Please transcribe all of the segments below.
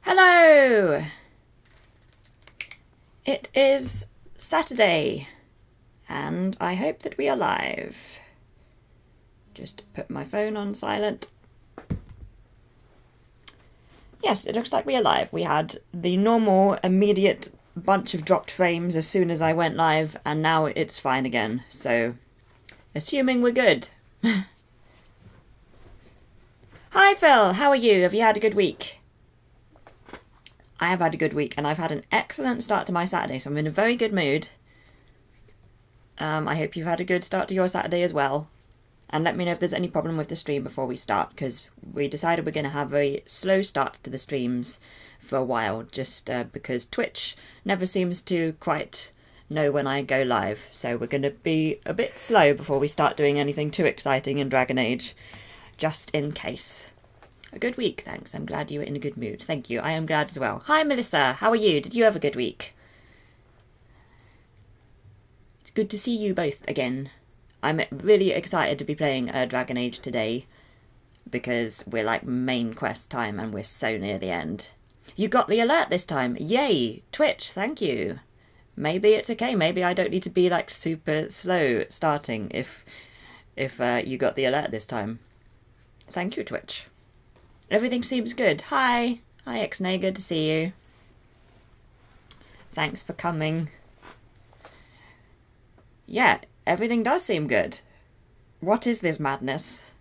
Hello! It is Saturday, and I hope that we are live. Just put my phone on silent. Yes, it looks like we are live. We had the normal, immediate bunch of dropped frames as soon as I went live, and now it's fine again. So, assuming we're good. Hi Phil, how are you? Have you had a good week? I have had a good week, and I've had an excellent start to my Saturday, so I'm in a very good mood. I hope you've had a good start to your Saturday as well. And let me know if there's any problem with the stream before we start, because we decided we're going to have a slow start to the streams for a while, just because Twitch never seems to quite know when I go live. So we're going to be a bit slow before we start doing anything too exciting in Dragon Age, just in case. A good week, thanks. I'm glad you were in a good mood. Thank you. I am glad as well. Hi, Melissa. How are you? Did you have a good week? It's good to see you both again. I'm really excited to be playing Dragon Age today because we're like main quest time and we're so near the end. You got the alert this time. Yay! Twitch, thank you. Maybe it's okay. Maybe I don't need to be like super slow starting if you got the alert this time. Thank you, Twitch. Everything seems good. Hi. Hi, Ixnay. Good to see you. Thanks for coming. Yeah, everything does seem good. What is this madness?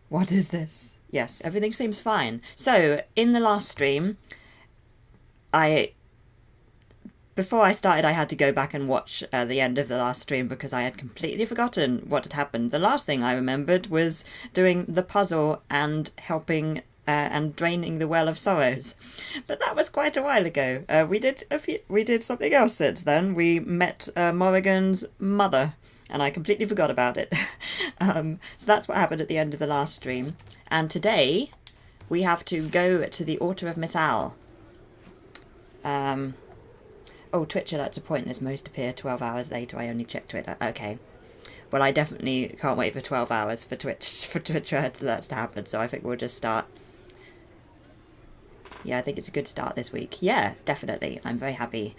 What is this? Yes, everything seems fine. So, in the last stream, before I started, I had to go back and watch the end of the last stream because I had completely forgotten what had happened. The last thing I remembered was doing the puzzle and helping and draining the Well of Sorrows. But that was quite a while ago. We did something else since then. We met Morrigan's mother, and I completely forgot about it. So that's what happened at the end of the last stream. And today, we have to go to the Altar of Mythal. Oh, Twitch alerts are pointless. Most appear 12 hours later. I only check Twitter. Okay. Well, I definitely can't wait for 12 hours for Twitch alerts to happen, so I think we'll just start. Yeah, I think it's a good start this week. Yeah, definitely. I'm very happy.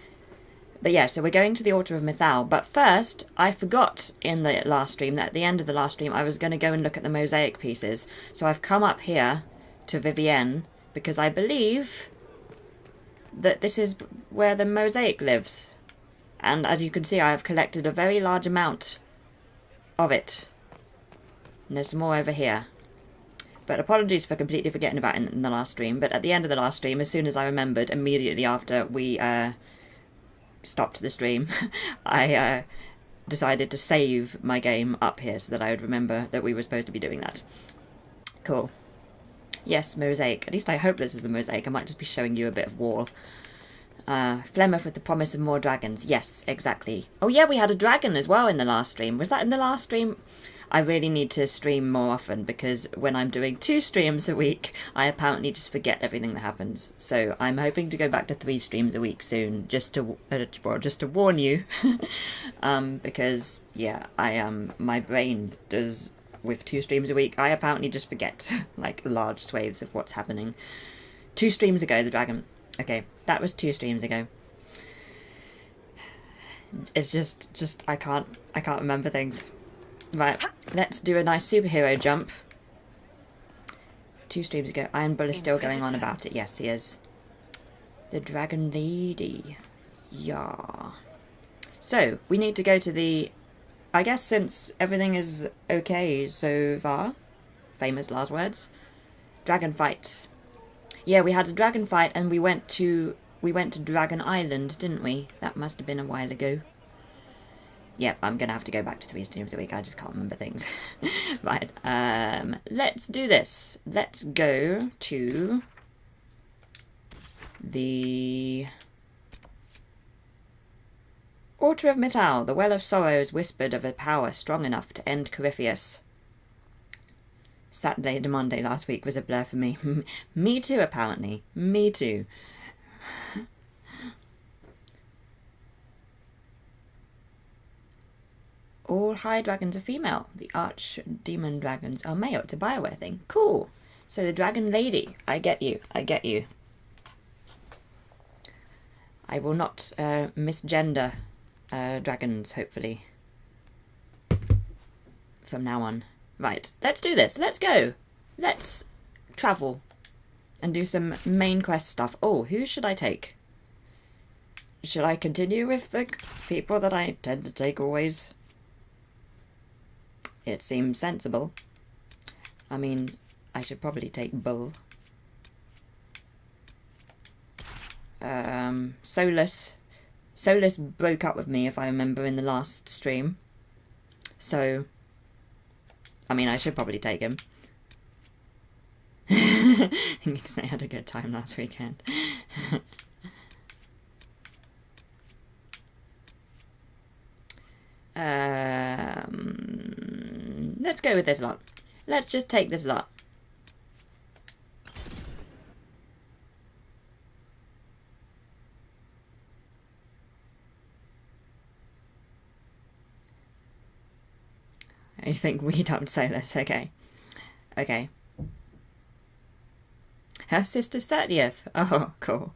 But yeah, so we're going to the Altar of Mythal. But first, I forgot in the last stream that at the end of the last stream I was going to go and look at the mosaic pieces. So I've come up here to Vivienne because I believe that this is where the mosaic lives. And as you can see, I have collected a very large amount of it. And there's some more over here. But apologies for completely forgetting about it in the last stream. But at the end of the last stream, as soon as I remembered, immediately after we stopped the stream, I decided to save my game up here so that I would remember that we were supposed to be doing that. Cool. Yes, mosaic. At least I hope this is the mosaic. I might just be showing you a bit of wall. Flemeth with the promise of more dragons. Yes, exactly. Oh yeah, we had a dragon as well in the last stream. Was that in the last stream? I really need to stream more often because when I'm doing 2 streams a week, I apparently just forget everything that happens. So I'm hoping to go back to 3 streams a week soon, just to warn you, because yeah, my brain does. With 2 streams a week, I apparently just forget like large swathes of what's happening. 2 streams ago, the dragon. Okay, that was 2 streams ago. It's just I can't remember things. Right, let's do a nice superhero jump. 2 streams ago, Iron Bull is still going on about it. Yes, he is. The Dragon Lady. Yeah. So we need to go to the. I guess since everything is okay so far, famous last words, dragon fight. Yeah, we had a dragon fight and we went to Dragon Island, didn't we? That must have been a while ago. Yep, I'm gonna have to go back to 3 streams a week. I just can't remember things. Right, let's do this. Let's go to the Altar of Mythal. The Well of Sorrows whispered of a power strong enough to end Corypheus. Saturday to Monday last week was a blur for me. Me too, apparently. Me too. All high dragons are female. The arch demon dragons are male. It's a Bioware thing. Cool. So the dragon lady, I get you, I get you. I will not misgender dragons, hopefully. From now on. Right, let's do this. Let's go. Let's travel and do some main quest stuff. Oh, who should I take? Should I continue with the people that I tend to take always? It seems sensible. I mean, I should probably take Bull. Solus. Solus broke up with me, if I remember, in the last stream. So, I mean, I should probably take him. Because I had a good time last weekend. Let's go with this lot. Let's just take this lot. I think we dumped Solus, okay. Okay. Her sister's 30th. Oh, cool.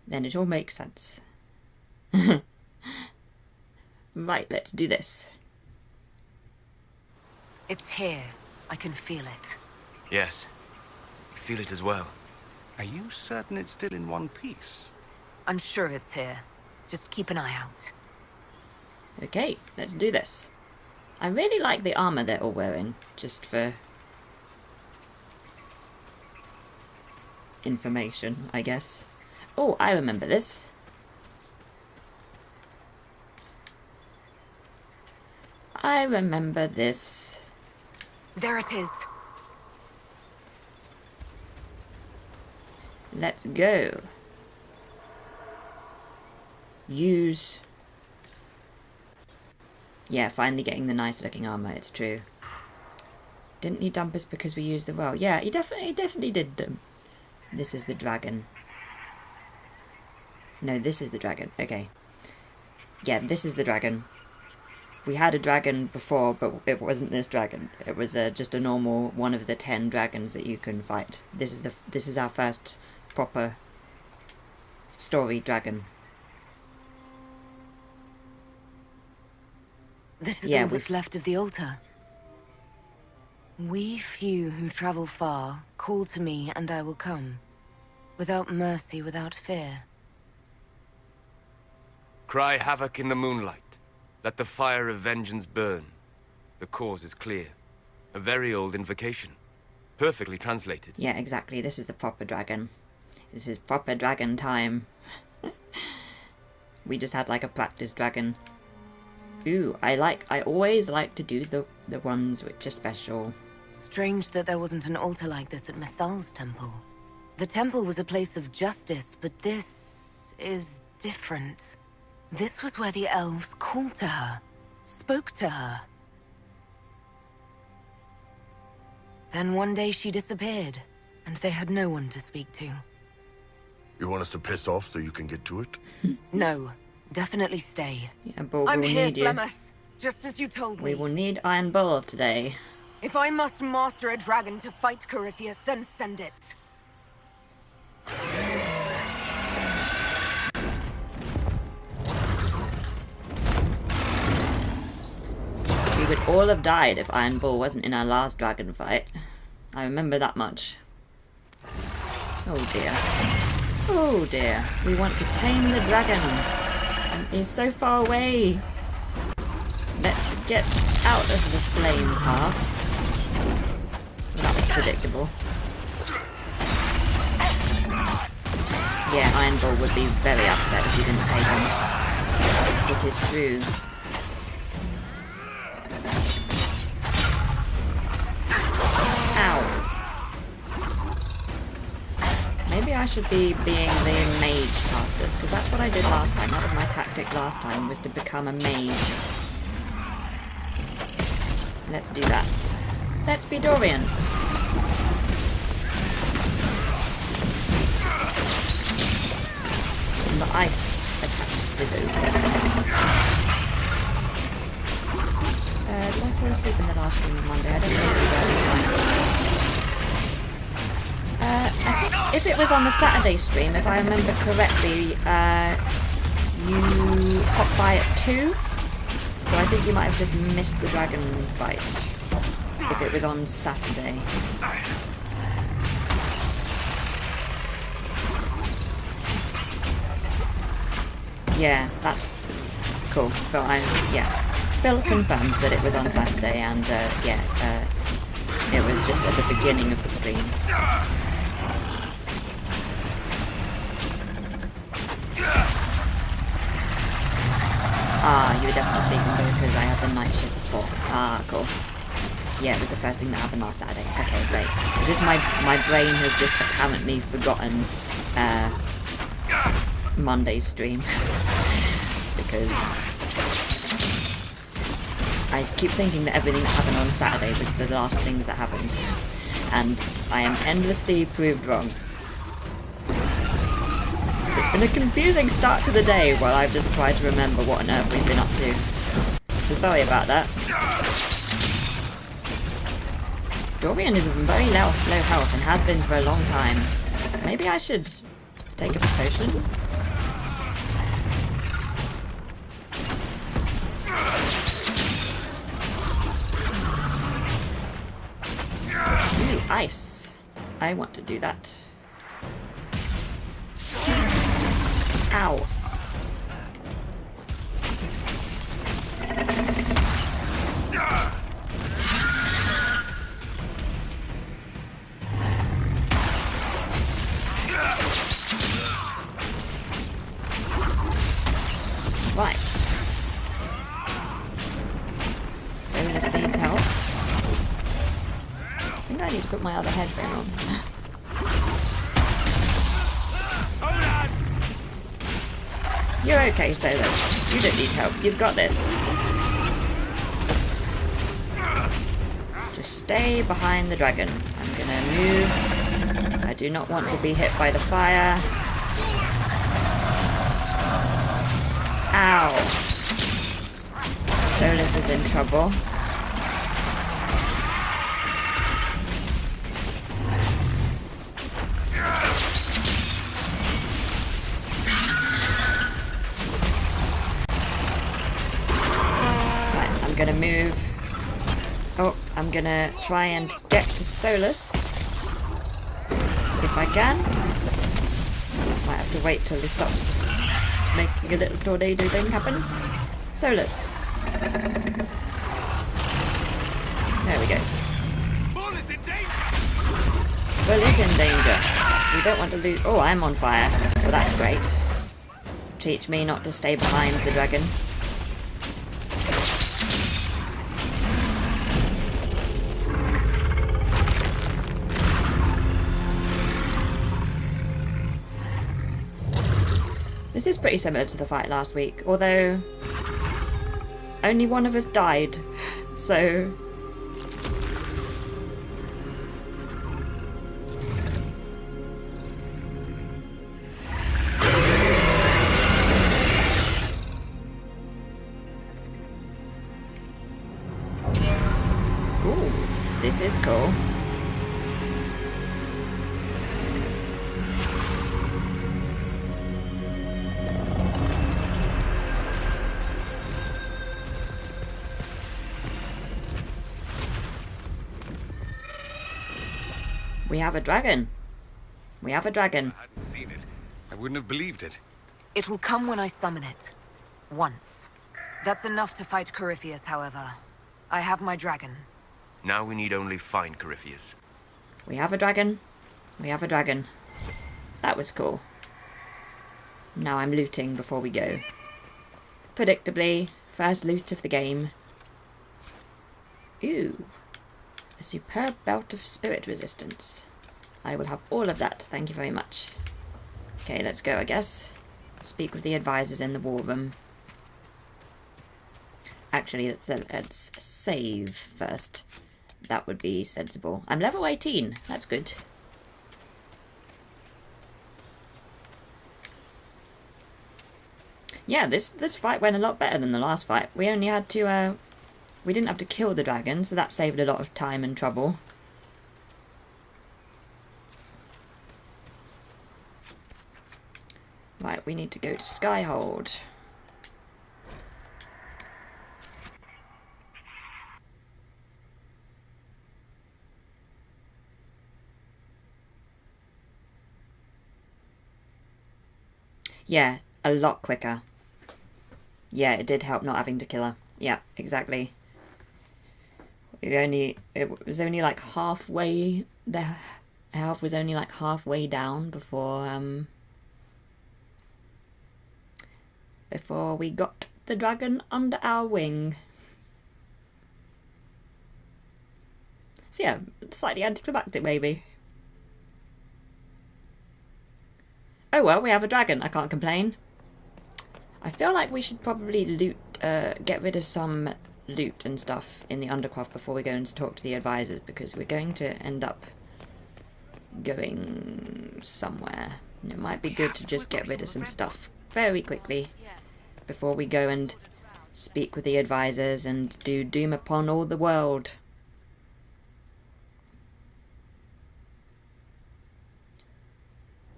Then it all makes sense. Right, let's do this. It's here. I can feel it. Yes. I feel it as well. Are you certain it's still in one piece? I'm sure it's here. Just keep an eye out. Okay, let's do this. I really like the armor they're all wearing, just for information, I guess. Oh, I remember this. I remember this. There it is. Let's go. Use. Yeah, finally getting the nice looking armor, it's true. Didn't he dump us because we used the well? Yeah, he definitely did dump. This is the dragon. No, this is the dragon. Okay. Yeah, this is the dragon. We had a dragon before, but it wasn't this dragon. It was just a normal one of the 10 dragons that you can fight. This is our first proper story dragon. This is all that's left of the altar. We few who travel far, call to me and I will come. Without mercy, without fear. Cry havoc in the moonlight. Let the fire of vengeance burn. The cause is clear. A very old invocation. Perfectly translated. Yeah, exactly. This is the proper dragon. This is proper dragon time. We just had like a practice dragon. Ooh, I always like to do the ones which are special. Strange that there wasn't an altar like this at Mythal's temple. The temple was a place of justice, but this is different. This was where the elves called to her, spoke to her. Then one day she disappeared, and they had no one to speak to. You want us to piss off so you can get to it? No, definitely stay. Yeah, but I'm we'll here, need you. Flemeth, just as you told me. We will need Iron Bull today. If I must master a dragon to fight Corypheus, then send it. We would all have died if Iron Bull wasn't in our last dragon fight. I remember that much. Oh dear. Oh dear. We want to tame the dragon. And he's so far away. Let's get out of the flame path. That was predictable. Yeah, Iron Bull would be very upset if you didn't take him. It is true. Ow. Maybe I should be being the mage casters, because that's what I did last time. That was my tactic last time, was to become a mage. Let's do that. Let's be Dorian. And the ice attacks with it. fall asleep in the last stream on Monday? I don't know I think if it was on the Saturday stream, if I remember correctly, you popped by at 2, so I think you might have just missed the dragon fight if it was on Saturday. Yeah, that's cool. Phil, Phil confirms that it was on Saturday, and it was just at the beginning of the stream. Ah, you were definitely sleeping because I had the night shift before. Ah, cool. Yeah, it was the first thing that happened last Saturday. Okay, great. Just my brain has just apparently forgotten Monday's stream because I keep thinking that everything that happened on Saturday was the last things that happened, and I am endlessly proved wrong. It's been a confusing start to the day while I've just tried to remember what on earth we've been up to. So sorry about that. Dorian is very low health and has been for a long time. Maybe I should take a potion? Ooh, ice. I want to do that. Ow. Right. Solus needs help. I think I need to put my other headphone on. You're okay, Solus. You don't need help. You've got this. Just stay behind the dragon. I'm gonna move. I do not want to be hit by the fire. Ow. Solus is in trouble. Gonna move. Oh, I'm gonna try and get to Solus if I can. Might have to wait till he stops making a little tornado thing happen. Solus. There we go. Bull is in danger. Bull is in danger. We don't want to lose. Oh, I'm on fire. Well, that's great. Teach me not to stay behind the dragon. This is pretty similar to the fight last week, although only one of us died, so... Ooh, this is cool. We have a dragon. We have a dragon. I hadn't seen it. I wouldn't have believed it. It will come when I summon it. Once. That's enough to fight Corypheus, however. I have my dragon. Now we need only find Corypheus. We have a dragon. We have a dragon. That was cool. Now I'm looting before we go. Predictably, first loot of the game. Ooh. A superb belt of spirit resistance. I will have all of that, thank you very much. Okay, let's go, I guess. Speak with the advisors in the war room. Actually, let's save first. That would be sensible. I'm level 18, that's good. Yeah, this fight went a lot better than the last fight. We only had to We didn't have to kill the dragon, so that saved a lot of time and trouble. Right, we need to go to Skyhold. Yeah, a lot quicker. Yeah, it did help not having to kill her. Yeah, exactly. It was only like halfway, the health was only like halfway down before we got the dragon under our wing. So yeah, slightly anticlimactic maybe. Oh well, we have a dragon, I can't complain. I feel like we should probably get rid of some loot and stuff in the Undercroft before we go and talk to the advisors, because we're going to end up going somewhere. And it might be good to just get rid of some stuff very quickly before we go and speak with the advisors and do doom upon all the world.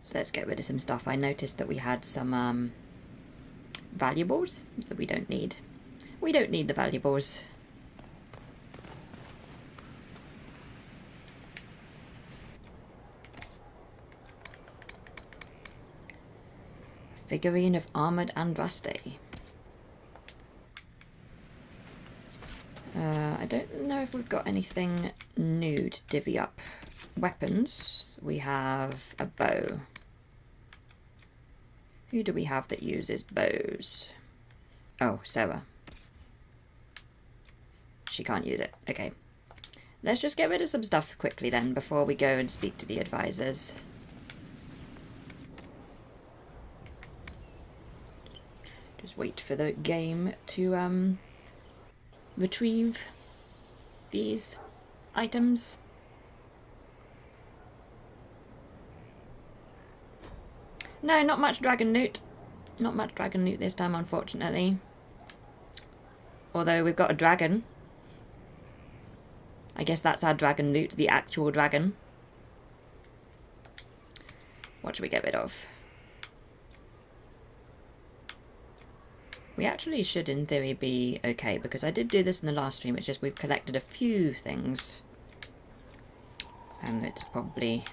So let's get rid of some stuff. I noticed that we had some valuables that we don't need. We don't need the valuables. Figurine of armoured Andraste. I don't know if we've got anything new to divvy up. Weapons. We have a bow. Who do we have that uses bows? Oh, Sarah. She can't use it. Okay. Let's just get rid of some stuff quickly then before we go and speak to the advisors. Just wait for the game to retrieve these items. No, not much dragon loot. Not much dragon loot this time, unfortunately. Although we've got a dragon. I guess that's our dragon loot, the actual dragon. What should we get rid of? We actually should, in theory, be okay, because I did do this in the last stream, it's just we've collected a few things. And it's probably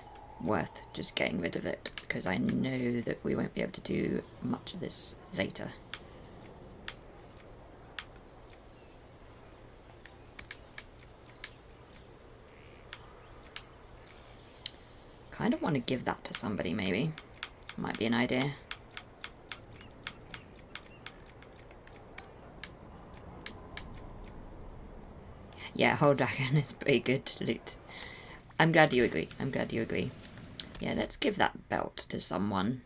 worth just getting rid of it, because I know that we won't be able to do much of this later. Kind of want to give that to somebody, maybe. Might be an idea. Yeah, whole dragon is pretty good to loot. I'm glad you agree. I'm glad you agree. Yeah, let's give that belt to someone.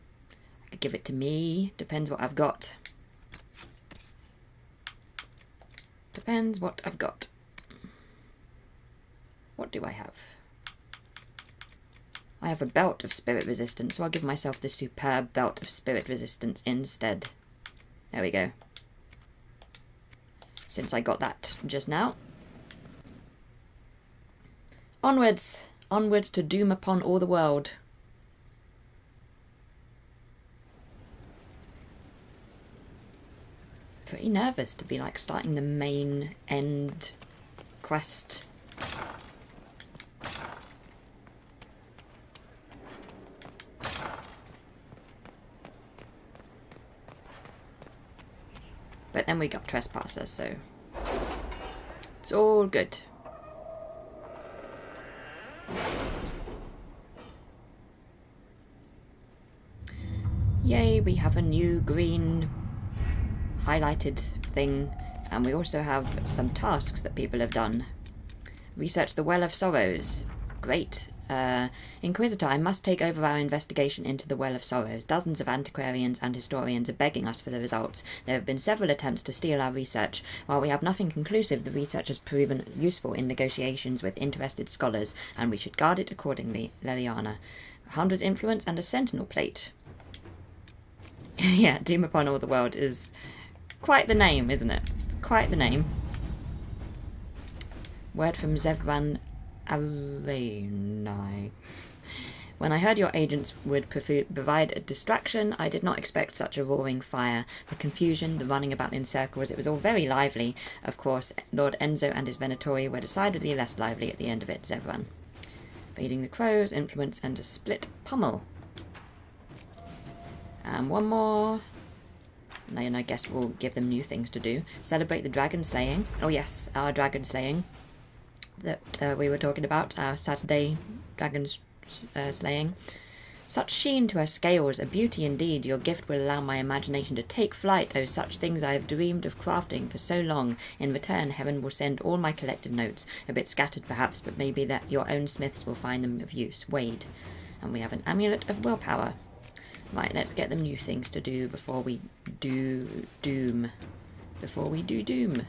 I could give it to me. Depends what I've got. Depends what I've got. What do I have? I have a belt of spirit resistance, so I'll give myself the superb belt of spirit resistance instead. There we go. Since I got that just now. Onwards! Onwards to doom upon all the world. Pretty nervous to be like starting the main end quest. But then we got Trespasser, so it's all good. Yay, we have a new green highlighted thing, and we also have some tasks that people have done. Research the Well of Sorrows. Great. Inquisitor, I must take over our investigation into the Well of Sorrows. Dozens of antiquarians and historians are begging us for the results. There have been several attempts to steal our research. While we have nothing conclusive, the research has proven useful in negotiations with interested scholars, and we should guard it accordingly. Leliana. 100 influence and a sentinel plate. Yeah, Doom Upon All the World is quite the name, isn't it? It's quite the name. Word from Zevran Arenai. When I heard your agents would provide a distraction, I did not expect such a roaring fire. The confusion, the running about in circles, it was all very lively. Of course, Lord Enzo and his Venatori were decidedly less lively at the end of it, Zevran. Feeding the crows, influence, and a split pummel. And one more. And I guess we'll give them new things to do. Celebrate the dragon slaying. Oh yes, our dragon slaying that we were talking about. Our Saturday dragon slaying. Such sheen to her scales, a beauty indeed. Your gift will allow my imagination to take flight. Oh, such things I have dreamed of crafting for so long. In return, heaven will send all my collected notes. A bit scattered perhaps, but maybe that your own smiths will find them of use. Wade. And we have an amulet of willpower. Right, let's get them new things to do before we do doom. Before we do doom.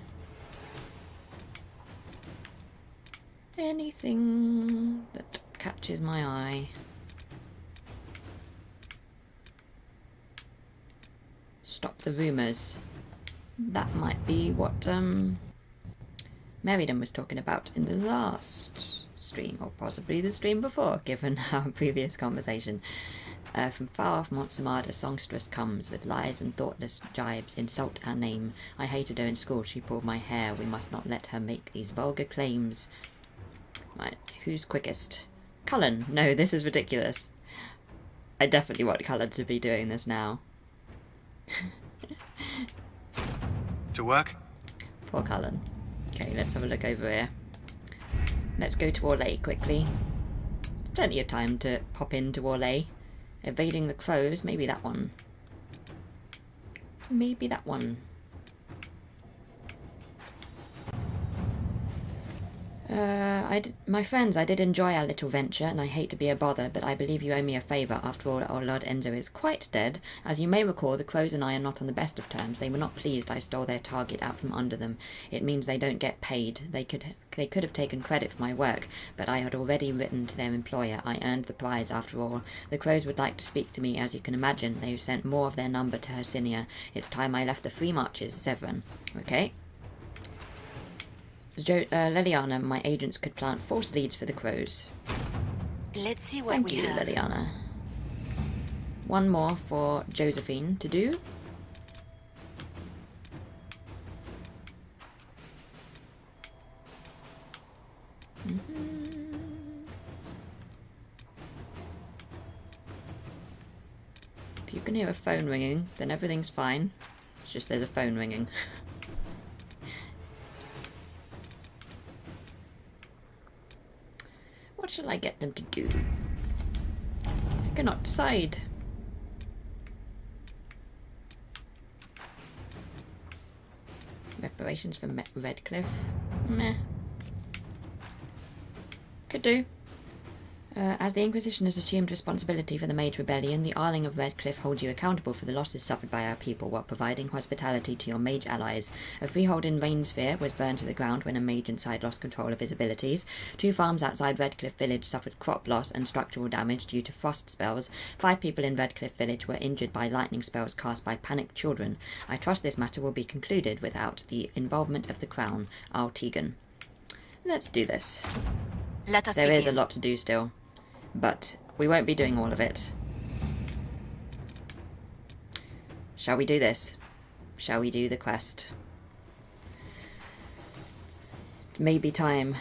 Anything that catches my eye. Stop the rumours. That might be what Meriden was talking about in the last stream, or possibly the stream before, given our previous conversation. From far off Montsamard, a songstress comes, with lies and thoughtless jibes, insult our name. I hated her in school, she pulled my hair, we must not let her make these vulgar claims. Right, who's quickest? Cullen. No, this is ridiculous. I definitely want Cullen to be doing this now. To work? Poor Cullen. Okay, let's have a look over here. Let's go to Orlais quickly. Plenty of time to pop into Orlais. Evading the crows, maybe that one. Maybe that one. My friends, I did enjoy our little venture, and I hate to be a bother, but I believe you owe me a favour. After all, our Lord Enzo is quite dead. As you may recall, the crows and I are not on the best of terms. They were not pleased I stole their target out from under them. It means they don't get paid. They could have taken credit for my work, but I had already written to their employer. I earned the prize after all. The crows would like to speak to me, as you can imagine. They've sent more of their number to Hercynia. It's time I left the free marches, Zevran. Okay. Leliana, my agents could plant false leads for the crows. Let's see what Thank we you, have. Leliana. One more for Josephine to do. If you can hear a phone ringing, then everything's fine. It's just there's a phone ringing. What shall I get them to do? I cannot decide. Reparations for Redcliffe. Meh. Could do. As the Inquisition has assumed responsibility for the Mage Rebellion, the Arling of Redcliffe holds you accountable for the losses suffered by our people while providing hospitality to your mage allies. A freehold in Rainsphere was burned to the ground when a mage inside lost control of his abilities. 2 farms outside Redcliffe Village suffered crop loss and structural damage due to frost spells. 5 people in Redcliffe Village were injured by lightning spells cast by panicked children. I trust this matter will be concluded without the involvement of the Crown. Al Tegan. Let's do this. Let us There is a begin. lot to do still, but we won't be doing all of it. Shall we do this? Shall we do the quest? It may be time.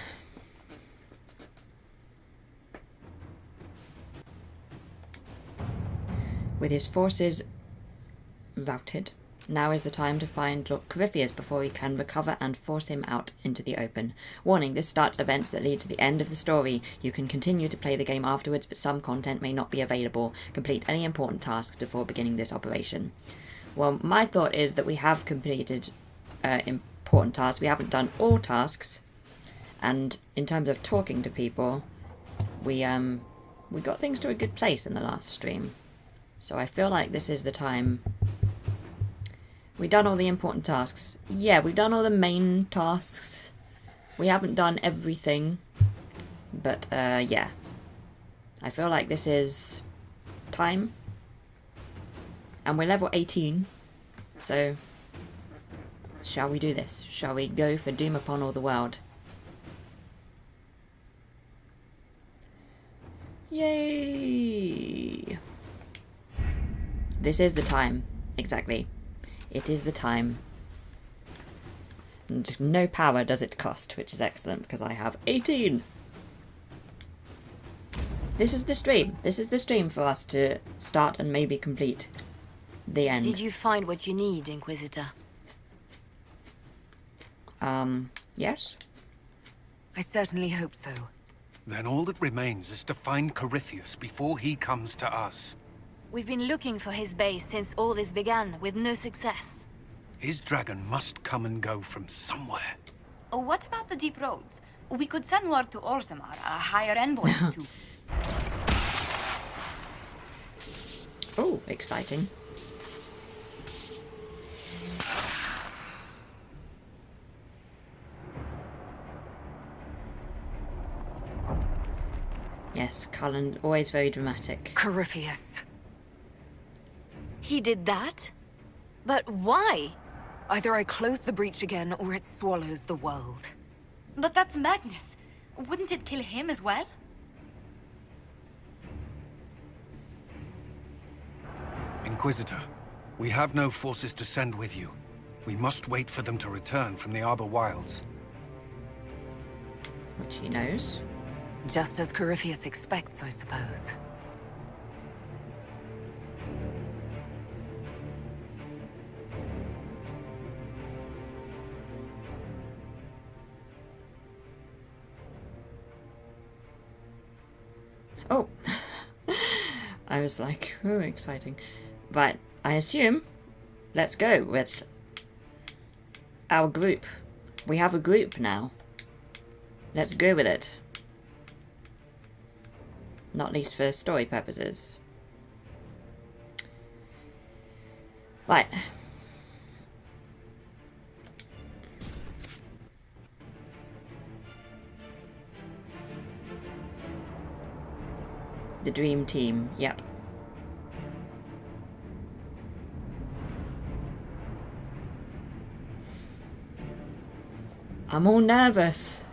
With his forces routed, now is the time to find Lord Corypheus before he can recover and force him out into the open. Warning, this starts events that lead to the end of the story. You can continue to play the game afterwards, but some content may not be available. Complete any important tasks before beginning this operation. Well, my thought is that we have completed important tasks. We haven't done all tasks. And in terms of talking to people, we got things to a good place in the last stream. So I feel like this is the time. We've done all the important tasks. Yeah, we've done all the main tasks. We haven't done everything. But, yeah. I feel like this is time. And we're level 18. So, shall we do this? Shall we go for doom upon all the world? Yay! This is the time. Exactly. It is the time. And no power does it cost, which is excellent because I have 18. This is the stream. This is the stream for us to start and maybe complete. The end. Did you find what you need, Inquisitor? Yes? I certainly hope so. Then all that remains is to find Corypheus before he comes to us. We've been looking for his base since all this began, with no success. His dragon must come and go from somewhere. Oh, what about the deep roads? We could send word to Orzammar, hire envoys to... Oh, exciting. Yes, Cullen, always very dramatic. Corypheus. He did that? But why? Either I close the breach again, or it swallows the world. But that's madness. Wouldn't it kill him as well? Inquisitor, we have no forces to send with you. We must wait for them to return from the Arbor Wilds. Which he knows. Just as Corypheus expects, I suppose. Oh. I was like, oh, exciting. Right, I assume, let's go with our group. We have a group now. Let's go with it. Not least for story purposes. Right. The dream team, yep. I'm all nervous.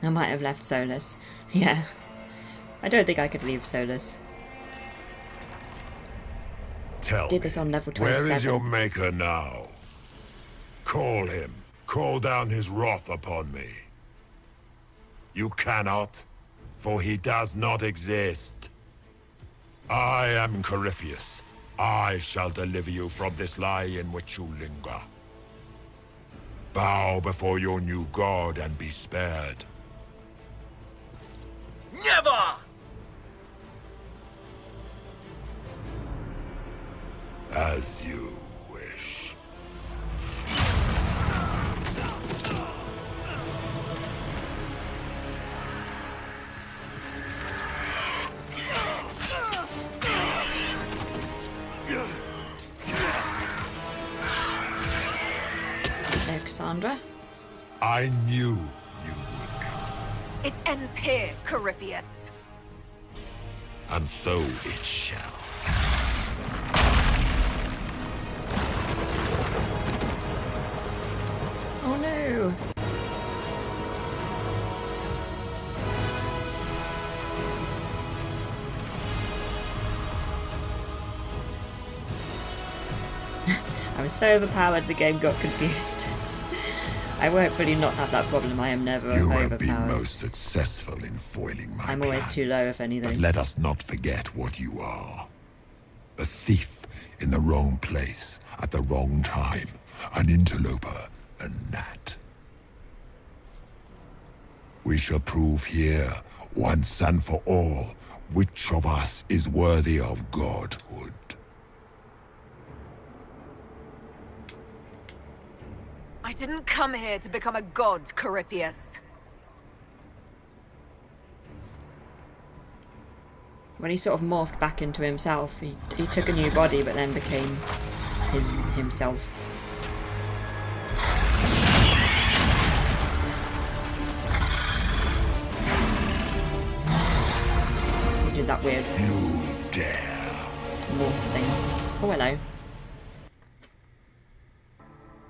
I might have left Solus. Yeah. I don't think I could leave Solus. Tell Did me, this on level where 27. is your maker now? Call him. Call down his wrath upon me. You cannot, for he does not exist. I am Corypheus. I shall deliver you from this lie in which you linger. Bow before your new god and be spared. Never! As you wish. No, Cassandra. I knew you would come, It ends here, Corypheus. and so it shall. Oh no. I was so overpowered the game got confused. I won't really not have that problem. I am never You have been overpowered. most successful in foiling my I'm always plans. too low, if But anything. let us not forget what you are. A thief in the wrong place at the wrong time. An interloper, a gnat. We shall prove here, once and for all, which of us is worthy of godhood. I didn't come here to become a god, Corypheus. When he sort of morphed back into himself, he took a new body, but then became himself. He did that weird You dare. morph thing. Oh, hello.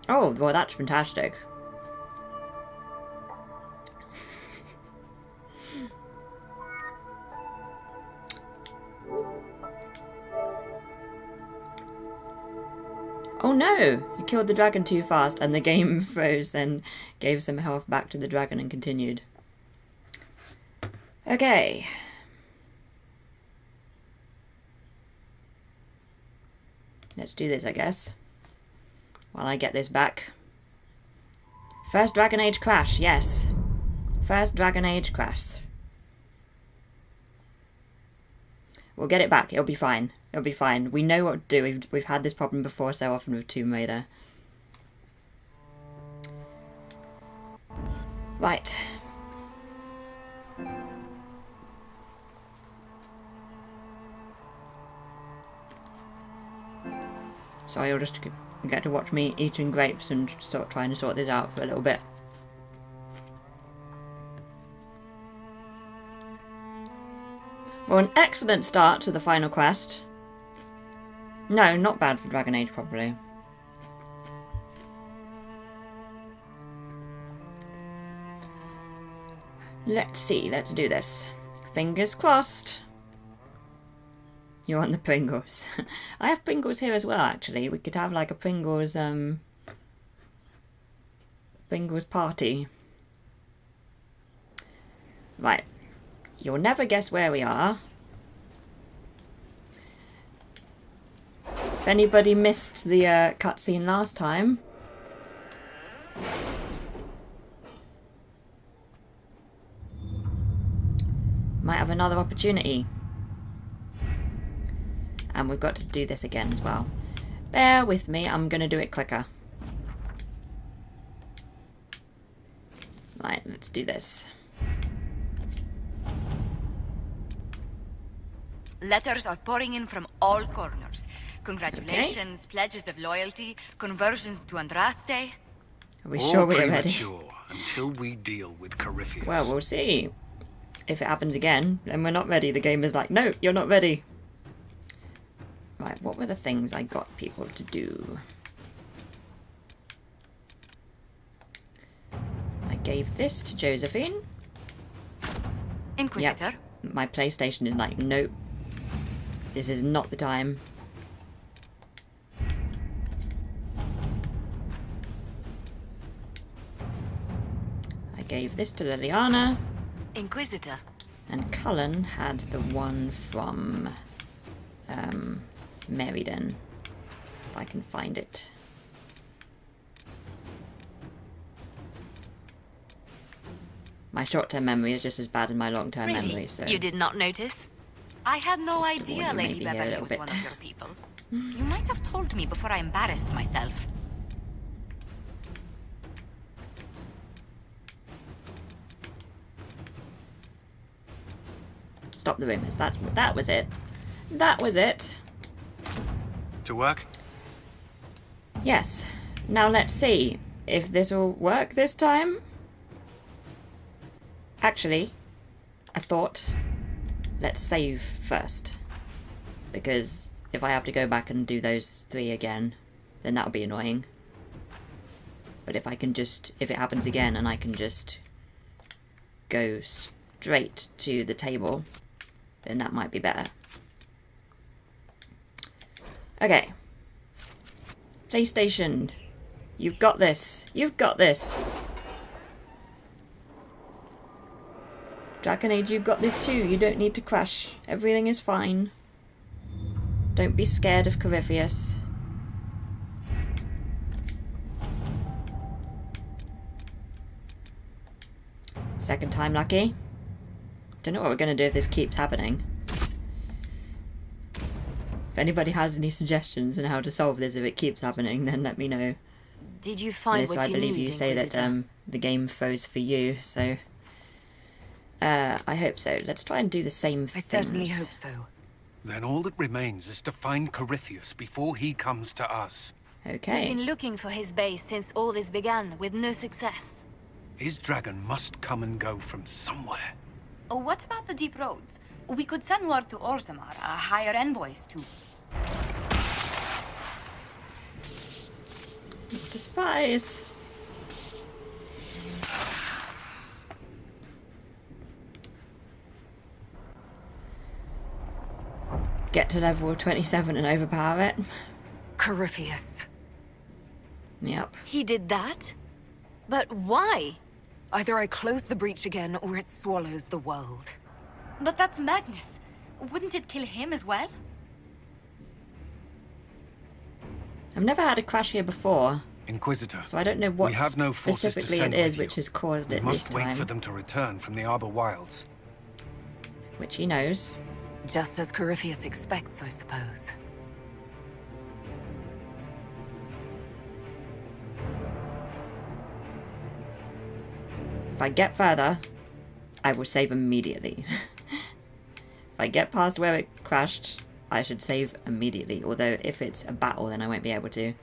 Oh, well, that's fantastic. Oh no! You killed the dragon too fast and the game froze, then gave some health back to the dragon and continued. Okay. Let's do this, I guess. While I get this back. First Dragon Age crash, yes. First Dragon Age crash. We'll get it back, it'll be fine. It'll be fine. We know what to do. We've had this problem before so often with Tomb Raider. Right. So you'll just get to watch me eating grapes and trying to sort this out for a little bit. Well, an excellent start to the final quest. No, not bad for Dragon Age, probably. Let's see, let's do this. Fingers crossed. You want the Pringles? I have Pringles here as well, actually. We could have like a Pringles party. Right. You'll never guess where we are. If anybody missed the cutscene last time, might have another opportunity. And we've got to do this again as well. Bear with me, I'm going to do it quicker. Right, let's do this. Letters are pouring in from all corners. Congratulations, pledges of loyalty, conversions to Andraste. Are we sure we're ready? Premature until we deal with Corypheus. Well, we'll see. If it happens again, then we're not ready. The game is like, no, you're not ready. Right, what were the things I got people to do? I gave this to Josephine. Inquisitor. Yep. My PlayStation is like, nope. This is not the time. I gave this to Liliana. Inquisitor. And Cullen had the one from Meriden. If I can find it. My short-term memory is just as bad as my long-term Really? memory, so... You did not notice? I had no idea warn you, Lady maybe a Beverly little was bit. one of your people. You might have told me before I embarrassed myself. Stop the rumors. That was it. That was it. To work? Yes. Now let's see if this will work this time. Actually, I thought, let's save first. Because if I have to go back and do those 3 again, then that'll be annoying. But if I can just, if it happens again and I can just go straight to the table, then that might be better. Okay. PlayStation, you've got this. You've got this. Dragon Age, you've got this too. You don't need to crash. Everything is fine. Don't be scared of Corypheus. Second time lucky. Don't know what we're going to do if this keeps happening. If anybody has any suggestions on how to solve this if it keeps happening, then let me know. Did you find So what I you believe need, you say that Inquisitor? the game froze for you, so I hope so. Let's try and do the same I things. certainly hope so. Then all that remains is to find Corypheus before he comes to us. We've Okay. been looking for his base since all this began, with no success. His dragon must come and go from somewhere. What about the deep roads? We could send word to Orzammar, hire envoys to... Not a surprise. Get to level 27 and overpower it. Corypheus. Yep. He did that? But why? Either I close the breach again, or it swallows the world. But that's madness. Wouldn't it kill him as well? I've never had a crash here before, Inquisitor, so I don't know what we have no forces to specifically send it is with you. which has caused We it this must wait time. for them to return from the Arbor Wilds. Which he knows. Just as Corypheus expects, I suppose. If I get further, I will save immediately. If I get past where it crashed, I should save immediately. Although if it's a battle, then I won't be able to.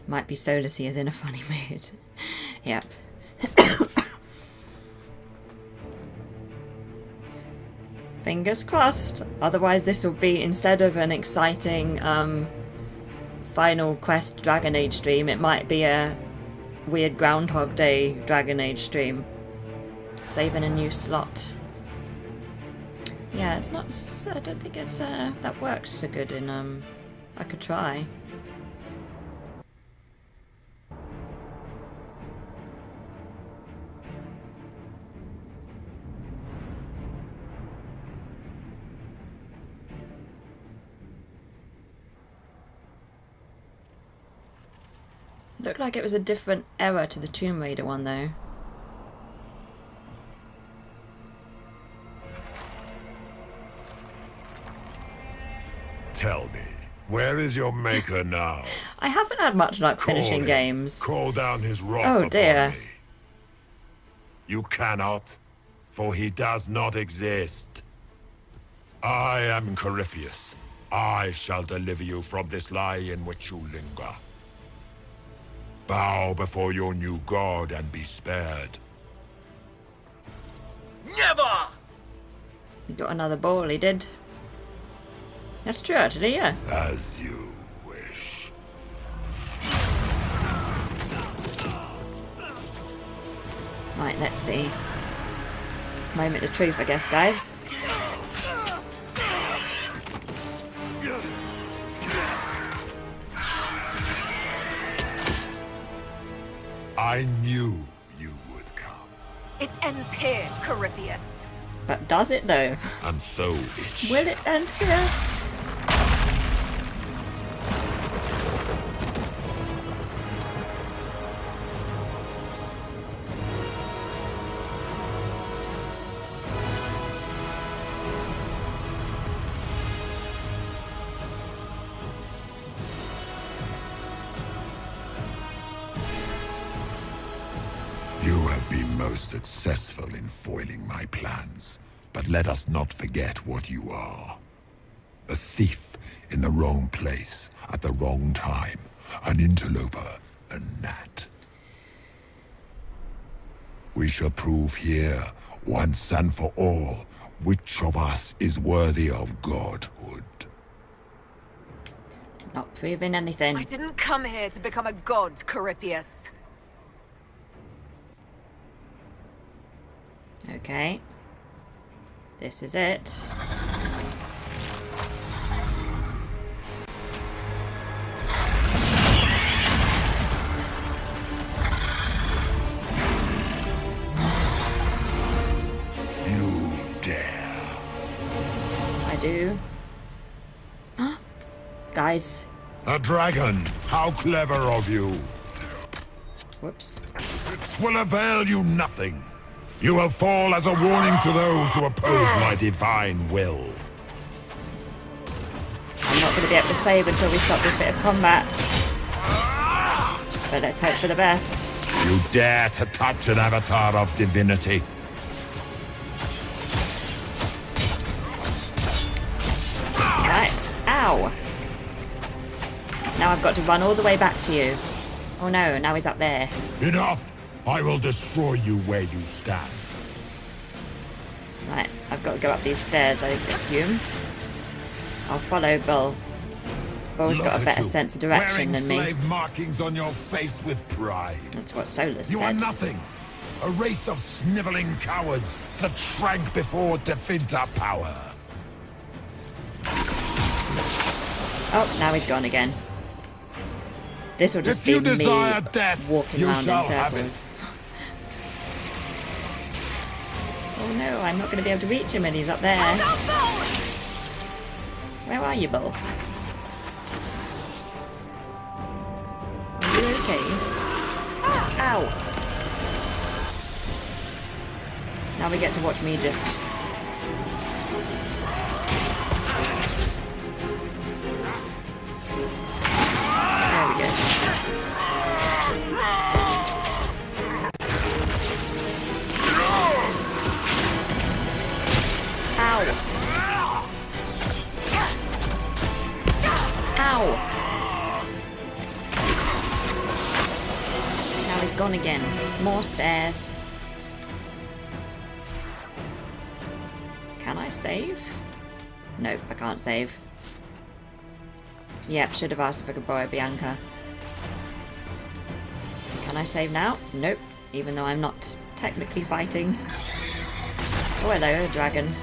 Might be Solacey is in a funny mood. Yep. Fingers crossed. Otherwise this will be, instead of an exciting final quest Dragon Age stream, it might be a weird Groundhog Day Dragon Age stream. Saving a new slot. Yeah, it's not... I don't think it's... that works so good in... I could try. Looked like it was a different error to the Tomb Raider one, though. Tell me, where is your maker now? I haven't had much luck Call finishing him. games. Call down his wrath Oh, upon dear. me. You cannot, for he does not exist. I am Corypheus. I shall deliver you from this lie in which you linger. Bow before your new god and be spared. Never! He got another ball, he did. That's true, actually, yeah. As you wish. Right, let's see. Moment of truth, I guess, guys. I knew you would come. It ends here, Corypheus. But does it, though? And so it Will it end here? You have been most successful in foiling my plans, but let us not forget what you are. A thief in the wrong place at the wrong time, an interloper, a gnat. We shall prove here, once and for all, which of us is worthy of godhood. Not proving anything. I didn't come here to become a god, Corypheus. Okay. This is it. You dare. I do. Guys. A dragon! How clever of you! Whoops. Will avail you nothing. You will fall as a warning to those who oppose my divine will. I'm not going to be able to save until we stop this bit of combat. But let's hope for the best. You dare to touch an avatar of divinity. now I've got to run all the way back to you. Oh no, now he's up there. Enough! I will destroy you where you stand. Right, I've got to go up these stairs, I assume. I'll follow Bull. Bull's Look got a at better you, sense of direction wearing than me. slave markings on your face with pride. That's what Solus You are said. nothing. A race of sniveling cowards that shrank before Definta power. Oh, now he's gone again. This will just If be you me desire death, walking you around in shall have circles. Oh no, I'm not going to be able to reach him and he's up there. Where are you, Bull? Are you okay? Ow! Now we get to watch me just... There we go. Ow! Ow! Now he's gone again. More stairs. Can I save? Nope, I can't save. Yep, should have asked if I could borrow Bianca. Can I save now? Nope, even though I'm not technically fighting. Oh, hello, dragon.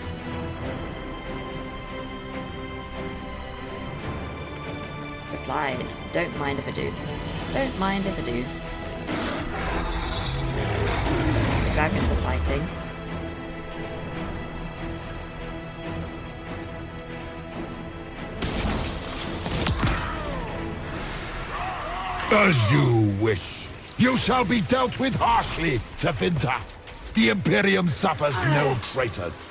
Supplies. Don't mind if I do. Don't mind if I do. The dragons are fighting. As you wish. You shall be dealt with harshly, Tevinter. The Imperium suffers no traitors.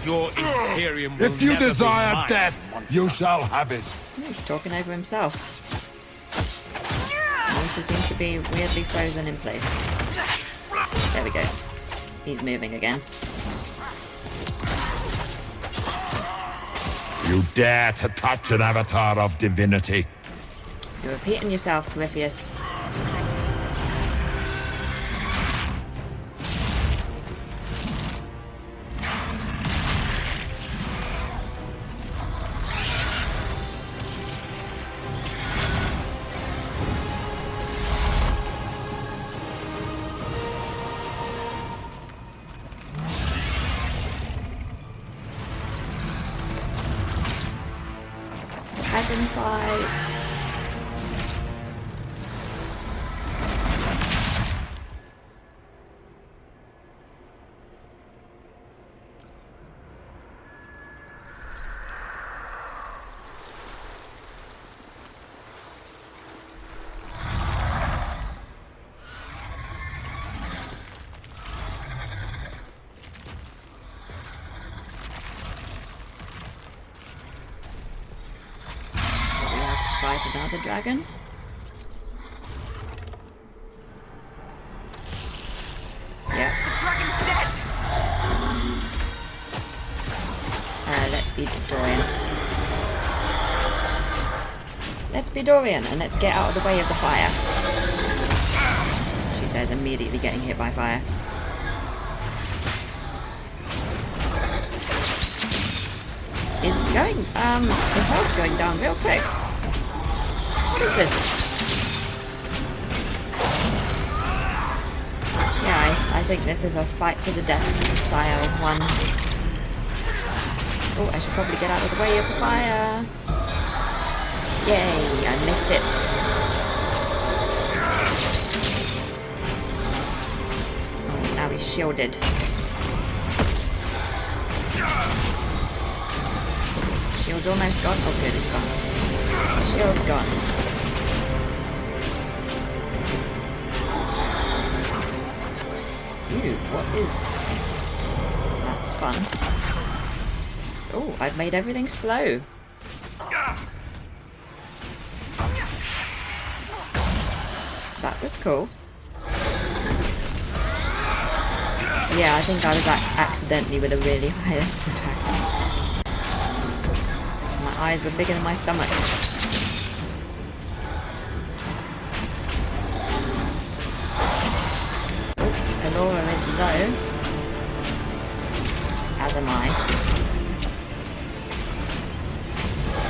Your Imperium will If you never be desire mine, death, monster. you shall have it. He's talking over himself. He also seems to be weirdly frozen in place. There we go. He's moving again. You dare to touch an avatar of divinity. You're repeating yourself, Corypheus. Dragon fight. Fight another dragon. Yeah. Let's be Dorian. Let's be Dorian and let's get out of the way of the fire. She says, immediately getting hit by fire. It's going, the health's going down real quick. What is this? Yeah, I think this is a fight to the death style one. Oh, I should probably get out of the way of the fire. Yay, I missed it. Oh, now he's shielded. Shield's almost gone. Oh good, it's gone. Shield's gone. Ew, what is... That's fun. Oh, I've made everything slow. That was cool. Yeah, I think I was accidentally with a really high attack. My eyes were bigger than my stomach. Laura is low. As am I. I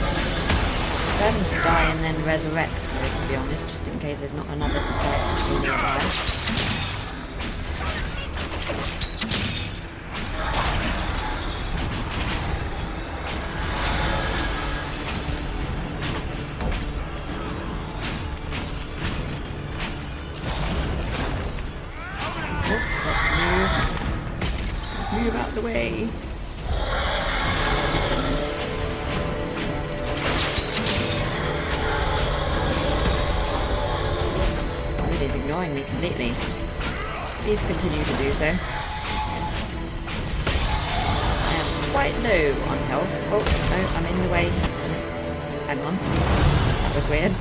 prefer them to die and then resurrect, though, to be honest, just in case there's not another supply actually nearby. Move out the way. Oh, it is ignoring me completely. Please continue to do so. I am quite low on health. Oh, no, I'm in the way. Hang on. That was weird.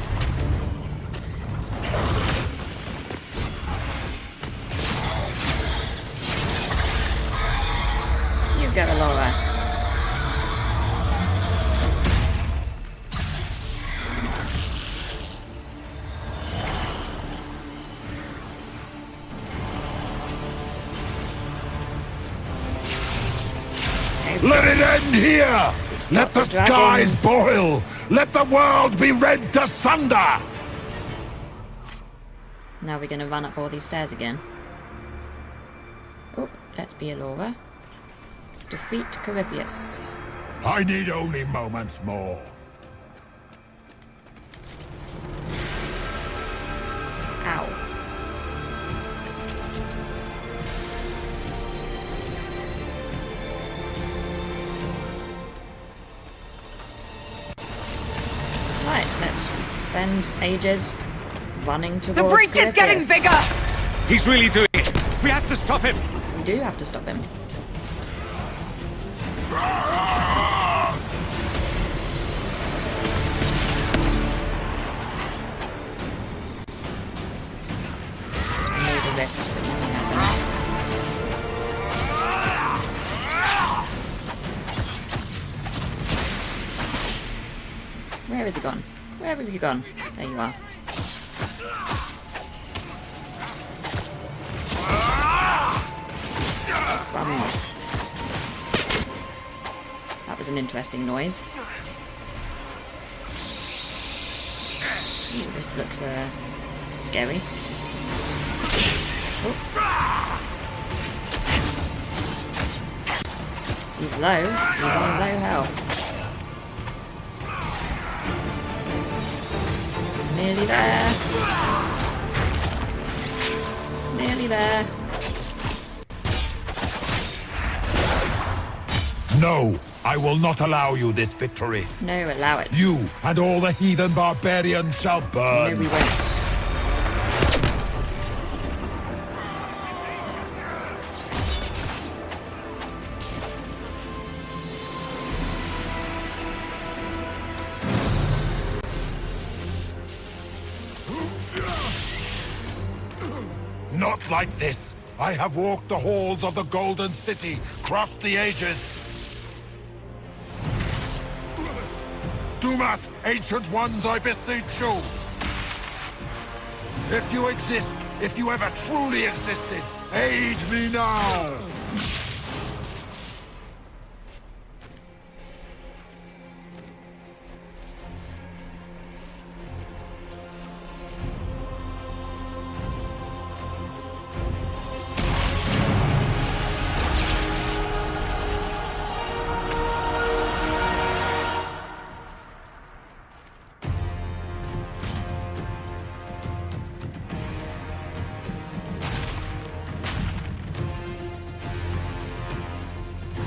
Go, Laura. Let it end here! Let the skies boil! Let the world be rent asunder! Now we're going to run up all these stairs again. Oh, let's be a Laura. Defeat Corypheus. I need only moments more. Ow. Right, let's spend ages running towards The breach is getting Corypheus. bigger! He's really doing it! We have to stop him! We do have to stop him. Where has he gone? Where have you gone? There you are. Crumbs. That was an interesting noise. Ooh, this looks scary. Oh. He's low. He's on low health. Nearly there. Nearly there. No, I will not allow you this victory. No, allow it. You and all the heathen barbarians shall burn. No, we won't. Not like this. I have walked the halls of the Golden City, crossed the ages. Dumat, ancient ones, I beseech you. If you exist, if you ever truly existed, aid me now.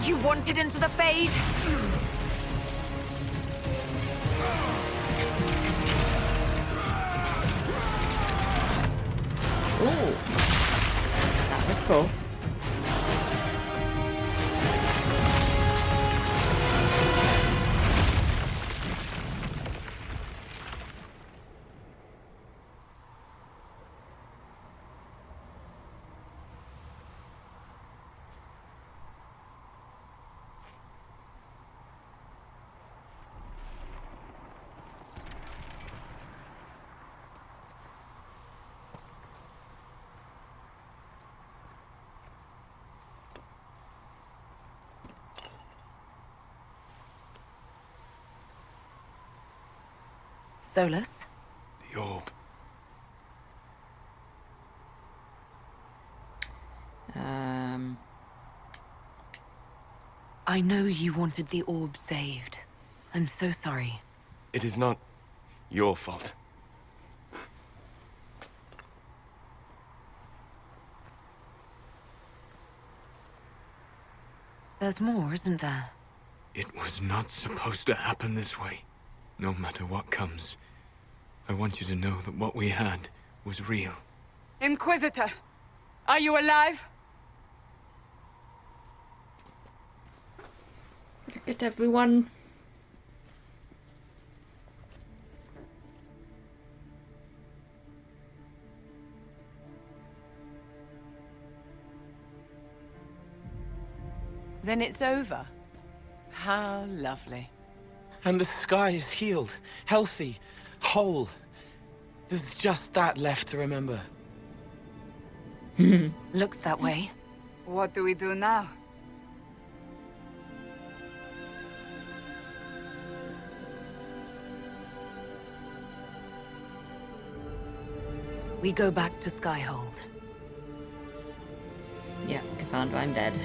You wanted into the Fade? Ooh. That was cool. Solus? The orb. I know you wanted the orb saved. I'm so sorry. It is not your fault. There's more, isn't there? It was not supposed to happen this way. No matter what comes, I want you to know that what we had was real. Inquisitor! Are you alive? Look at everyone. Then it's over. How lovely. And the sky is healed, healthy, whole. There's just that left to remember. Looks that way. What do we do now? We go back to Skyhold. Yeah, Cassandra, I'm dead.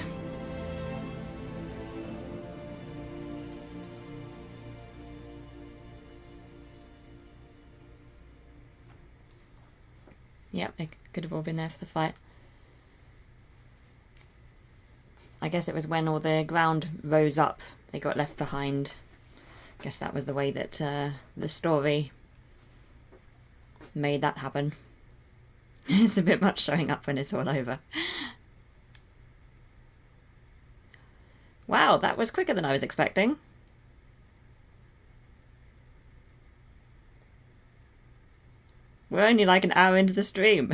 Yep, they could have all been there for the fight. I guess it was when all the ground rose up, they got left behind. I guess that was the way that the story made that happen. It's a bit much showing up when it's all over. Wow, that was quicker than I was expecting. We're only like an hour into the stream.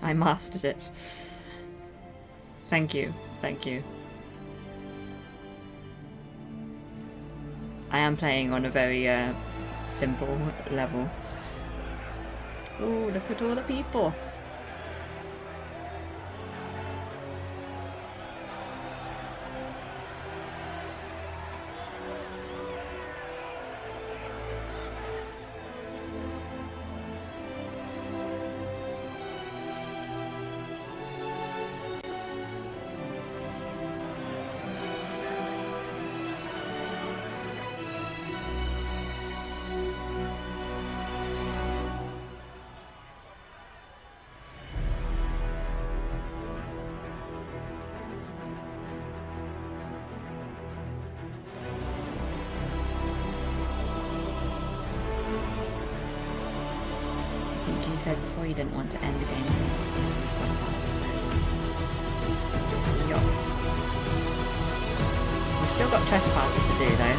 I mastered it. Thank you, thank you. I am playing on a very simple level. Ooh, look at all the people. You said before you didn't want to end the game. Yup. We've still got Trespasser to do though.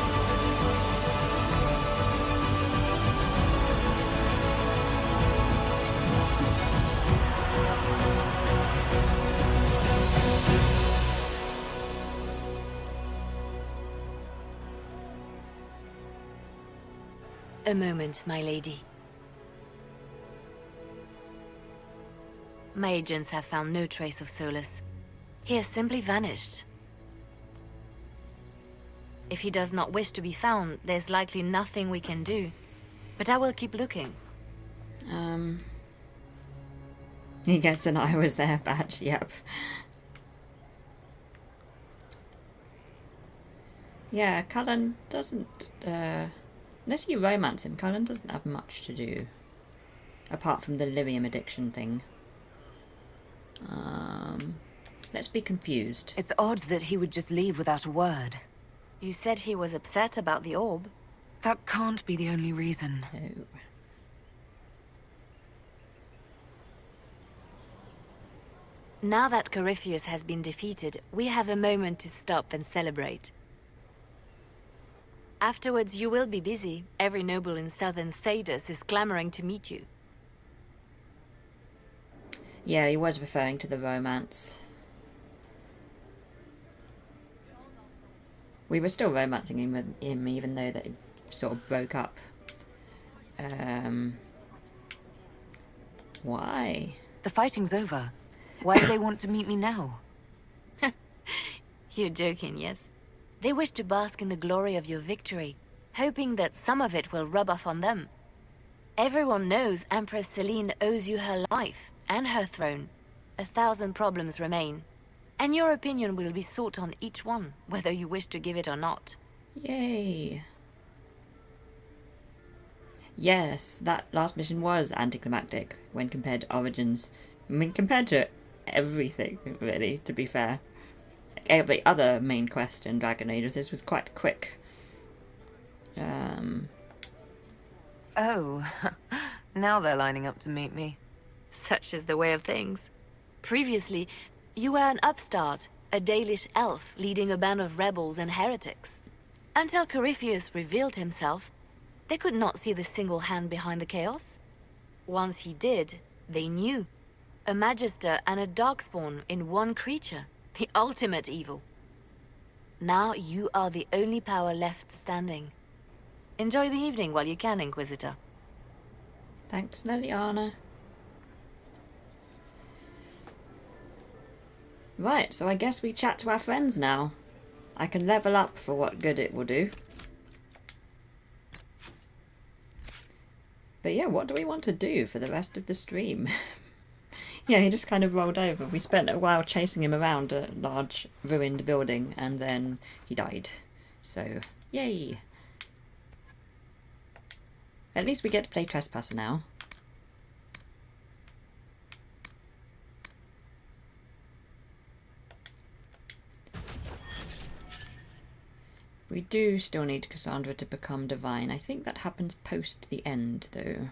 A moment, my lady. My agents have found no trace of Solus. He has simply vanished. If he does not wish to be found, there's likely nothing we can do. But I will keep looking. He gets an I was there badge, yep. Yeah, Cullen doesn't, unless you romance him, Cullen doesn't have much to do. Apart from the lyrium addiction thing. Let's be confused. It's odd that he would just leave without a word. You said he was upset about the orb. That can't be the only reason. No. Now that Corypheus has been defeated, we have a moment to stop and celebrate. Afterwards, you will be busy. Every noble in southern Thedas is clamoring to meet you. Yeah, he was referring to the romance. We were still romancing him even though they sort of broke up. Why? The fighting's over. Why do they want to meet me now? You're joking, yes? They wish to bask in the glory of your victory, hoping that some of it will rub off on them. Everyone knows Empress Celine owes you her life and her throne. 1,000 problems remain, and your opinion will be sought on each one, whether you wish to give it or not. Yay. Yes, that last mission was anticlimactic when compared to Origins. I mean, compared to everything, really, to be fair. Every other main quest in Dragon Age, this was quite quick. Oh, now they're lining up to meet me. Such is the way of things. Previously, you were an upstart, a Dalish elf leading a band of rebels and heretics. Until Corypheus revealed himself, they could not see the single hand behind the chaos. Once he did, they knew. A Magister and a Darkspawn in one creature. The ultimate evil. Now you are the only power left standing. Enjoy the evening while you can, Inquisitor. Thanks, Leliana. Right, so I guess we chat to our friends now. I can level up for what good it will do. But yeah, what do we want to do for the rest of the stream? Yeah, he just kind of rolled over. We spent a while chasing him around a large ruined building and then he died. So, yay! At least we get to play Trespasser now. We do still need Cassandra to become divine. I think that happens post the end, though.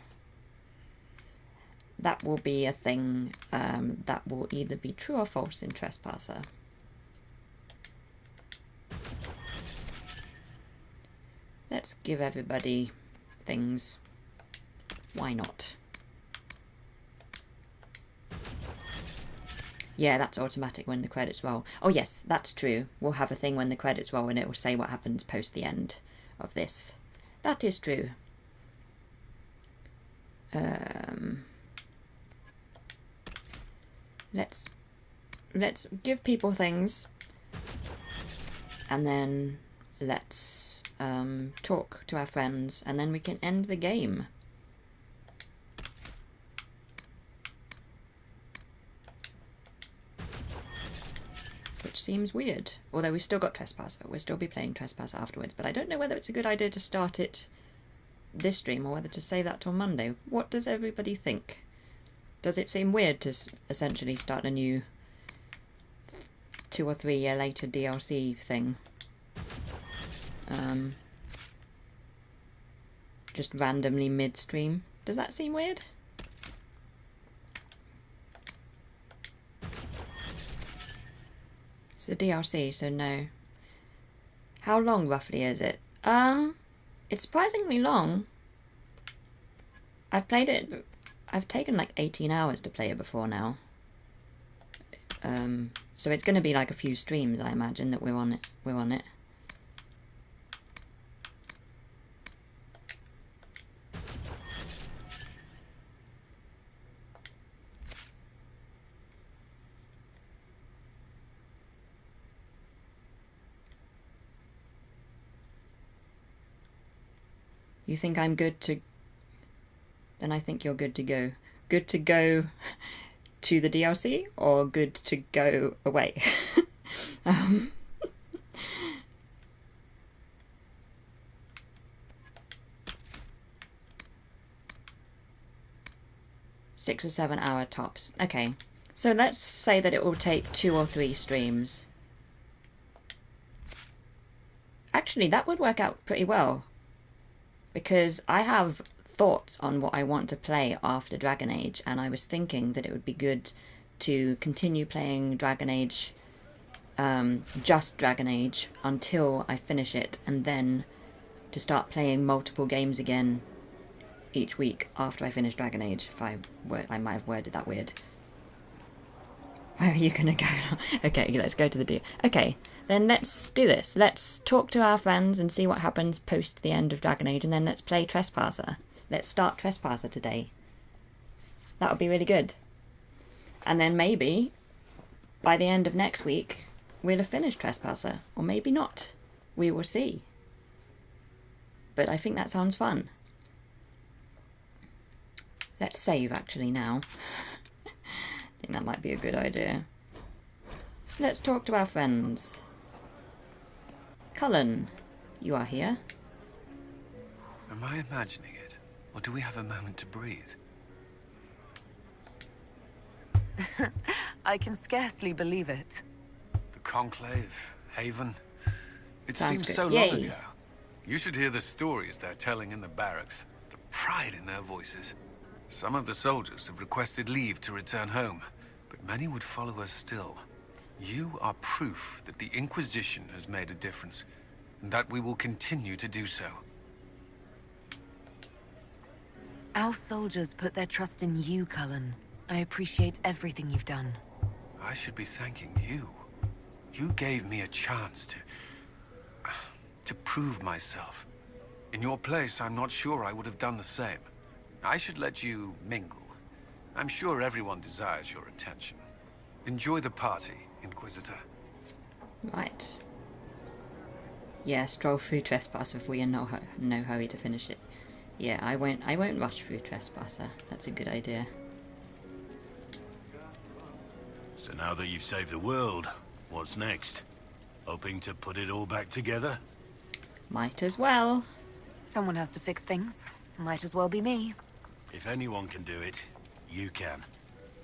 That will be a thing that will either be true or false in Trespasser. Let's give everybody things. Why not? Yeah, that's automatic when the credits roll. Oh yes, that's true. We'll have a thing when the credits roll and it will say what happens post the end of this. That is true. Let's give people things, and then let's talk to our friends, and then we can end the game. Which seems weird, although we've still got Trespasser. We'll still be playing Trespasser afterwards, but I don't know whether it's a good idea to start it this stream or whether to save that till Monday. What does everybody think? Does it seem weird to essentially start a new 2 or 3 year later DLC thing? Just randomly mid-stream? Does that seem weird? It's a DLC, so no. How long roughly is it? It's surprisingly long. I've played it. I've taken like 18 hours to play it before now. So it's going to be like a few streams, I imagine, that we're on it. You think I'm good to... Then I think you're good to go. Good to go to the DLC, or good to go away? 6 or 7 hour tops. Okay, so let's say that it will take 2 or 3 streams. Actually, that would work out pretty well, because I have thoughts on what I want to play after Dragon Age, and I was thinking that it would be good to continue playing Dragon Age, just Dragon Age, until I finish it, and then to start playing multiple games again each week after I finish Dragon Age. I might have worded that weird. Where are you gonna go now? Okay, let's go to the Okay, then let's do this. Let's talk to our friends and see what happens post the end of Dragon Age, and then let's play Trespasser. let's start Trespasser today. That would be really good. And then maybe by the end of next week we'll have finished Trespasser, or maybe not. We will see. But I think that sounds fun. Let's save actually now. I think that might be a good idea. Let's talk to our friends. Cullen, you are here. Am I imagining it? Or do we have a moment to breathe? I can scarcely believe it. The Conclave, Haven. It Sounds seems good. so long Yay. ago. You should hear the stories they're telling in the barracks. The pride in their voices. Some of the soldiers have requested leave to return home, but many would follow us still. You are proof that the Inquisition has made a difference, and that we will continue to do so. Our soldiers put their trust in you, Cullen. I appreciate everything you've done. I should be thanking you. You gave me a chance to prove myself. In your place, I'm not sure I would have done the same. I should let you mingle. I'm sure everyone desires your attention. Enjoy the party, Inquisitor. Right. Yeah, stroll through Trespasser if we are no hurry to finish it. Yeah, I won't rush through Trespasser. That's a good idea. So now that you've saved the world, what's next? Hoping to put it all back together? Might as well. Someone has to fix things. Might as well be me. If anyone can do it, you can.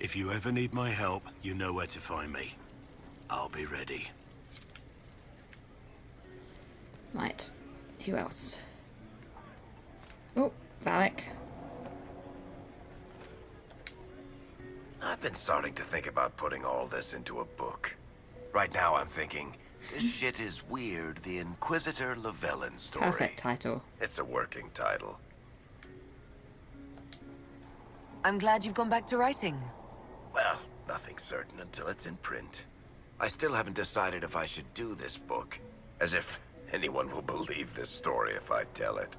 If you ever need my help, you know where to find me. I'll be ready. Right. Who else? Oh, Varric. I've been starting to think about putting all this into a book. Right now I'm thinking, this shit is weird, the Inquisitor Llewellyn story. Perfect title. It's a working title. I'm glad you've gone back to writing. Well, nothing's certain until it's in print. I still haven't decided if I should do this book. As if anyone will believe this story if I tell it.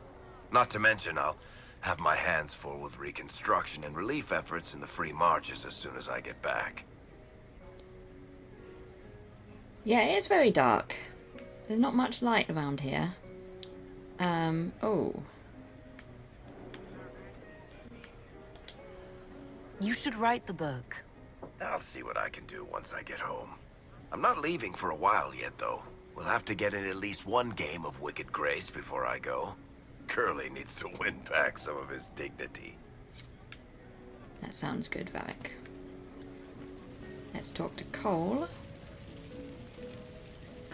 Not to mention, I'll have my hands full with reconstruction and relief efforts in the Free Marches as soon as I get back. Yeah, it is very dark. There's not much light around here. Oh. You should write the book. I'll see what I can do once I get home. I'm not leaving for a while yet, though. We'll have to get in at least one game of Wicked Grace before I go. Curly needs to win back some of his dignity. That sounds good, Varric. Let's talk to Cole.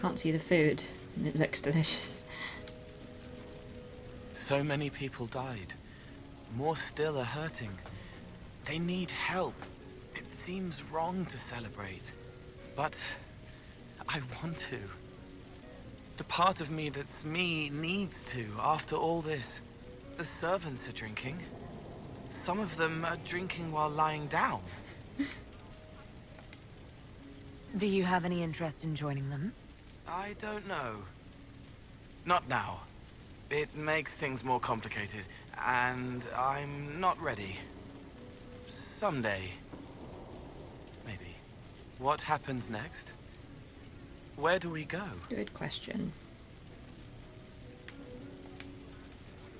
Can't see the food, and it looks delicious. So many people died. More still are hurting. They need help. It seems wrong to celebrate, but I want to. The part of me that's me needs to, after all this. The servants are drinking. Some of them are drinking while lying down. Do you have any interest in joining them? I don't know. Not now. It makes things more complicated, and I'm not ready. Someday. Maybe. What happens next? Where do we go? Good question.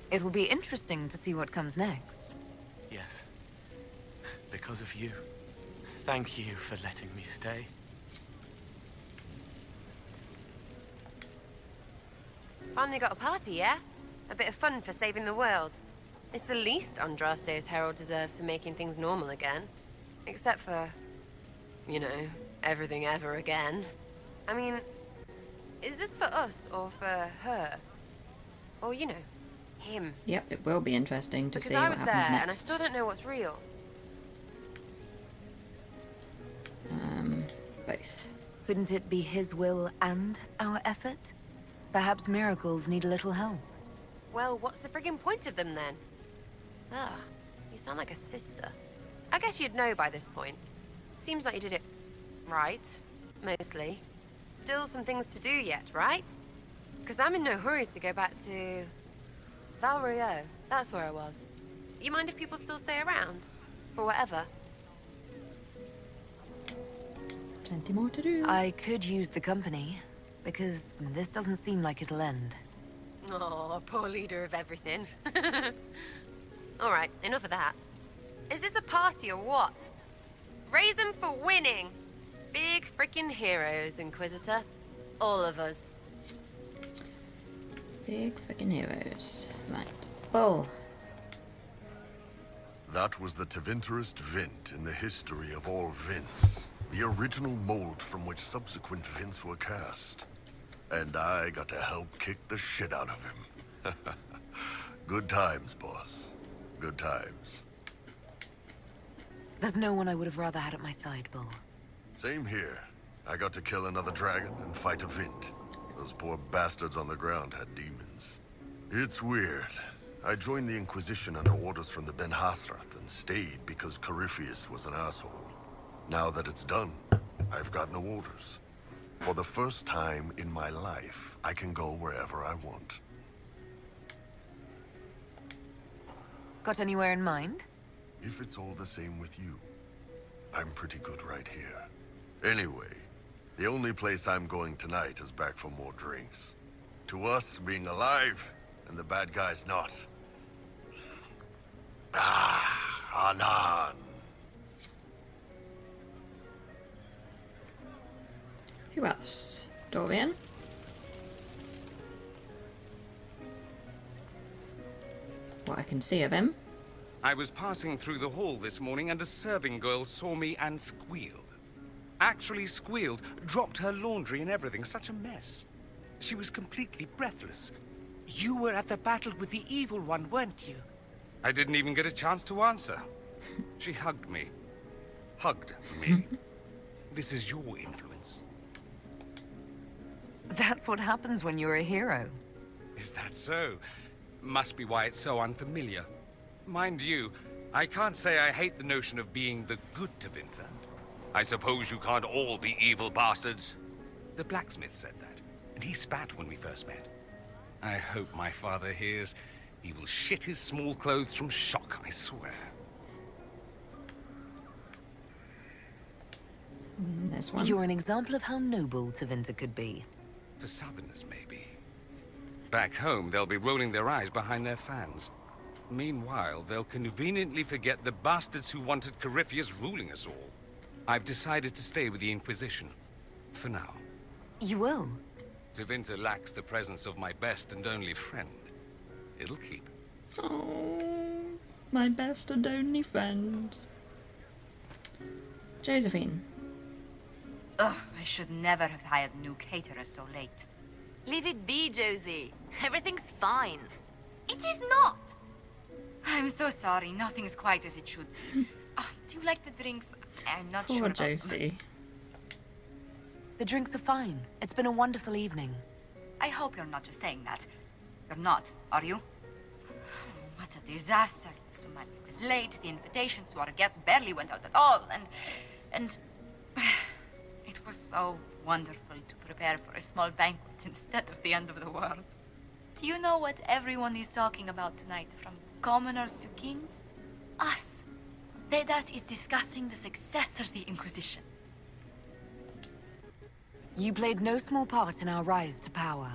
It will be interesting to see what comes next. Yes. Because of you. Thank you for letting me stay. Finally got a party, yeah? A bit of fun for saving the world. It's the least Andraste's Herald deserves for making things normal again. Except for, you know, everything ever again. I mean, is this for us or for her? Or, you know, him? Yep, it will be interesting to Because see I what was happens there, next. and I still don't know what's real. Both. Couldn't it be his will and our effort? Perhaps miracles need a little help. Well, what's the friggin' point of them then? Ugh, you sound like a sister. I guess you'd know by this point. Seems like you did it right, mostly. Still some things to do yet, right? Because I'm in no hurry to go back to Val Rio. That's where I was. You mind if people still stay around? For whatever? Plenty more to do. I could use the company, because this doesn't seem like it'll end. Oh, poor leader of everything. Alright, enough of that. Is this a party or what? Raise them for winning! Big freaking heroes, Inquisitor. All of us. Big freaking heroes. Right. Bull. That was the Tevinterest Vint in the history of all Vints. The original mold from which subsequent Vints were cast. And I got to help kick the shit out of him. Good times, boss. Good times. There's no one I would have rather had at my side, Bull. Same here. I got to kill another dragon and fight a Vint. Those poor bastards on the ground had demons. It's weird. I joined the Inquisition under orders from the Ben Hasrath and stayed because Corypheus was an asshole. Now that it's done, I've got no orders. For the first time in my life, I can go wherever I want. Got anywhere in mind? If it's all the same with you, I'm pretty good right here. Anyway, the only place I'm going tonight is back for more drinks. To us, being alive, and the bad guys not. Anan. Who else? Dorian? What I can see of him. I was passing through the hall this morning and a serving girl saw me and squealed. Actually squealed, dropped her laundry and everything, such a mess. She was completely breathless. You were at the battle with the evil one, weren't you? I didn't even get a chance to answer. She hugged me. Hugged me. This is your influence. That's what happens when you're a hero. Is that so? Must be why it's so unfamiliar. Mind you, I can't say I hate the notion of being the good Tevinter. I suppose you can't all be evil bastards. The blacksmith said that, and he spat when we first met. I hope my father hears. He will shit his small clothes from shock, I swear. There's one. You're an example of how noble Tevinter could be. For Southerners, maybe. Back home, they'll be rolling their eyes behind their fans. Meanwhile, they'll conveniently forget the bastards who wanted Corypheus ruling us all. I've decided to stay with the Inquisition. For now. You will? Tevinter lacks the presence of my best and only friend. It'll keep. Oh, my best and only friend. Josephine. Ugh, I should never have hired new caterers so late. Leave it be, Josie. Everything's fine. It is not! I'm so sorry, nothing's quite as it should be. Do you like the drinks? I'm not Poor sure about Josie. The drinks are fine. It's been a wonderful evening. I hope you're not just saying that. You're not, are you? What a disaster. So many was late, the invitations to our guests barely went out at all, and... It was so wonderful to prepare for a small banquet instead of the end of the world. Do you know what everyone is talking about tonight, from commoners to kings? Us. Thedas is discussing the successor of the Inquisition. You played no small part in our rise to power.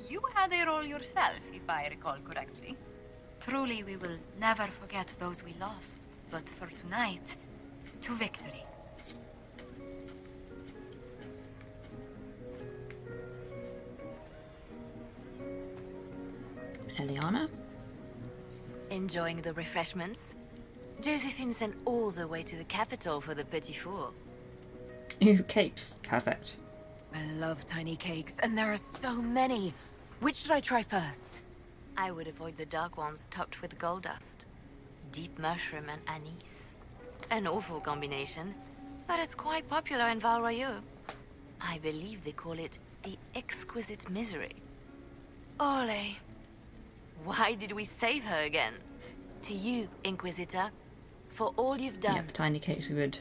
You had a role yourself, if I recall correctly. Truly, we will never forget those we lost. But for tonight, to victory. Eliana? Enjoying the refreshments? Josephine sent all the way to the capital for the petit four. Ooh, cakes. Perfect. I love tiny cakes, and there are so many. Which should I try first? I would avoid the dark ones topped with gold dust. Deep mushroom and anise. An awful combination, but it's quite popular in Val Royeaux. I believe they call it the exquisite misery. Ole. Why did we save her again? To you, Inquisitor, for all you've done. Yep, tiny cakes are good.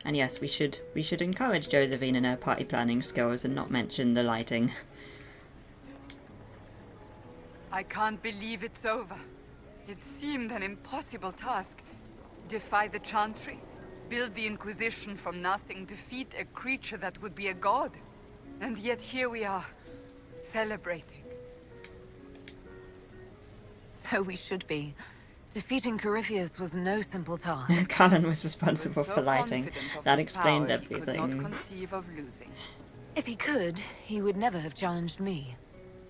And yes, we should encourage Josephine in her party planning skills and not mention the lighting. I can't believe it's over. It seemed an impossible task. Defy the Chantry, build the Inquisition from nothing, defeat a creature that would be a god. And yet here we are, celebrating. So we should be. Defeating Corypheus was no simple task. Callan was responsible So for lighting. confident of That his explained power, he could not everything. conceive of losing. If he could, he would never have challenged me.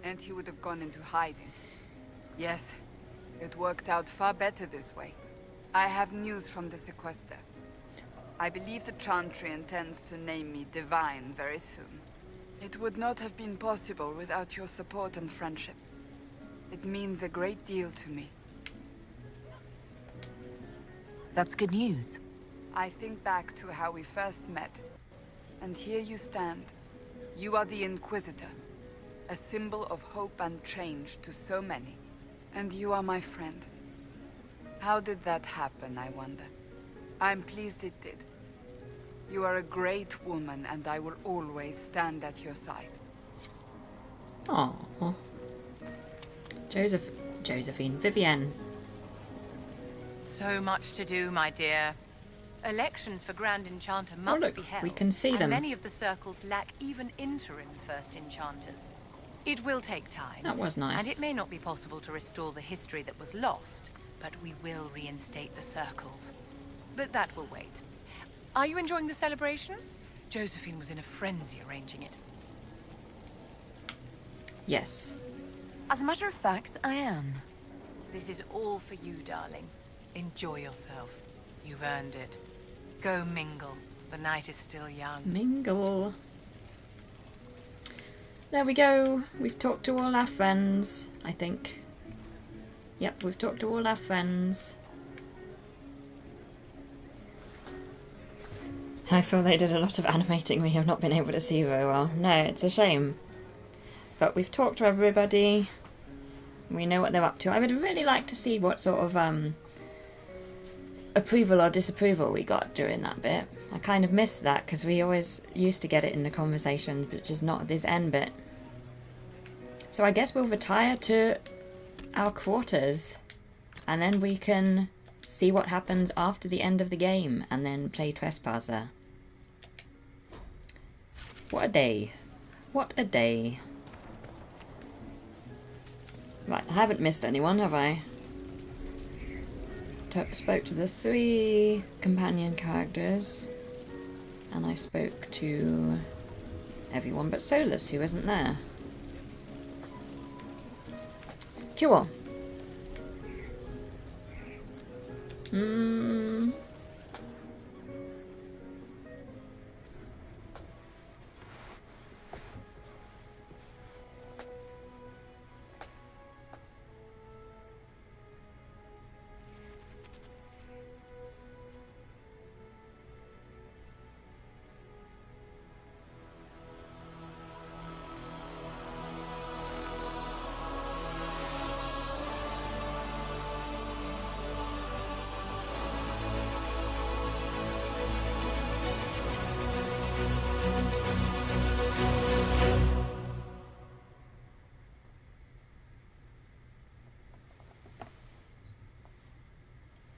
And he would have gone into hiding. Yes, it worked out far better this way. I have news from the sequester. I believe the Chantry intends to name me Divine very soon. It would not have been possible without your support and friendship. It means a great deal to me. That's good news. I think back to how we first met. And here you stand. You are the Inquisitor. A symbol of hope and change to so many. And you are my friend. How did that happen, I wonder? I'm pleased it did. You are a great woman, and I will always stand at your side. Aww. Josephine. Vivienne. So much to do, my dear. Elections for Grand Enchanter must look, be held. we can see and them. many of the circles lack even interim First Enchanters. It will take time. That was nice. And it may not be possible to restore the history that was lost, but we will reinstate the circles. But that will wait. Are you enjoying the celebration? Josephine was in a frenzy arranging it. Yes. As a matter of fact, I am. This is all for you, darling. Enjoy yourself. You've earned it. Go mingle. The night is still young. Mingle. There we go. We've talked to all our friends, I think. Yep, we've talked to all our friends. I feel they did a lot of animating we have not been able to see very well. No, it's a shame. But we've talked to everybody. We know what they're up to. I would really like to see what sort of approval or disapproval we got during that bit. I kind of missed that because we always used to get it in the conversations, but just not this end bit. So I guess we'll retire to our quarters and then we can see what happens after the end of the game and then play Trespasser. What a day. What a day. Right, I haven't missed anyone, have I? Spoke to the 3 companion characters, and I spoke to everyone but Solus, who isn't there. Cool.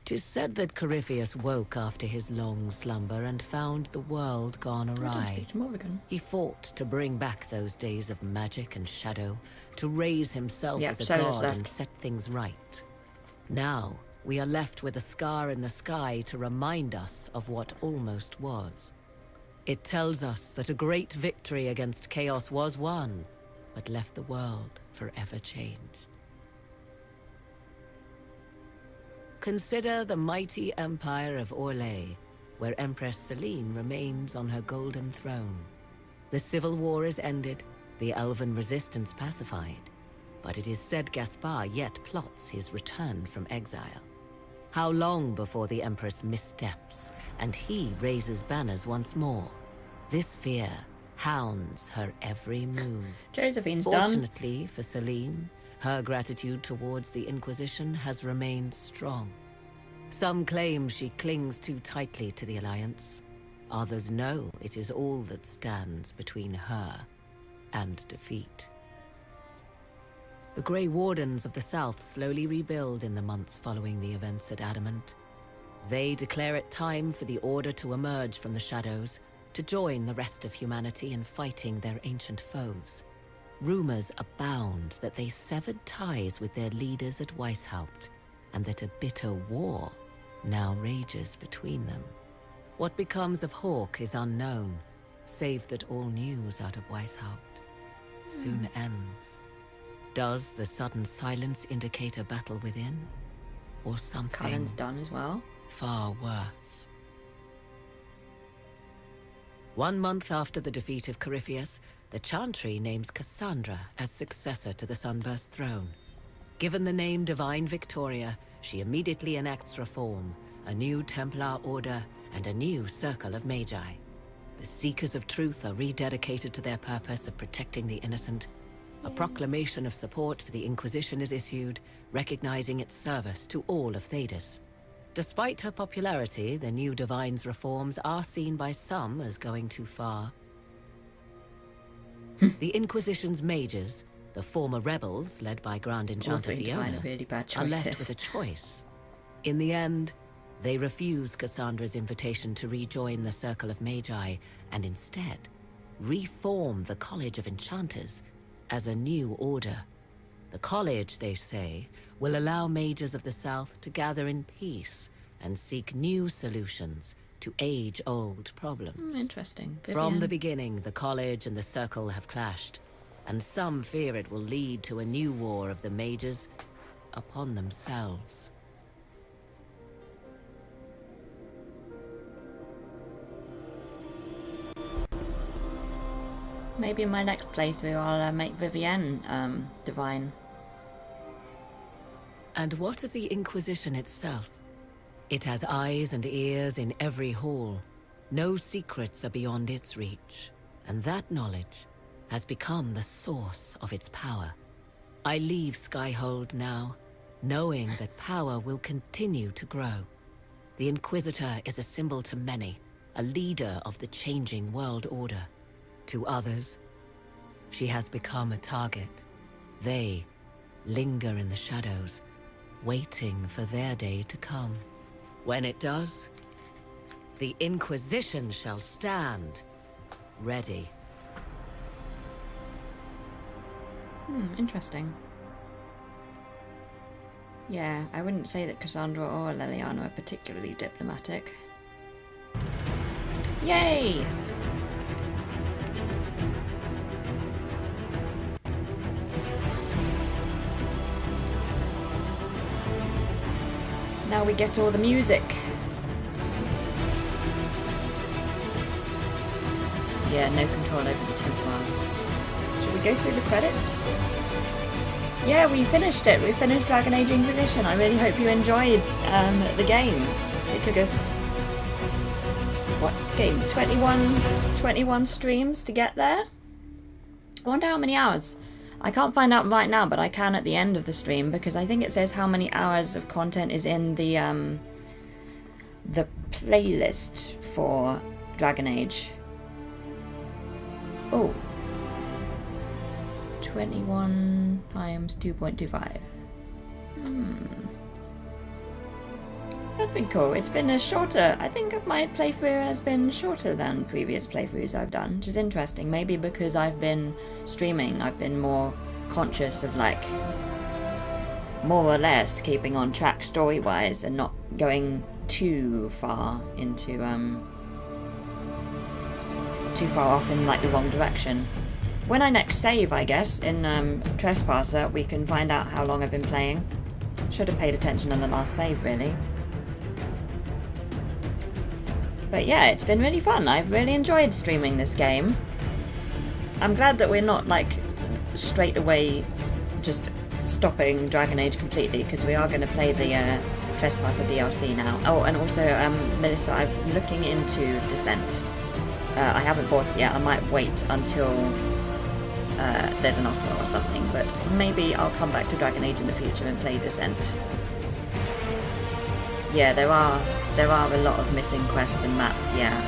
Tis said that Corypheus woke after his long slumber and found the world gone awry. He fought to bring back those days of magic and shadow, to raise himself as a god and set things right. Now, we are left with a scar in the sky to remind us of what almost was. It tells us that a great victory against chaos was won, but left the world forever changed. Consider the mighty empire of Orlais, where Empress Celine remains on her golden throne. The civil war is ended, the elven resistance pacified, but it is said Gaspar yet plots his return from exile. How long before the Empress missteps, and he raises banners once more? This fear hounds her every move. Josephine's done. Fortunately for Celine, her gratitude towards the Inquisition has remained strong. Some claim she clings too tightly to the Alliance. Others know it is all that stands between her and defeat. The Grey Wardens of the South slowly rebuild in the months following the events at Adamant. They declare it time for the Order to emerge from the shadows, to join the rest of humanity in fighting their ancient foes. Rumors abound that they severed ties with their leaders at Weishaupt, and that a bitter war now rages between them. What becomes of Hawke is unknown, save that all news out of Weishaupt soon ends. Does the sudden silence indicate a battle within? Or something Cullen's done as well. Far worse? 1 month after the defeat of Corypheus, the Chantry names Cassandra as successor to the Sunburst throne. Given the name Divine Victoria, she immediately enacts reform, a new Templar order, and a new circle of Magi. The Seekers of Truth are rededicated to their purpose of protecting the innocent. A proclamation of support for the Inquisition is issued, recognizing its service to all of Thedas. Despite her popularity, the new Divine's reforms are seen by some as going too far. The Inquisition's mages, the former rebels led by Grand Enchanter Fiona, really bad are left choices. with a choice. In the end, they refuse Cassandra's invitation to rejoin the Circle of Magi, and instead reform the College of Enchanters as a new order. The college, they say, will allow mages of the South to gather in peace and seek new solutions to age-old problems. Interesting. From the beginning, the college and the circle have clashed, and some fear it will lead to a new war of the mages upon themselves. Maybe in my next playthrough I'll make Vivienne divine. And what of the Inquisition itself? It has eyes and ears in every hall. No secrets are beyond its reach, and that knowledge has become the source of its power. I leave Skyhold now, knowing that power will continue to grow. The Inquisitor is a symbol to many, a leader of the changing world order. To others, she has become a target. They linger in the shadows, waiting for their day to come. When it does, the Inquisition shall stand ready. Interesting. Yeah, I wouldn't say that Cassandra or Leliana are particularly diplomatic. Yay! Now we get all the music. Yeah, no control over the Templars. Should we go through the credits? Yeah, we finished it. We finished Dragon Age Inquisition. I really hope you enjoyed the game. It took us, what game? 21 streams to get there? I wonder how many hours. I can't find out right now, but I can at the end of the stream, because I think it says how many hours of content is in the playlist for Dragon Age. Oh. 21 times 2.25. That's been cool. It's been a shorter, I think my playthrough has been shorter than previous playthroughs I've done, which is interesting. Maybe because I've been streaming, I've been more conscious of, like, more or less keeping on track story-wise and not going too far into, too far off in, like, the wrong direction. When I next save, I guess, in Trespasser, we can find out how long I've been playing. Should have paid attention on the last save, really. But yeah, it's been really fun. I've really enjoyed streaming this game. I'm glad that we're not, like, straight away just stopping Dragon Age completely, because we are going to play the Trespasser DLC now. Oh, and also, Melissa, I'm looking into Descent. I haven't bought it yet. I might wait until there's an offer or something, but maybe I'll come back to Dragon Age in the future and play Descent. Yeah, there are a lot of missing quests and maps, yeah.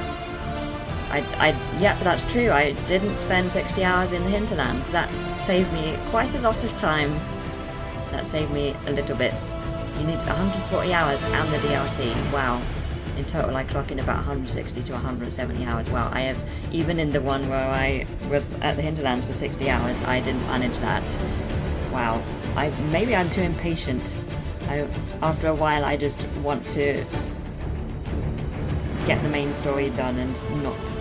Yeah, that's true. I didn't spend 60 hours in the hinterlands. That saved me quite a lot of time. That saved me a little bit. You need 140 hours and the DLC. Wow. In total, I clock in about 160 to 170 hours. Wow, I have, even in the one where I was at the hinterlands for 60 hours, I didn't manage that. Wow. Maybe I'm too impatient. After a while, I just want to get the main story done and not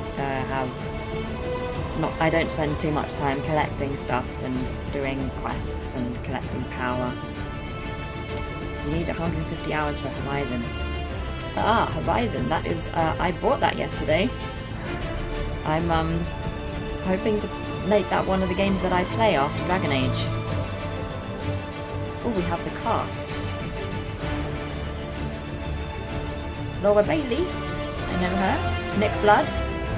I don't spend too much time collecting stuff and doing quests and collecting power. You need 150 hours for Horizon. Ah, Horizon, that is, I bought that yesterday. I'm hoping to make that one of the games that I play after Dragon Age. Oh, we have the cast. Laura Bailey, I know her. Nick Blood,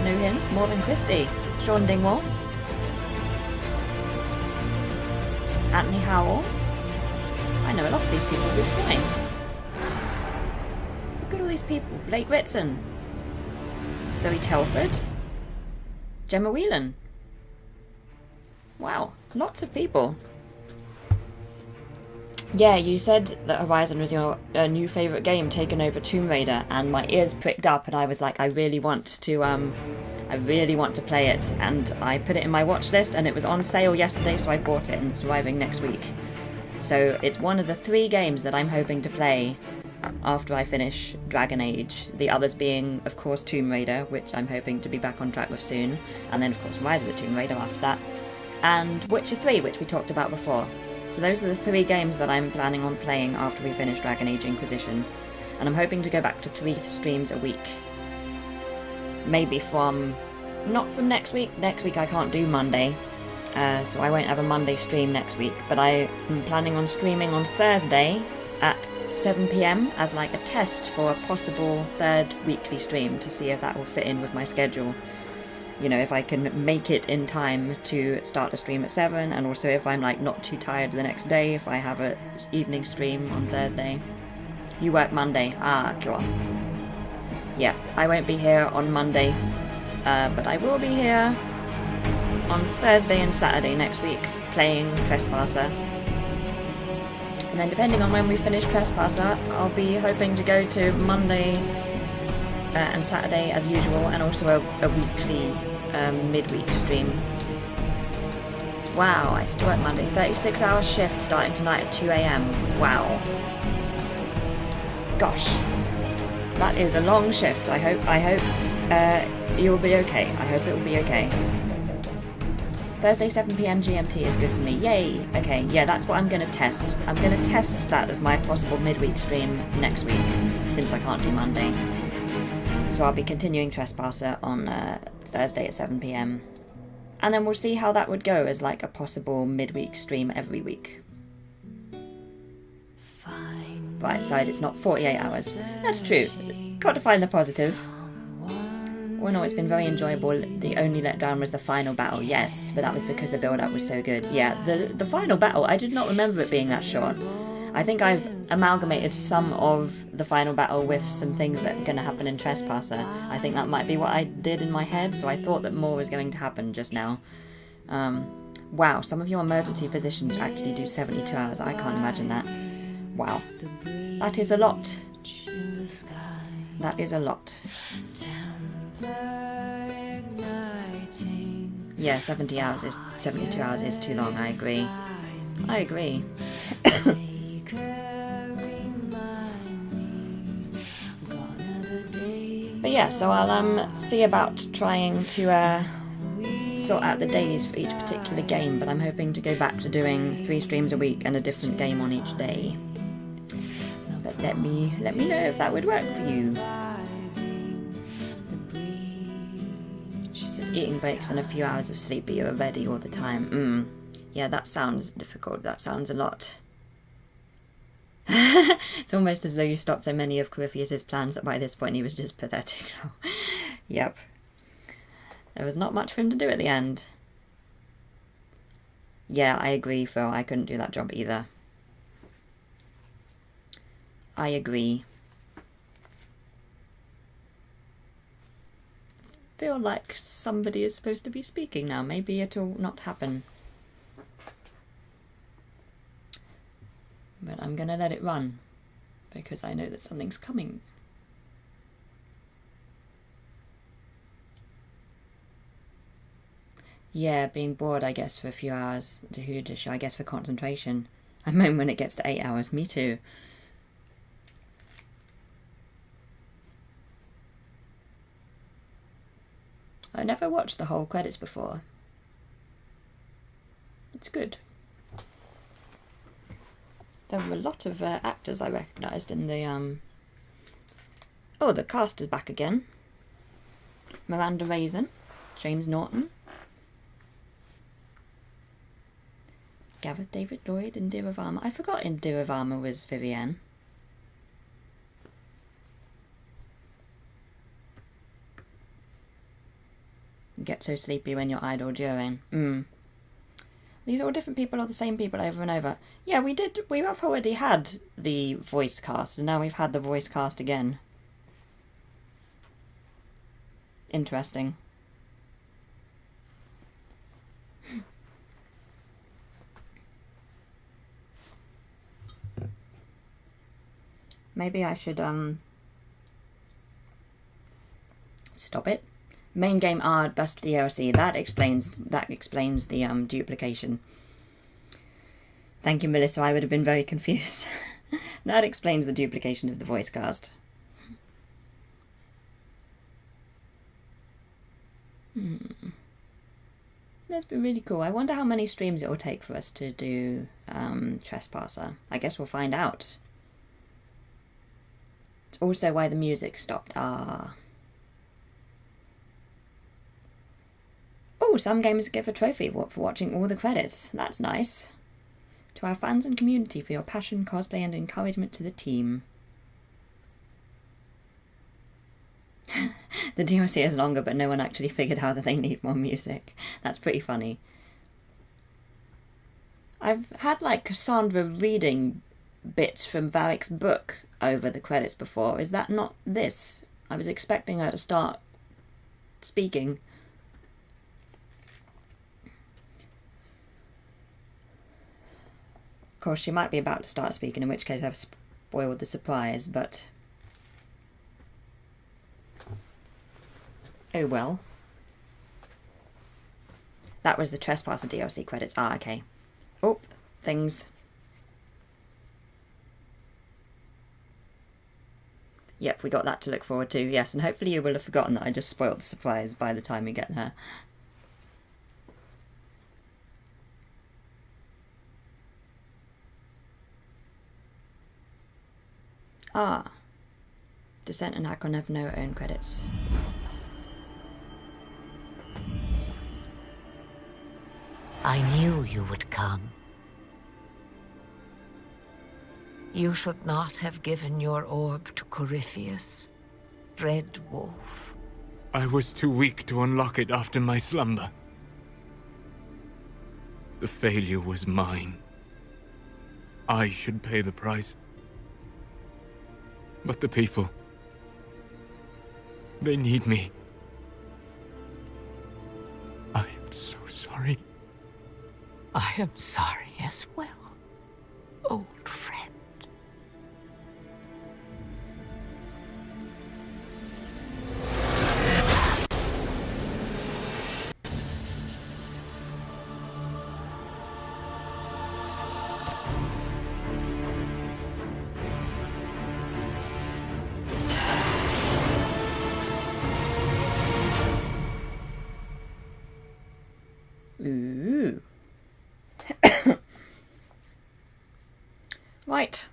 know him. Morgan Christie. Sean Dingwall. Anthony Howell. I know a lot of these people. Bruce Wayne. Look at all these people. Blake Ritson. Zoe Telford. Gemma Whelan. Wow, lots of people. Yeah, you said that Horizon was your new favourite game, taken over Tomb Raider, and my ears pricked up, and I was like, I really want to play it, and I put it in my watch list, and it was on sale yesterday, so I bought it, and it's arriving next week. So it's one of the 3 games that I'm hoping to play after I finish Dragon Age. The others being, of course, Tomb Raider, which I'm hoping to be back on track with soon, and then, of course, Rise of the Tomb Raider after that, and Witcher 3, which we talked about before. So those are the 3 games that I'm planning on playing after we finish Dragon Age Inquisition. And I'm hoping to go back to 3 streams a week. Maybe not from next week. Next week I can't do Monday. So I won't have a Monday stream next week. But I am planning on streaming on Thursday at 7 PM as like a test for a possible 3rd weekly stream to see if that will fit in with my schedule. You know, if I can make it in time to start a stream at 7, and also if I'm like not too tired the next day, if I have an evening stream on Thursday. You work Monday. Ah, cool. Yeah, I won't be here on Monday, but I will be here on Thursday and Saturday next week playing Trespasser. And then depending on when we finish Trespasser, I'll be hoping to go to Monday and Saturday as usual, and also a weekly midweek stream. Wow, I still work Monday. 36-hour shift starting tonight at 2 AM. Wow. Gosh. That is a long shift. I hope you'll be okay. I hope it will be okay. Thursday 7 PM GMT is good for me. Yay! Okay, yeah, that's what I'm going to test. I'm going to test that as my possible midweek stream next week, since I can't do Monday. So I'll be continuing Trespasser on Thursday at 7 PM. And then we'll see how that would go as like a possible midweek stream every week. Right side, it's not 48 hours. That's true. Got to find the positive. Well, no, it's been very enjoyable. The only letdown was the final battle, yes, but that was because the build-up was so good. Yeah, the final battle, I did not remember it being that short. I think I've amalgamated some of the final battle with some things that are going to happen in Trespasser. I think that might be what I did in my head, so I thought that more was going to happen just now. Wow, some of your emergency physicians actually do 72 hours. I can't imagine that. Wow. That is a lot. That is a lot. Yeah, 72 hours is too long, I agree. I agree. But yeah, so I'll see about trying to sort out the days for each particular game, but I'm hoping to go back to doing 3 streams a week and a different game on each day. But let me know if that would work for you. With eating breaks and a few hours of sleep, but you're ready all the time. Yeah, that sounds difficult. That sounds a lot. It's almost as though you stopped so many of Corypheus's plans that by this point he was just pathetic. Yep. There was not much for him to do at the end. Yeah, I agree, Phil. I couldn't do that job either. I agree. feel like somebody is supposed to be speaking now. Maybe it'll not happen. But I'm gonna let it run, because I know that something's coming. Yeah, being bored, I guess, for a few hours. I guess for concentration. I mean, when it gets to 8 hours, me too. I never watched the whole credits before. It's good. There were a lot of actors I recognised in the Oh, the cast is back again. Miranda Raisin, James Norton, Gareth David Lloyd, Indira Varma. I forgot Indira Varma was Vivienne. You get so sleepy when you're idle during. These are all different people or the same people over and over. Yeah, we have already had the voice cast, and now we've had the voice cast again. Interesting. Maybe I should stop it. Main game best DLC. That explains the duplication. Thank you, Melissa. I would have been very confused. That explains the duplication of the voice cast. That's been really cool. I wonder how many streams it will take for us to do Trespasser. I guess we'll find out. It's also why the music stopped. Oh, some gamers give a trophy for watching all the credits. That's nice. To our fans and community for your passion, cosplay and encouragement to the team. The DLC is longer, but no one actually figured out that they need more music. That's pretty funny. I've had, like, Cassandra reading bits from Varric's book over the credits before. Is that not this? I was expecting her to start speaking. Of course, she might be about to start speaking, in which case I've spoiled the surprise, but... oh well. That was the Trespasser DLC credits. Ah, okay. Oh, things. Yep, we got that to look forward to, yes, and hopefully you will have forgotten that I just spoiled the surprise by the time we get there. Ah. Descent and Hakon have no own credits. I knew you would come. You should not have given your orb to Corypheus, Red Wolf. I was too weak to unlock it after my slumber. The failure was mine. I should pay the price. But the people... they need me. I am so sorry. I am sorry as well, old friend. Ooh. Right.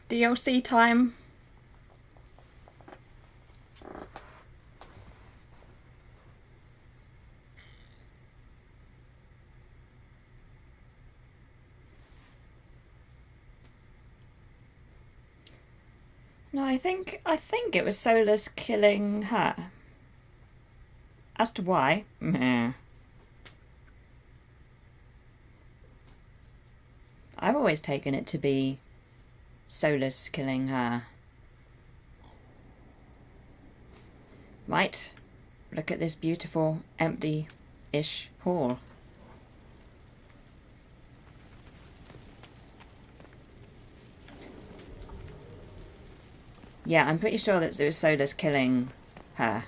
DLC time. No, I think it was Solus killing her. As to why, meh. I've always taken it to be Solus killing her. Right. Look at this beautiful, empty-ish hall. Yeah, I'm pretty sure that it was Solus killing her.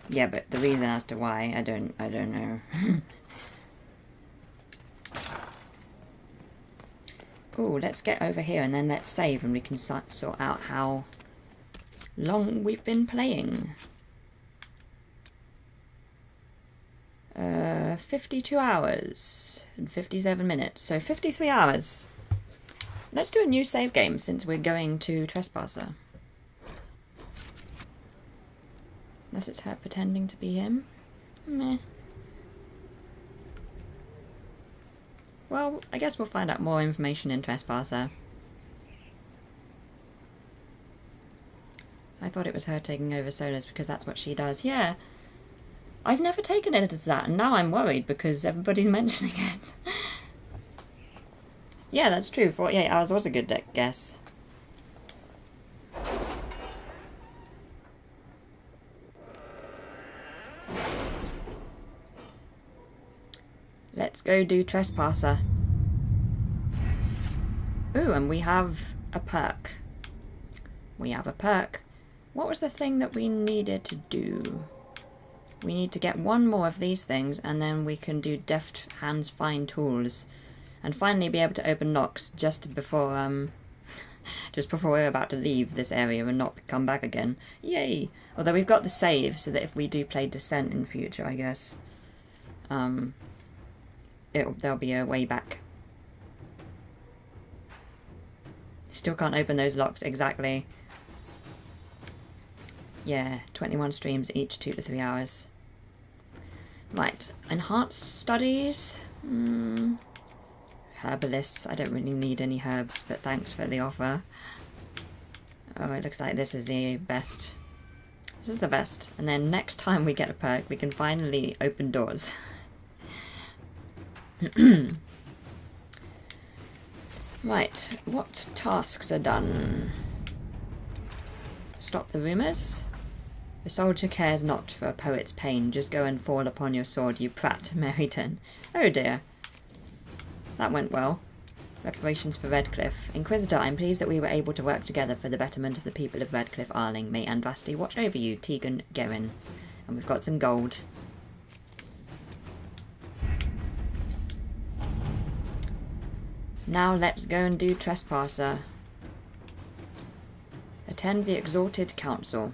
Yeah, but the reason as to why, I don't know. Ooh, let's get over here and then let's save and we can sort out how long we've been playing. 52 hours and 57 minutes, so 53 hours. Let's do a new save game since we're going to Trespasser. Unless it's her pretending to be him. Meh. Well, I guess we'll find out more information in Trespasser. I thought it was her taking over Solus because that's what she does. Yeah. I've never taken it as that, and now I'm worried because everybody's mentioning it. Yeah, that's true. 48 hours was a good guess. Let's go do Trespasser. Ooh, and we have a perk. We have a perk. What was the thing that we needed to do? We need to get one more of these things, and then we can do deft hands fine tools. And finally be able to open locks just before we're about to leave this area and not come back again. Yay! Although we've got the save, so that if we do play Descent in future, I guess, there'll be a way back. Still can't open those locks exactly. Yeah, 21 streams each, 2 to 3 hours. Right, enhanced studies. Herbalists. I don't really need any herbs, but thanks for the offer. Oh, it looks like this is the best. This is the best. And then next time we get a perk, we can finally open doors. Right, what tasks are done? Stop the rumours. A soldier cares not for a poet's pain. Just go and fall upon your sword, you prat, Merryton. Oh dear. That went well. Reparations for Redcliffe. Inquisitor, I'm pleased that we were able to work together for the betterment of the people of Redcliffe Arling. May Andraste watch over you, Tegan Gerin. And we've got some gold. Now let's go and do Trespasser. Attend the Exalted Council.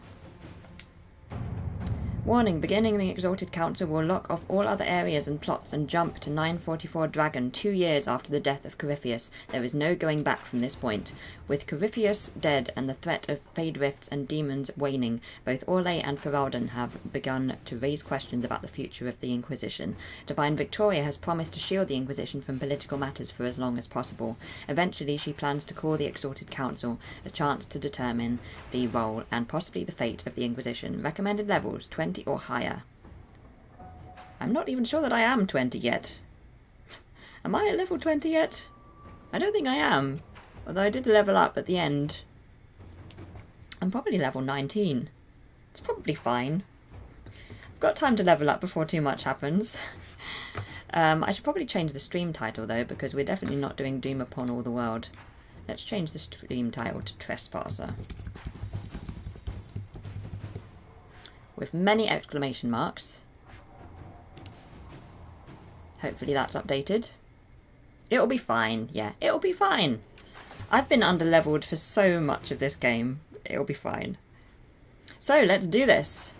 Warning, beginning the Exalted Council will lock off all other areas and plots and jump to 944 Dragon 2 years after the death of Corypheus. There is no going back from this point. With Corypheus dead and the threat of Fade Rifts and demons waning, both Orlais and Ferelden have begun to raise questions about the future of the Inquisition. Divine Victoria has promised to shield the Inquisition from political matters for as long as possible. Eventually she plans to call the Exalted Council, a chance to determine the role and possibly the fate of the Inquisition. Recommended levels 20 or higher. I'm not even sure that I am 20 yet. Am I at level 20 yet? I don't think I am. Although I did level up at the end. I'm probably level 19. It's probably fine. I've got time to level up before too much happens. I should probably change the stream title though, because we're definitely not doing Doom upon all the world. Let's change the stream title to Trespasser. With many exclamation marks. Hopefully that's updated. It'll be fine, yeah, it'll be fine. I've been underleveled for so much of this game. It'll be fine. So, let's do this.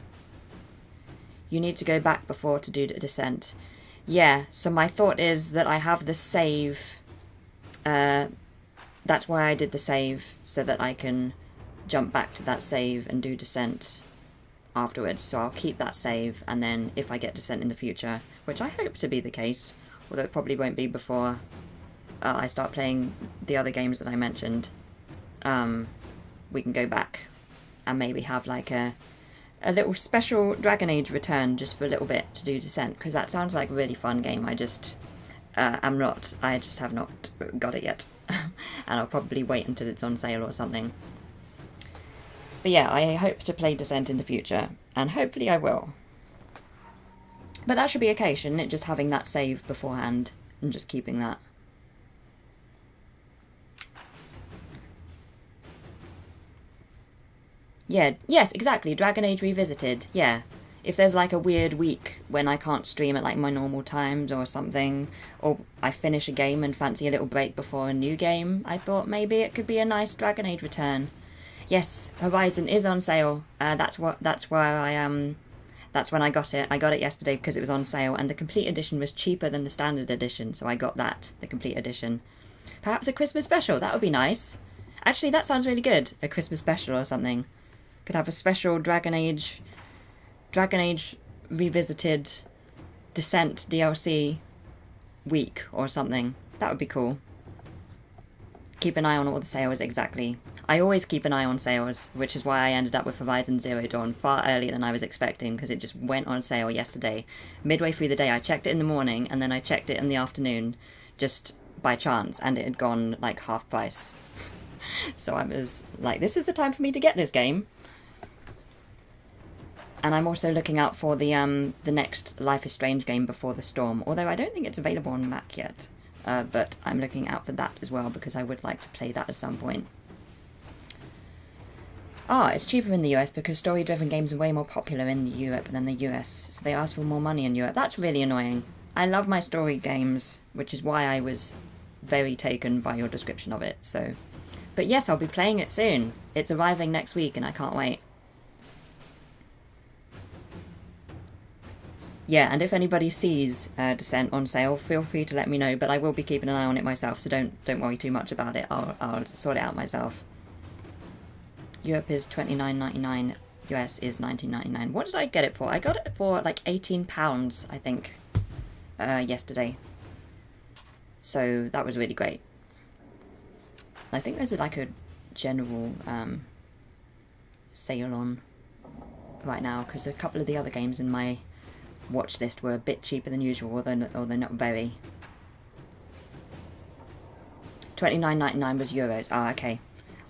You need to go back before to do the descent. Yeah, so my thought is that I have the save. That's why I did the save, so that I can jump back to that save and do descent afterwards. So I'll keep that save, and then if I get descent in the future, which I hope to be the case, although it probably won't be before I start playing the other games that I mentioned, we can go back and maybe have like a little special Dragon Age return just for a little bit to do descent, because that sounds like a really fun game. I just have not got it yet. And I'll probably wait until it's on sale or something. But yeah, I hope to play Descent in the future, and hopefully I will. But that should be okay, shouldn't it? Just having that save beforehand, and just keeping that. Yeah, yes, exactly, Dragon Age Revisited, yeah. If there's like a weird week when I can't stream at like my normal times or something, or I finish a game and fancy a little break before a new game, I thought maybe it could be a nice Dragon Age return. Yes, Horizon is on sale. That's when I got it. I got it yesterday because it was on sale, and the complete edition was cheaper than the standard edition, so I got that, the complete edition. Perhaps a Christmas special, that would be nice. Actually, that sounds really good, a Christmas special or something. Could have a special Dragon Age Revisited Descent DLC week or something. That would be cool. Keep an eye on all the sales, exactly. I always keep an eye on sales, which is why I ended up with Horizon Zero Dawn far earlier than I was expecting, because it just went on sale yesterday. Midway through the day, I checked it in the morning, and then I checked it in the afternoon, just by chance, and it had gone like half price. So I was like, this is the time for me to get this game. And I'm also looking out for the next Life is Strange game, Before the Storm, although I don't think it's available on Mac yet. But I'm looking out for that as well, because I would like to play that at some point. Ah, it's cheaper in the US because story-driven games are way more popular in Europe than the US, so they ask for more money in Europe. That's really annoying. I love my story games, which is why I was very taken by your description of it, so... But yes, I'll be playing it soon. It's arriving next week and I can't wait. Yeah, and if anybody sees Descent on sale, feel free to let me know, but I will be keeping an eye on it myself, so don't worry too much about it. I'll sort it out myself. Europe is $29.99, US is $19.99. What did I get it for? I got it for like £18, I think, yesterday. So that was really great. I think there's like a general sale on right now, because a couple of the other games in my watch list were a bit cheaper than usual, although they're not very. $29.99 was euros. Ah, okay.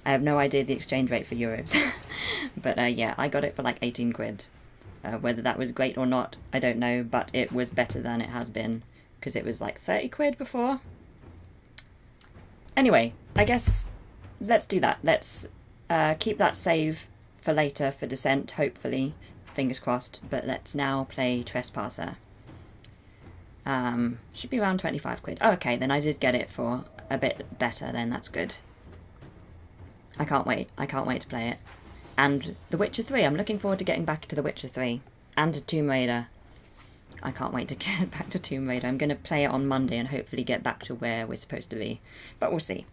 I have no idea the exchange rate for euros. But yeah, I got it for like 18 quid. Whether that was great or not, I don't know, but it was better than it has been, because it was like 30 quid before. Anyway, I guess let's do that. Let's keep that save for later for Descent, hopefully. Fingers crossed, but let's now play Trespasser. Should be around 25 quid. Oh, okay, then I did get it for a bit better then, that's good. I can't wait to play it. And The Witcher 3, I'm looking forward to getting back to The Witcher 3. And to Tomb Raider. I can't wait to get back to Tomb Raider. I'm going to play it on Monday and hopefully get back to where we're supposed to be. But we'll see.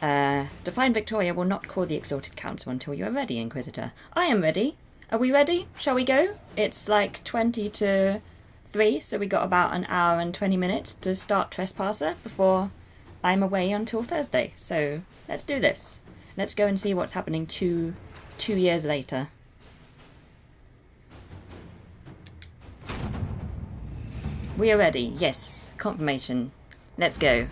Define Victoria will not call the Exalted Council until you are ready, Inquisitor. I am ready. Are we ready? Shall we go? It's like 20 to 3, so we got about an hour and 20 minutes to start Trespasser before I'm away until Thursday. So let's do this. Let's go and see what's happening two years later. We are ready. Yes. Confirmation. Let's go.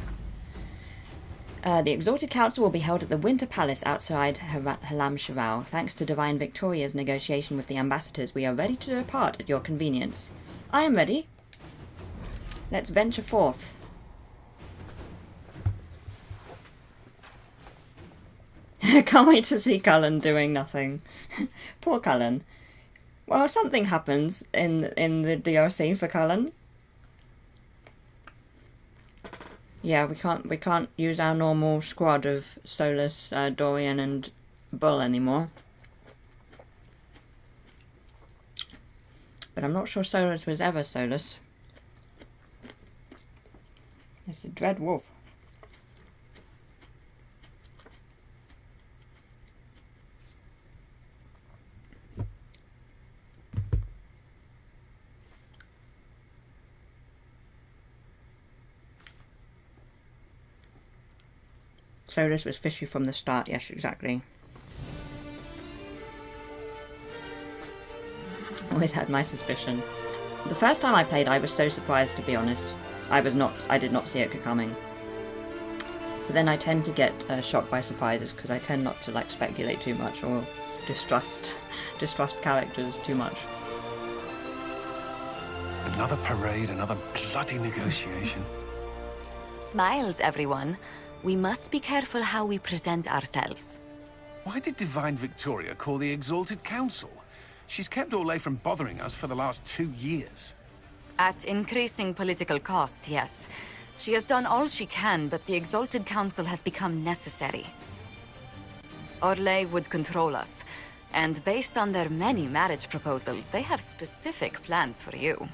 The Exalted Council will be held at the Winter Palace outside Halam Sharal. Thanks to Divine Victoria's negotiation with the ambassadors, we are ready to depart at your convenience. I am ready. Let's venture forth. Can't wait to see Cullen doing nothing. Poor Cullen. Well, something happens in the DLC for Cullen. Yeah, we can't use our normal squad of Solus, Dorian and Bull anymore. But I'm not sure Solus was ever Solus. It's a Dread Wolf. Solus was fishy from the start, yes, exactly. Always had my suspicion. The first time I played, I was so surprised, to be honest. I did not see it coming. But then I tend to get shocked by surprises, because I tend not to, like, speculate too much, or distrust characters too much. Another parade, another bloody negotiation. Smiles, everyone. We must be careful how we present ourselves. Why did Divine Victoria call the Exalted Council? She's kept Orlais from bothering us for the last 2 years. At increasing political cost, yes. She has done all she can, but the Exalted Council has become necessary. Orlais would control us, and based on their many marriage proposals, they have specific plans for you.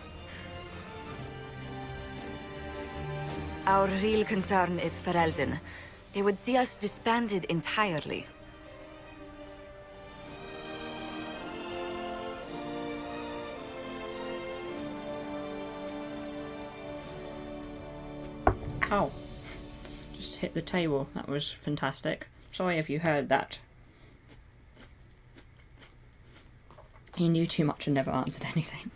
Our real concern is Ferelden. They would see us disbanded entirely. Ow. Just hit the table. That was fantastic. Sorry if you heard that. He knew too much and never answered anything.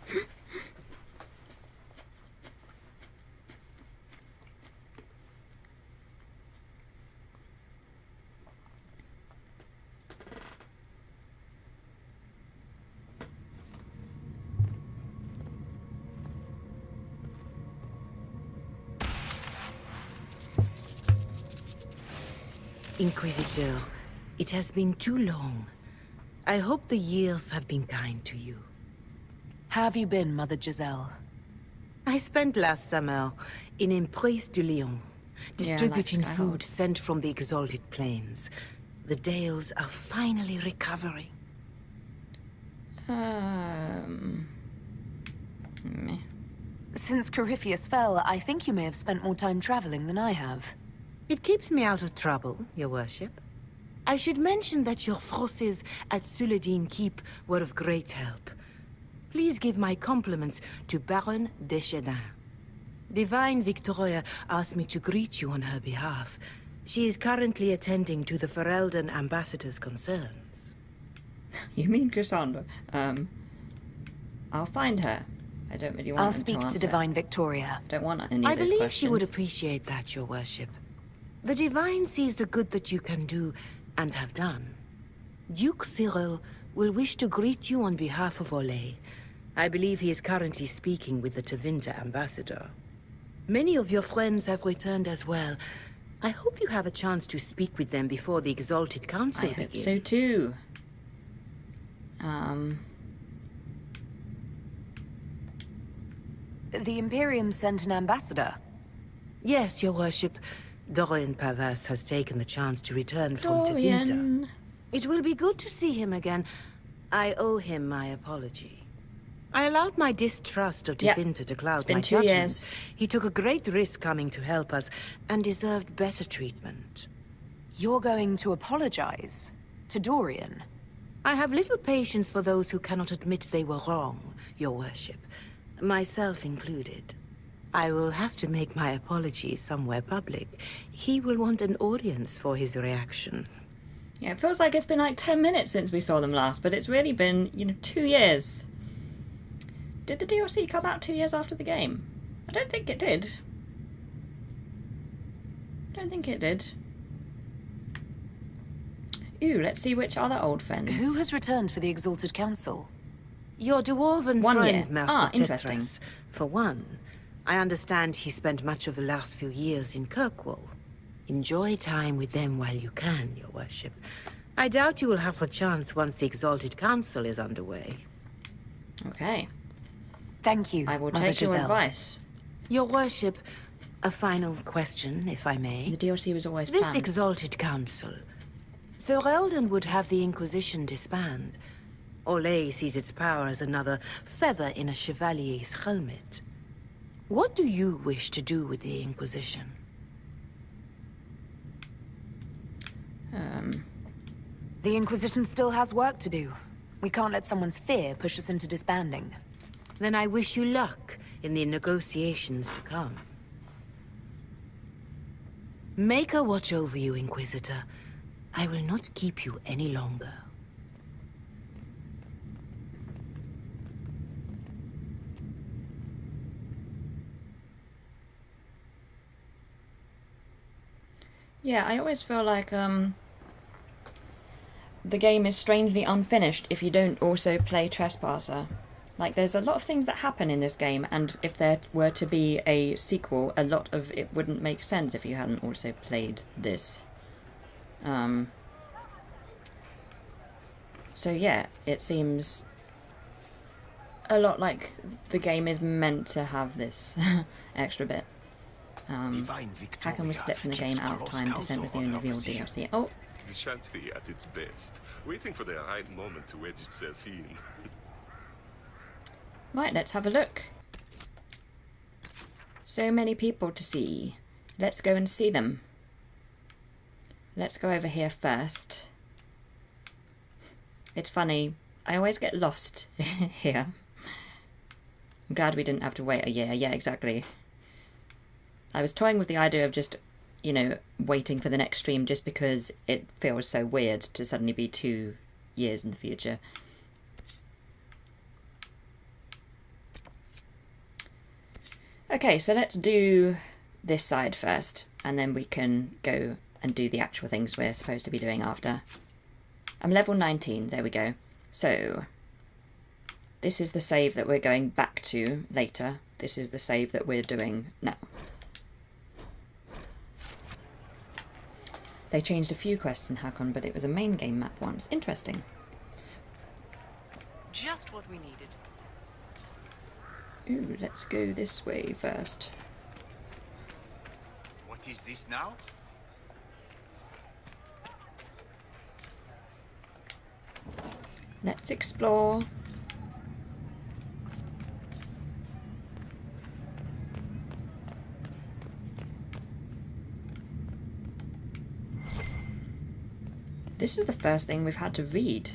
Inquisitor, it has been too long. I hope the years have been kind to you. How have you been, Mother Giselle? I spent last summer in Emprise de Lyon, distributing food sent from the Exalted Plains. The Dales are finally recovering. Meh. Since Corypheus fell, I think you may have spent more time traveling than I have. It keeps me out of trouble, Your Worship. I should mention that your forces at Suladin Keep were of great help. Please give my compliments to Baron Deschedin. Divine Victoria asked me to greet you on her behalf. She is currently attending to the Ferelden ambassador's concerns. You mean Cassandra? I'll find her. I don't really want I'll them speak to to answer. Divine Victoria. Don't want any I of those believe questions. she would appreciate that, Your Worship. The Divine sees the good that you can do and have done. Duke Cyril will wish to greet you on behalf of Orlais. I believe he is currently speaking with the Tevinter ambassador. Many of your friends have returned as well. I hope you have a chance to speak with them before the Exalted Council I hope begins. so too. The Imperium sent an ambassador. Yes, Your Worship. Dorian Pavas has taken the chance to return from Dorian. Tevinter. It will be good to see him again. I owe him my apology. I allowed my distrust of Yep. Tevinter to cloud It's been my 2 judgment. years. He took a great risk coming to help us, and deserved better treatment. You're going to apologize? To Dorian? I have little patience for those who cannot admit they were wrong, Your Worship. Myself included. I will have to make my apologies somewhere public. He will want an audience for his reaction. Yeah, it feels like it's been like 10 minutes since we saw them last, but it's really been, 2 years. Did the DLC come out 2 years after the game? I don't think it did. Don't think it did. Ooh, let's see which other old friends. Who has returned for the Exalted Council? Your dwarven 1 year. friend, Master Interesting. Tetras, for one. I understand he spent much of the last few years in Kirkwall. Enjoy time with them while you can, Your Worship. I doubt you will have the chance once the Exalted Council is underway. Okay. Thank you, I will Mother take your Giselle. advice. Your Worship, a final question, if I may. The DLC was always This planned. Exalted Council. Ferelden would have the Inquisition disband. Orlais sees its power as another feather in a chevalier's helmet. What do you wish to do with the Inquisition? The Inquisition still has work to do. We can't let someone's fear push us into disbanding. Then I wish you luck in the negotiations to come. Make a watch over you, Inquisitor. I will not keep you any longer. Yeah, I always feel like the game is strangely unfinished if you don't also play Trespasser. Like, there's a lot of things that happen in this game, and if there were to be a sequel, a lot of it wouldn't make sense if you hadn't also played this. So yeah, it seems a lot like the game is meant to have this extra bit. Hacken was split from the game out of time. Descent was the only real DLC. Oh! The Chantry at its best, waiting for the right moment to wedge itself in. Right, let's have a look. So many people to see. Let's go and see them. Let's go over here first. It's funny, I always get lost here. I'm glad we didn't have to wait a year. Yeah, exactly. I was toying with the idea of just, you know, waiting for the next stream just because it feels so weird to suddenly be 2 years in the future. Okay, so let's do this side first, and then we can go and do the actual things we're supposed to be doing after. I'm level 19, there we go. So, this is the save that we're going back to later. This is the save that we're doing now. They changed a few quests in Hakon, but it was a main game map once. Interesting. Just what we needed. Ooh, let's go this way first. What is this now? Let's explore. This is the first thing we've had to read.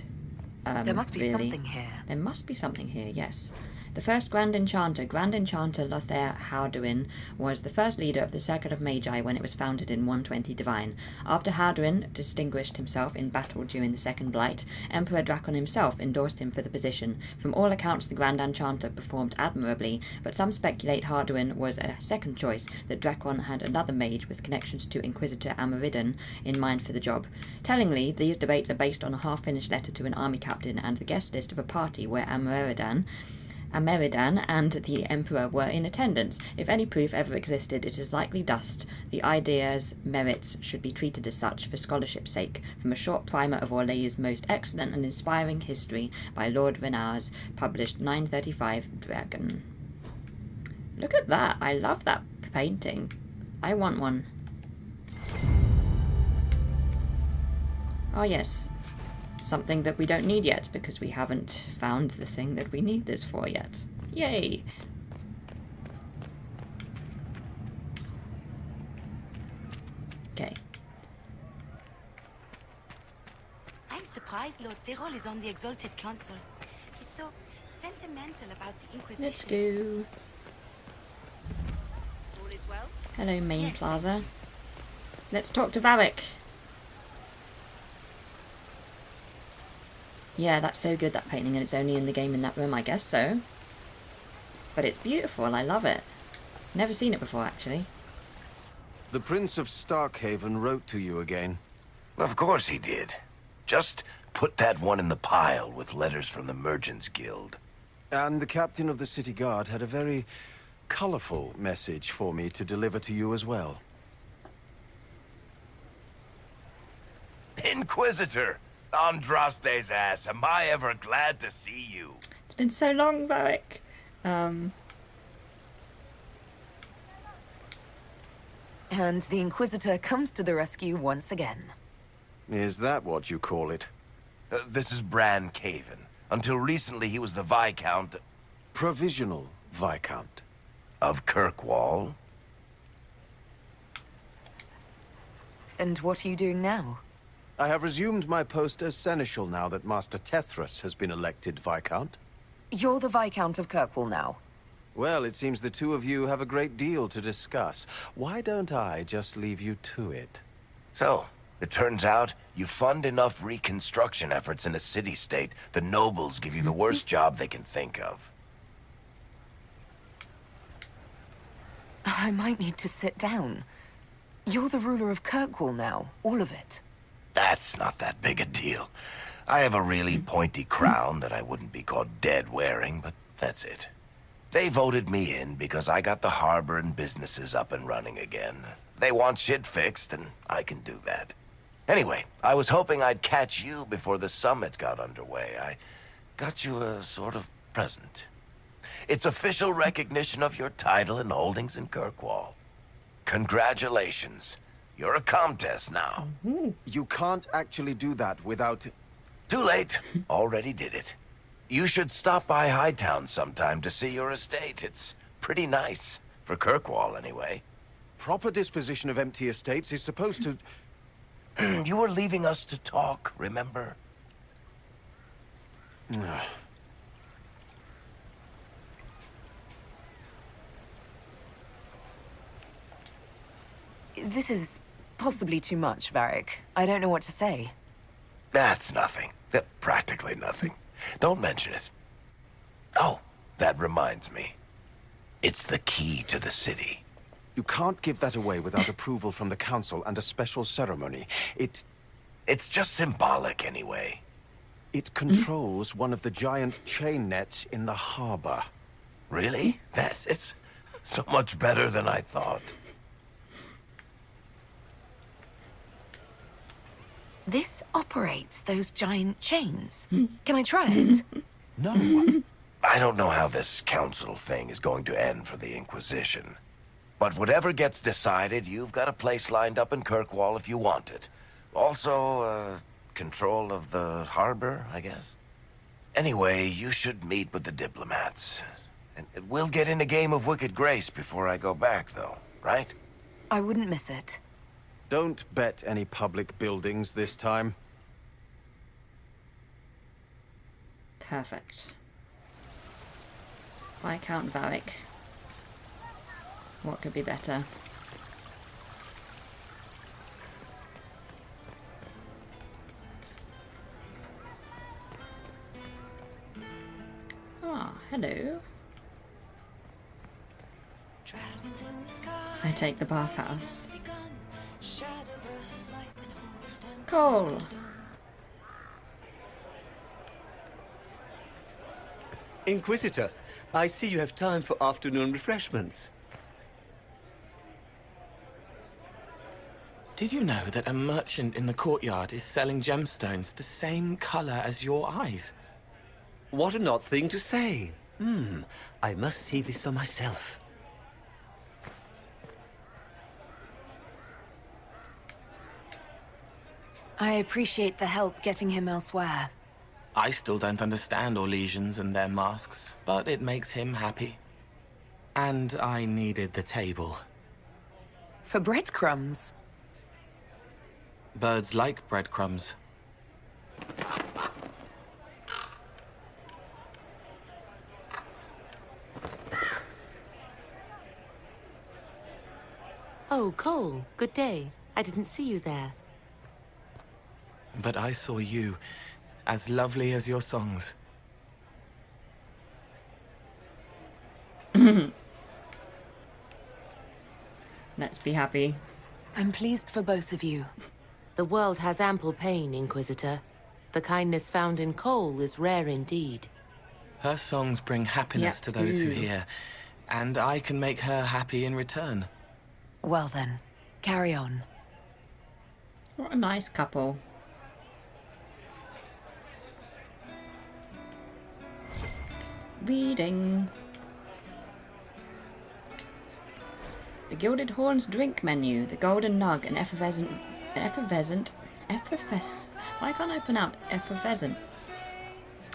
There must be really. something here. There must be something here, yes. The first Grand Enchanter Lothair Hardwin, was the first leader of the Circle of Magi when it was founded in 120 Divine. After Hardwin distinguished himself in battle during the Second Blight, Emperor Drakon himself endorsed him for the position. From all accounts, the Grand Enchanter performed admirably, but some speculate Hardwin was a second choice, that Drakon had another mage with connections to Inquisitor Amaridan in mind for the job. Tellingly, these debates are based on a half-finished letter to an army captain and the guest list of a party where Amaridan and the Emperor were in attendance. If any proof ever existed, it is likely dust. The idea's merits should be treated as such for scholarship's sake. From a short primer of Orlay's most excellent and inspiring history by Lord Renars, published 935 Dragon. Look at that! I love that painting. I want one. Oh yes. Something that we don't need yet, because we haven't found the thing that we need this for yet. Yay! Okay. I'm surprised Lord Cyril is on the Exalted Council. He's so sentimental about the Inquisition. Let's go. All is well? Hello, Main Yes, Plaza. Let's talk to Varric. Yeah, that's so good, that painting, and it's only in the game in that room, I guess so. But it's beautiful, I love it. Never seen it before, actually. The Prince of Starkhaven wrote to you again. Of course he did. Just put that one in the pile with letters from the Merchants Guild. And the captain of the city guard had a very colorful message for me to deliver to you as well. Inquisitor! Andraste's ass, am I ever glad to see you? It's been so long, Varric. And the Inquisitor comes to the rescue once again. Is that what you call it? This is Bran Caven. Until recently, he was the Viscount... Provisional Viscount. Of Kirkwall. And what are you doing now? I have resumed my post as Seneschal now that Master Tethras has been elected Viscount. You're the Viscount of Kirkwall now. Well, it seems the two of you have a great deal to discuss. Why don't I just leave you to it? So, it turns out you fund enough reconstruction efforts in a city-state, the nobles give you the worst job they can think of. I might need to sit down. You're the ruler of Kirkwall now, all of it. That's not that big a deal. I have a really pointy crown that I wouldn't be caught dead wearing, but that's it. They voted me in because I got the harbor and businesses up and running again. They want shit fixed, and I can do that. Anyway, I was hoping I'd catch you before the summit got underway. I got you a sort of present. It's official recognition of your title and holdings in Kirkwall. Congratulations. You're a Comtesse now. You can't actually do that without... Too late. Already did it. You should stop by Hightown sometime to see your estate. It's pretty nice. For Kirkwall, anyway. Proper disposition of empty estates is supposed to... You were leaving us to talk, remember? This is possibly too much, Varric. I don't know what to say. That's nothing. Practically nothing. Don't mention it. Oh, that reminds me. It's the key to the city. You can't give that away without approval from the council and a special ceremony. It's just symbolic anyway. It controls one of the giant chain nets in the harbor. Really? That is so much better than I thought. This operates those giant chains. Can I try it? No. I don't know how this council thing is going to end for the Inquisition. But whatever gets decided, you've got a place lined up in Kirkwall if you want it. Also, control of the harbor, I guess. Anyway, you should meet with the diplomats. And we'll get in a game of Wicked Grace before I go back, though, right? I wouldn't miss it. Don't bet any public buildings this time. Perfect. Viscount Varric. What could be better? Ah, hello. I take the bathhouse. Cole. Inquisitor, I see you have time for afternoon refreshments. Did you know that a merchant in the courtyard is selling gemstones the same color as your eyes? What an odd thing to say. I must see this for myself. I appreciate the help getting him elsewhere. I still don't understand Orlesians and their masks, but it makes him happy. And I needed the table. For breadcrumbs? Birds like breadcrumbs. Oh, Cole, good day. I didn't see you there. But I saw you, as lovely as your songs. Let's be happy. I'm pleased for both of you. The world has ample pain, Inquisitor. The kindness found in Cole is rare indeed. Her songs bring happiness to those who hear, and I can make her happy in return. Well then, carry on. What a nice couple. Reading. The Gilded Horn's drink menu, the Golden Nug, an effervescent. Why can't I pronounce effervescent?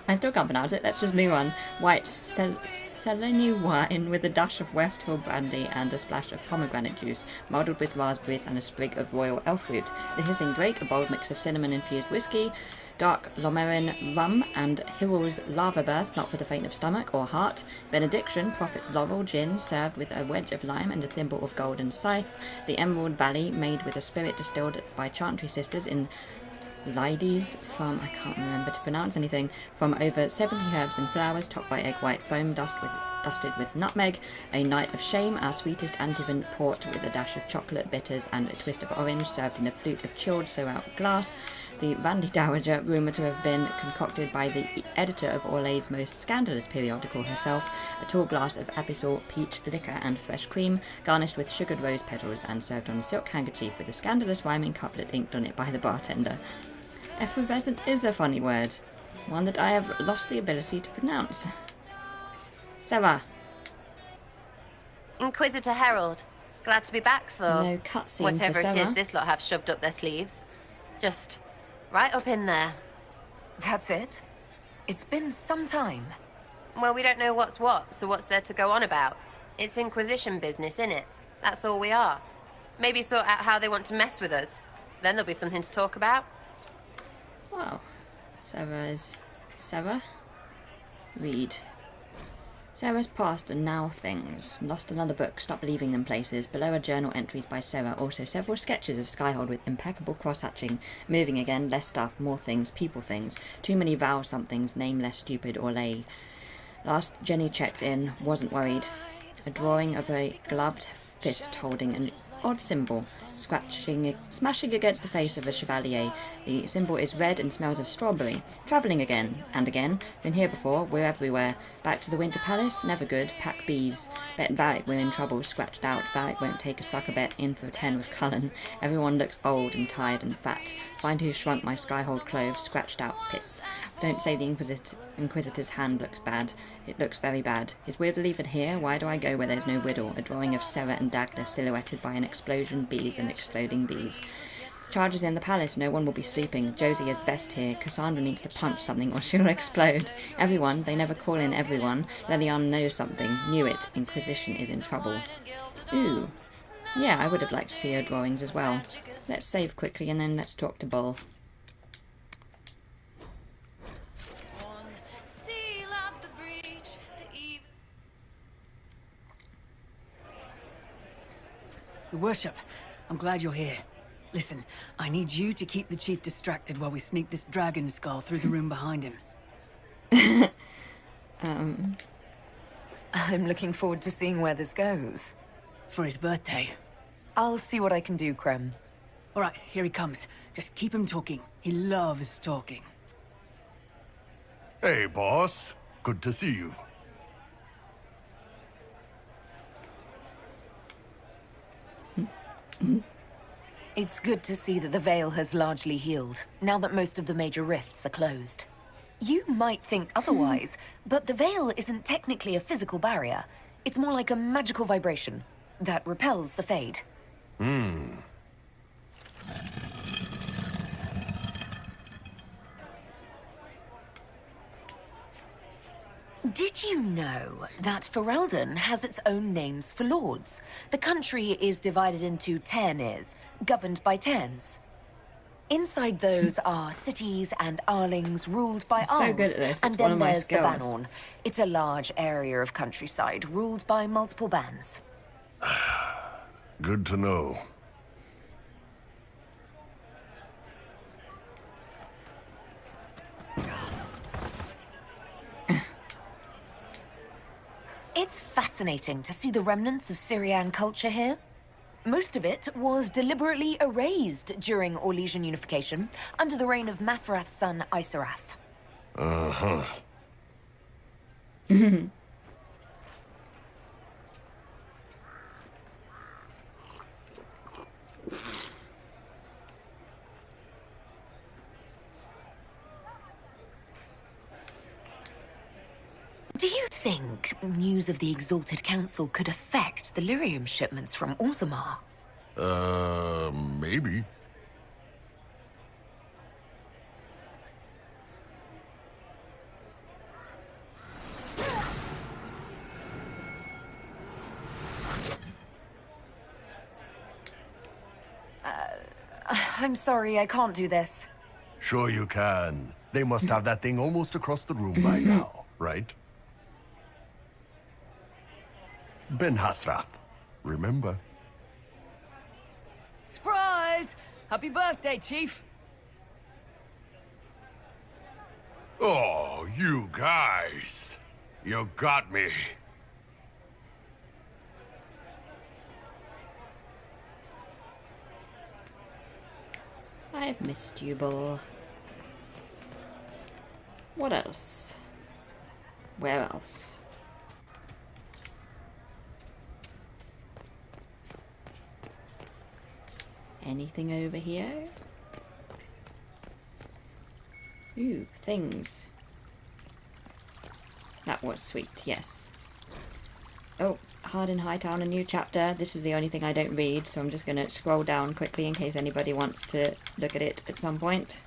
I still can't pronounce it. Let's just move on. White Selene wine with a dash of West Hill brandy and a splash of pomegranate juice, muddled with raspberries and a sprig of royal elf fruit. The Hissing Drake, a bold mix of cinnamon-infused whiskey, dark Lomerin rum, and Hill's Lava Burst, not for the faint of stomach or heart. Benediction, Prophet's Laurel gin, served with a wedge of lime and a thimble of golden scythe. The Emerald Valley, made with a spirit distilled by Chantry sisters in Lides from, I can't remember to pronounce anything, from over 70 herbs and flowers topped by egg white foam dusted with nutmeg, a night of shame, our sweetest Antivin port with a dash of chocolate, bitters and a twist of orange served in a flute of chilled so-out glass, the Randy Dowager, rumoured to have been concocted by the editor of Orlay's most scandalous periodical herself, a tall glass of abyssal peach liquor and fresh cream, garnished with sugared rose petals and served on a silk handkerchief with a scandalous rhyming couplet inked on it by the bartender. Effervescent is a funny word, one that I have lost the ability to pronounce. Sarah. Inquisitor Herald. Glad to be back for no cutscene whatever for it Sarah. is this lot have shoved up their sleeves. Just right up in there. That's it? It's been some time. Well, we don't know what's what, so what's there to go on about? It's Inquisition business, innit? That's all we are. Maybe sort out how they want to mess with us. Then there'll be something to talk about. Wow. Sarah's... Sarah? Read. Sarah's past and now things. Lost another book, stopped leaving them places. Below are journal entries by Sarah. Also several sketches of Skyhold with impeccable cross-hatching. Moving again, less stuff, more things, people things. Too many vowel somethings, name less stupid or lay. Last Jenny checked in, wasn't worried. A drawing of a gloved fist holding an odd symbol, smashing against the face of a chevalier. The symbol is red and smells of strawberry. Travelling again, and again. Been here before, we're everywhere. Back to the Winter Palace, never good. Pack bees. Bet Varric we're in trouble, scratched out. Varric won't take a sucker bet, in for 10 with Cullen. Everyone looks old and tired and fat. Find who shrunk my Skyhold cloves, scratched out, piss. Don't say the Inquisitor's hand looks bad. It looks very bad. Is Whittle even here? Why do I go where there's no Whittle? A drawing of Sarah and Dagda silhouetted by an explosion, bees and exploding bees. Charges in the palace, no one will be sleeping. Josie is best here. Cassandra needs to punch something or she'll explode. Everyone, they never call in everyone. Leliana knows something. Knew it. Inquisition is in trouble. Ooh. Yeah, I would have liked to see her drawings as well. Let's save quickly and then let's talk to Bull. Your Worship, I'm glad you're here. Listen, I need you to keep the Chief distracted while we sneak this dragon skull through the room behind him. I'm looking forward to seeing where this goes. It's for his birthday. I'll see what I can do, Krem. All right, here he comes. Just keep him talking. He loves talking. Hey, boss. Good to see you. It's good to see that the Veil has largely healed, now that most of the major rifts are closed. You might think otherwise, but the Veil isn't technically a physical barrier. It's more like a magical vibration that repels the Fade. Did you know that Ferelden has its own names for lords? The country is divided into Ternirs, governed by Terns. Inside those are cities and Arlings ruled by I'm so Arls. good at this, And it's one then of my there's the skills. Banorn. It's a large area of countryside ruled by multiple bands. Good to know. It's fascinating to see the remnants of Syrian culture here. Most of it was deliberately erased during Orlesian unification under the reign of Mafrath's son Isarath. Uh-huh. Do you think news of the Exalted Council could affect the lyrium shipments from Orzammar? Maybe. I'm sorry, I can't do this. Sure you can. They must have that thing almost across the room by now, right? Ben Hasrath, remember? Surprise! Happy birthday, Chief! You guys. You got me. I've missed you, Bull. What else? Where else? Anything over here? Ooh, things. That was sweet, yes. Oh, Hard in Hightown, a new chapter. This is the only thing I don't read, so I'm just going to scroll down quickly in case anybody wants to look at it at some point.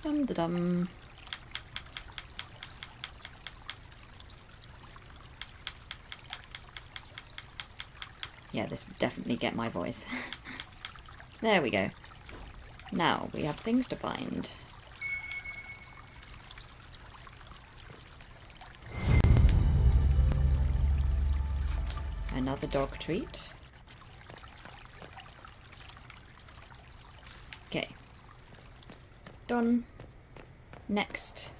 Dum-da-dum. Yeah, this would definitely get my voice. There we go. Now, we have things to find. Another dog treat. Okay. Done. Next.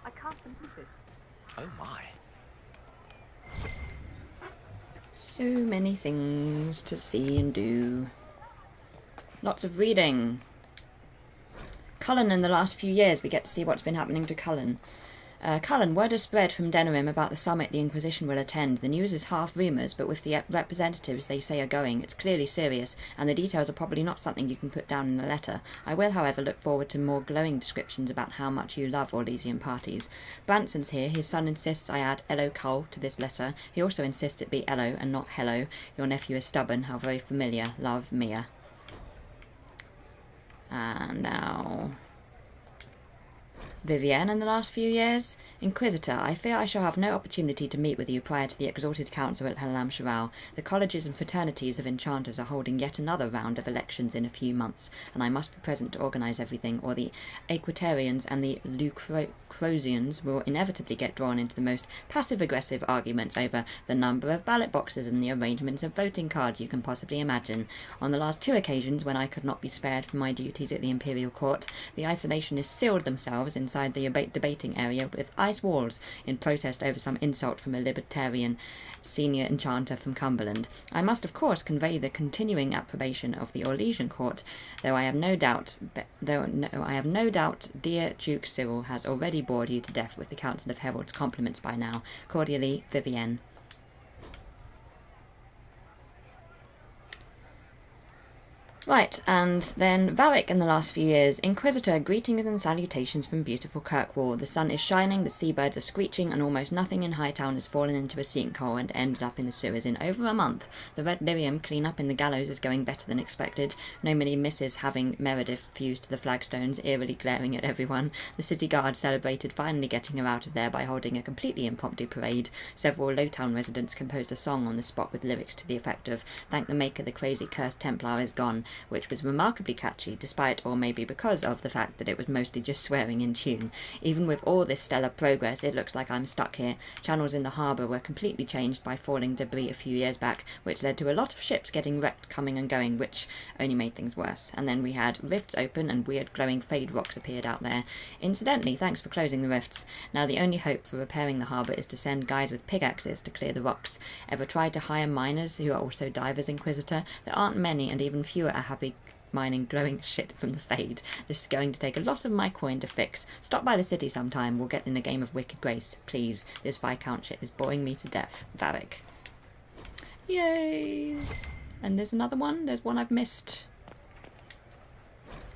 I can't believe it. Oh my. So many things to see and do. Lots of reading. Cullen in the last few years, we get to see what's been happening to Cullen. Cullen, word has spread from Denerim about the summit the Inquisition will attend. The news is half rumours, but with the representatives they say are going, it's clearly serious, and the details are probably not something you can put down in a letter. I will, however, look forward to more glowing descriptions about how much you love Orlesian parties. Branson's here. His son insists I add Elo Cull to this letter. He also insists it be Elo and not Hello. Your nephew is stubborn. How very familiar. Love, Mia. And now... Vivienne in the last few years? Inquisitor, I fear I shall have no opportunity to meet with you prior to the Exalted Council at Halam Sharal. The colleges and fraternities of enchanters are holding yet another round of elections in a few months, and I must be present to organise everything, or the Aquitarians and the Lucrosians will inevitably get drawn into the most passive-aggressive arguments over the number of ballot boxes and the arrangements of voting cards you can possibly imagine. On the last two occasions, when I could not be spared from my duties at the Imperial Court, the isolationists sealed themselves inside the debating area with ice walls in protest over some insult from a libertarian senior enchanter from Cumberland. I must of course convey the continuing approbation of the Orlesian Court, though I have no doubt dear Duke Cyril has already bored you to death with the Council of Heralds' compliments by now. Cordially, Vivienne. Right, and then Varric in the last few years. Inquisitor, greetings and salutations from beautiful Kirkwall. The sun is shining, the seabirds are screeching, and almost nothing in Hightown has fallen into a sinkhole and ended up in the sewers in over a month. The Red Lyrium clean-up in the gallows is going better than expected. Nobody misses having Meredith fused to the flagstones, eerily glaring at everyone. The city guard celebrated finally getting her out of there by holding a completely impromptu parade. Several Lowtown residents composed a song on the spot with lyrics to the effect of "Thank the Maker, the crazy cursed Templar is gone," which was remarkably catchy, despite, or maybe because of, the fact that it was mostly just swearing in tune. Even with all this stellar progress, it looks like I'm stuck here. Channels in the harbour were completely changed by falling debris a few years back, which led to a lot of ships getting wrecked coming and going, which only made things worse. And then we had rifts open and weird glowing fade rocks appeared out there. Incidentally, thanks for closing the rifts. Now the only hope for repairing the harbour is to send guys with pickaxes to clear the rocks. Ever tried to hire miners who are also divers, Inquisitor? There aren't many, and even fewer are happy mining glowing shit from the fade. This is going to take a lot of my coin to fix. Stop by the city sometime. We'll get in a game of Wicked Grace. Please. This Viscount shit is boring me to death. Varric. Yay! And there's another one. There's one I've missed.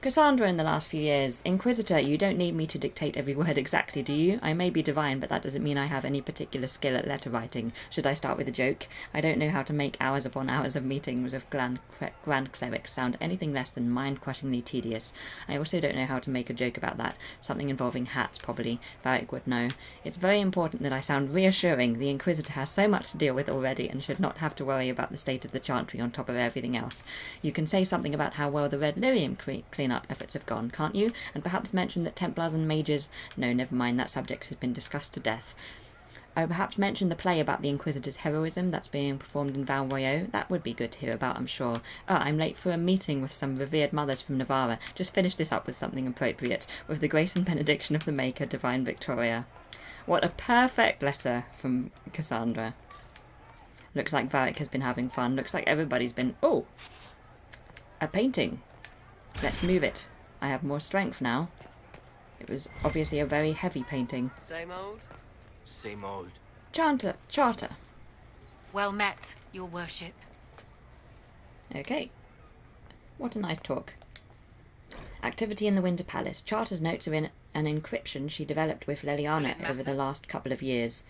Cassandra in the last few years. Inquisitor, you don't need me to dictate every word exactly, do you? I may be divine, but that doesn't mean I have any particular skill at letter writing. Should I start with a joke? I don't know how to make hours upon hours of meetings with grand clerics sound anything less than mind-crushingly tedious. I also don't know how to make a joke about that. Something involving hats, probably. Varric would know. It's very important that I sound reassuring. The Inquisitor has so much to deal with already and should not have to worry about the state of the Chantry on top of everything else. You can say something about how well the Red Lyrium clean-up efforts have gone, can't you? And perhaps mention that Templars and Mages... No, never mind, that subject has been discussed to death. I perhaps mention the play about the Inquisitor's heroism that's being performed in Val Royeaux. That would be good to hear about, I'm sure. Oh, I'm late for a meeting with some revered mothers from Navarra. Just finish this up with something appropriate. With the grace and benediction of the Maker, Divine Victoria. What a perfect letter from Cassandra. Looks like Varric has been having fun. Looks like everybody's been... Oh! A painting. Let's move it. I have more strength now. It was obviously a very heavy painting. Same old? Same old. Charter. Well met, your worship. Okay. What a nice talk. Activity in the Winter Palace. Charter's notes are in an encryption she developed with Leliana over the last couple of years.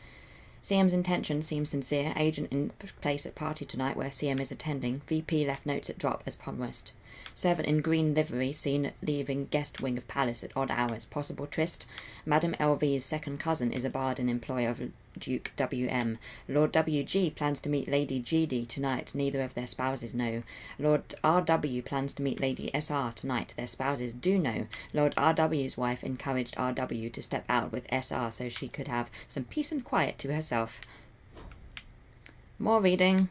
CM's intention seems sincere. Agent in place at party tonight where CM is attending. VP left notes at drop as promised. Servant in green livery seen leaving guest wing of palace at odd hours. Possible tryst. Madame LV's second cousin is a bard in employ of Duke WM. Lord WG plans to meet Lady GD tonight. Neither of their spouses know. Lord RW plans to meet Lady SR tonight. Their spouses do know. Lord RW's wife encouraged RW to step out with SR so she could have some peace and quiet to herself. More reading.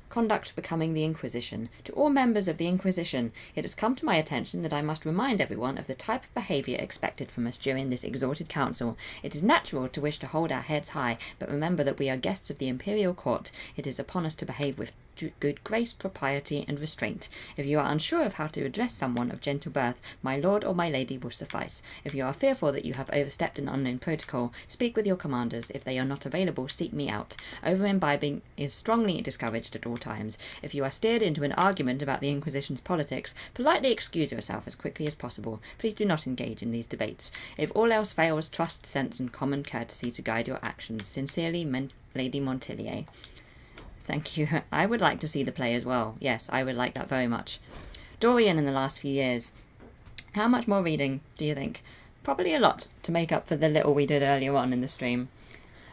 Conduct becoming the Inquisition. To all members of the Inquisition, it has come to my attention that I must remind everyone of the type of behaviour expected from us during this exalted council. It is natural to wish to hold our heads high, but remember that we are guests of the Imperial Court. It is upon us to behave with good grace, propriety, and restraint. If you are unsure of how to address someone of gentle birth, my lord or my lady will suffice. If you are fearful that you have overstepped an unknown protocol, speak with your commanders. If they are not available, seek me out. Over-imbibing is strongly discouraged at all times. If you are steered into an argument about the Inquisition's politics, politely excuse yourself as quickly as possible. Please do not engage in these debates. If all else fails, trust, sense, and common courtesy to guide your actions. Sincerely, Lady Montillier. Thank you. I would like to see the play as well. Yes, I would like that very much. Dorian in the last few years. How much more reading do you think? Probably a lot to make up for the little we did earlier on in the stream.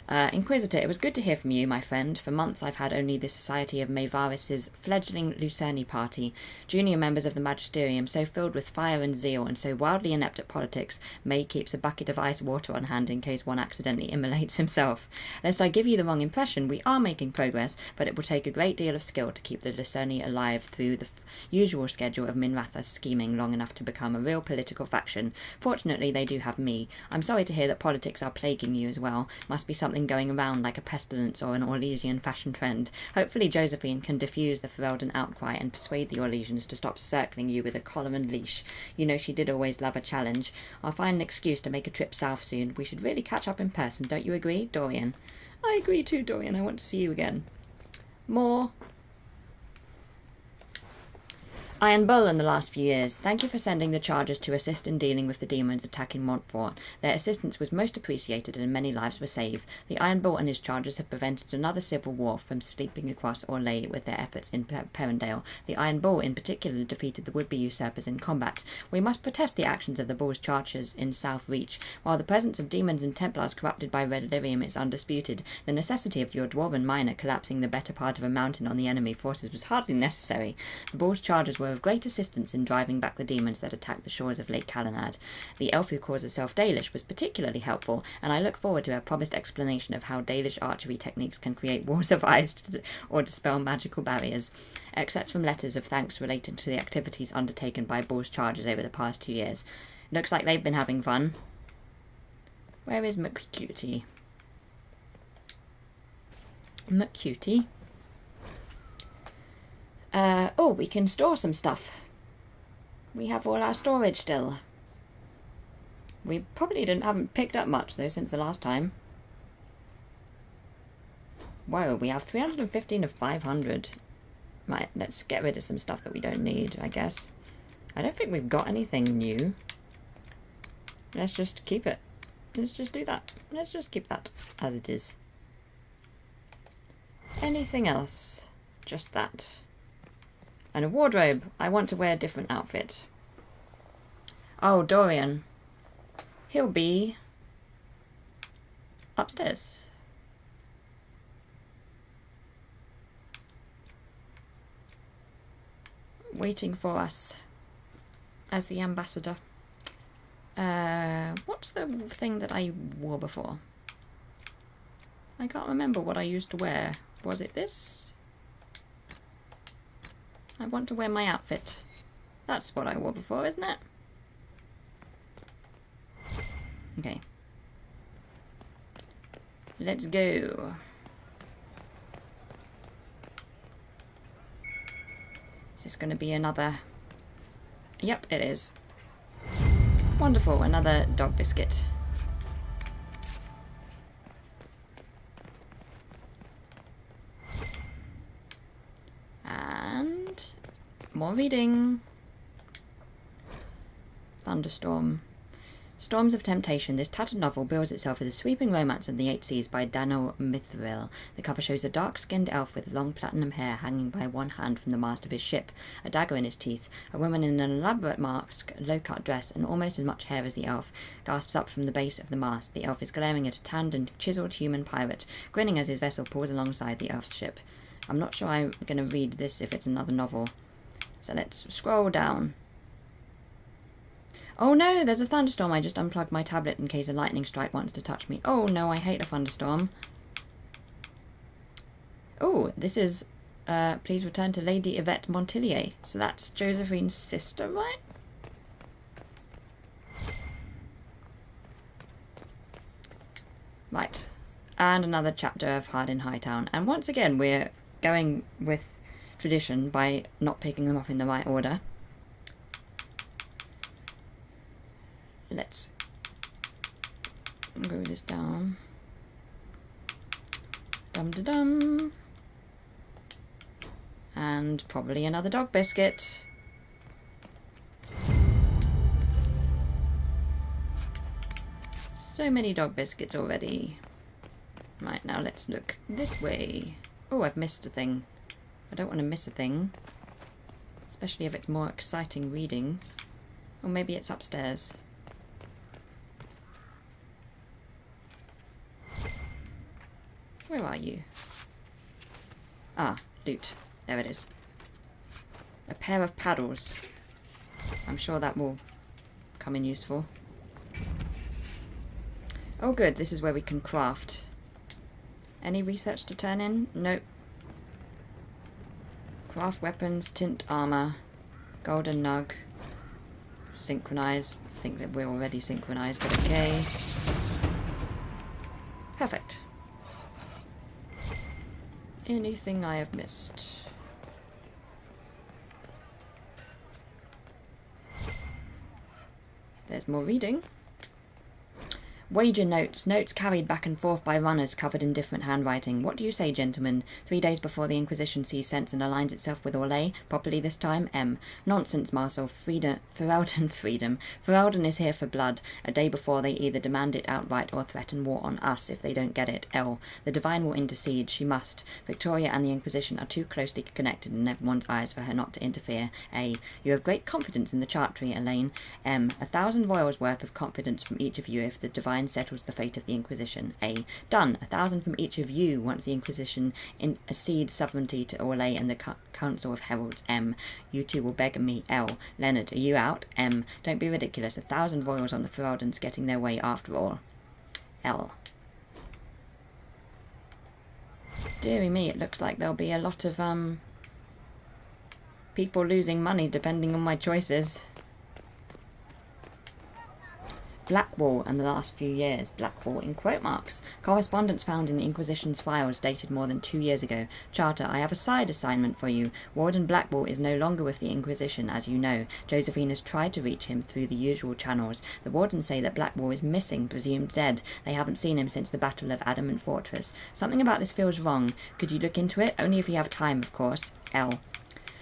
Inquisitor, it was good to hear from you, my friend. For months I've had only the society of Maevaris's fledgling Lucerni party. Junior members of the Magisterium, so filled with fire and zeal, and so wildly inept at politics, May keeps a bucket of ice water on hand in case one accidentally immolates himself. Lest I give you the wrong impression, we are making progress, but it will take a great deal of skill to keep the Lucerni alive through the usual schedule of Minratha's scheming long enough to become a real political faction. Fortunately, they do have me. I'm sorry to hear that politics are plaguing you as well. Must be something going around like a pestilence or an Orlesian fashion trend. Hopefully Josephine can diffuse the Ferelden outcry and persuade the Orlesians to stop circling you with a collar and leash. You know she did always love a challenge. I'll find an excuse to make a trip south soon. We should really catch up in person, don't you agree, Dorian? I agree too, Dorian. I want to see you again. More. Iron Bull in the last few years. Thank you for sending the chargers to assist in dealing with the demons attacking Montfort. Their assistance was most appreciated and many lives were saved. The Iron Bull and his chargers have prevented another civil war from sweeping across Orlais with their efforts in Perendale. The Iron Bull in particular defeated the would-be usurpers in combat. We must protest the actions of the Bull's chargers in South Reach. While the presence of demons and Templars corrupted by Red Lyrium is undisputed, the necessity of your dwarven miner collapsing the better part of a mountain on the enemy forces was hardly necessary. The Bull's chargers were of great assistance in driving back the demons that attacked the shores of Lake Calenad. The elf who calls herself Dalish was particularly helpful, and I look forward to her promised explanation of how Dalish archery techniques can create walls of ice or dispel magical barriers. Excerpts from letters of thanks relating to the activities undertaken by Bull's chargers over the past 2 years. Looks like they've been having fun. Where is McCutie? McCutie? Oh, we can store some stuff. We have all our storage still. We probably haven't picked up much, though, since the last time. Whoa, we have 315 of 500. Right, let's get rid of some stuff that we don't need, I guess. I don't think we've got anything new. Let's just keep it. Let's just do that. Let's just keep that as it is. Anything else? Just that. And a wardrobe. I want to wear a different outfit. Oh, Dorian. He'll be upstairs. Waiting for us as the ambassador. What's the thing that I wore before? I can't remember what I used to wear. Was it this? I want to wear my outfit. That's what I wore before, isn't it? Okay. Let's go. Is this going to be another... Yep, it is. Wonderful, another dog biscuit. And more reading. Thunderstorm. Storms of Temptation. This tattered novel bills itself as a sweeping romance of the eight seas by Daniel Mithril. The cover shows a dark-skinned elf with long platinum hair hanging by one hand from the mast of his ship, a dagger in his teeth. A woman in an elaborate mask, low-cut dress, and almost as much hair as the elf, gasps up from the base of the mast. The elf is glaring at a tanned and chiseled human pirate, grinning as his vessel pulls alongside the elf's ship. I'm not sure I'm going to read this if it's another novel. So let's scroll down. Oh no, there's a thunderstorm. I just unplugged my tablet in case a lightning strike wants to touch me. Oh no, I hate a thunderstorm. Oh, this is, please return to Lady Yvette Montilier. So that's Josephine's sister, right? Right. And another chapter of Hard in Hightown. And once again, we're going with tradition by not picking them up in the right order. Let's go this down. Dum-da-dum. And probably another dog biscuit. So many dog biscuits already. Right, now let's look this way. Oh, I've missed a thing. I don't want to miss a thing. Especially if it's more exciting reading. Or maybe it's upstairs. Where are you? Ah, loot. There it is. A pair of paddles. I'm sure that will come in useful. Oh good, this is where we can craft. Any research to turn in? Nope. Craft weapons, tint armor, golden nug, synchronize. I think that we're already synchronized, but okay. Perfect. Anything I have missed? There's more reading. Wager notes. Notes carried back and forth by runners covered in different handwriting. What do you say, gentlemen? 3 days before the Inquisition sees sense and aligns itself with Orlais, properly this time, M. Nonsense, Marcel. Ferelden freedom. Ferelden is here for blood. A day before they either demand it outright or threaten war on us if they don't get it. L. The Divine will intercede. She must. Victoria and the Inquisition are too closely connected in everyone's eyes for her not to interfere. A. You have great confidence in the chart tree, Elaine. M. 1,000 royals worth of confidence from each of you if the Divine settles the fate of the Inquisition. A. Done. 1,000 from each of you once the Inquisition cedes sovereignty to Orlais and the Council of Heralds. M. You two will beg me. L. Leonard, are you out? M. Don't be ridiculous. 1,000 royals on the Feraldens getting their way after all. L. Deary me, it looks like there'll be a lot of people losing money depending on my choices. Blackwall and the last few years. Blackwall in quote marks. Correspondence found in the Inquisition's files dated more than 2 years ago. Charter, I have a side assignment for you. Warden Blackwall is no longer with the Inquisition, as you know. Josephine has tried to reach him through the usual channels. The Wardens say that Blackwall is missing, presumed dead. They haven't seen him since the Battle of Adamant Fortress. Something about this feels wrong. Could you look into it? Only if you have time, of course. L.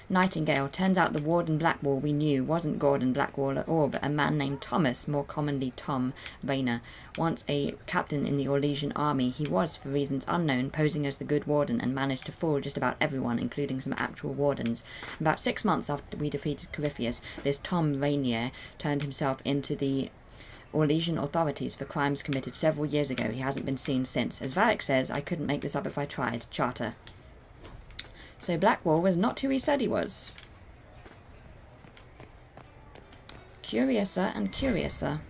Nightingale. Turns out the Warden Blackwall we knew wasn't Gordon Blackwall at all, but a man named Thomas, more commonly Tom Rayner. Once a captain in the Orlesian army, he was, for reasons unknown, posing as the good warden and managed to fool just about everyone, including some actual wardens. About 6 months after we defeated Corypheus, this Tom Raynier turned himself into the Orlesian authorities for crimes committed several years ago. He hasn't been seen since. As Varric says, I couldn't make this up if I tried. Charter. So Blackwall was not who he said he was. Curiouser and curiouser.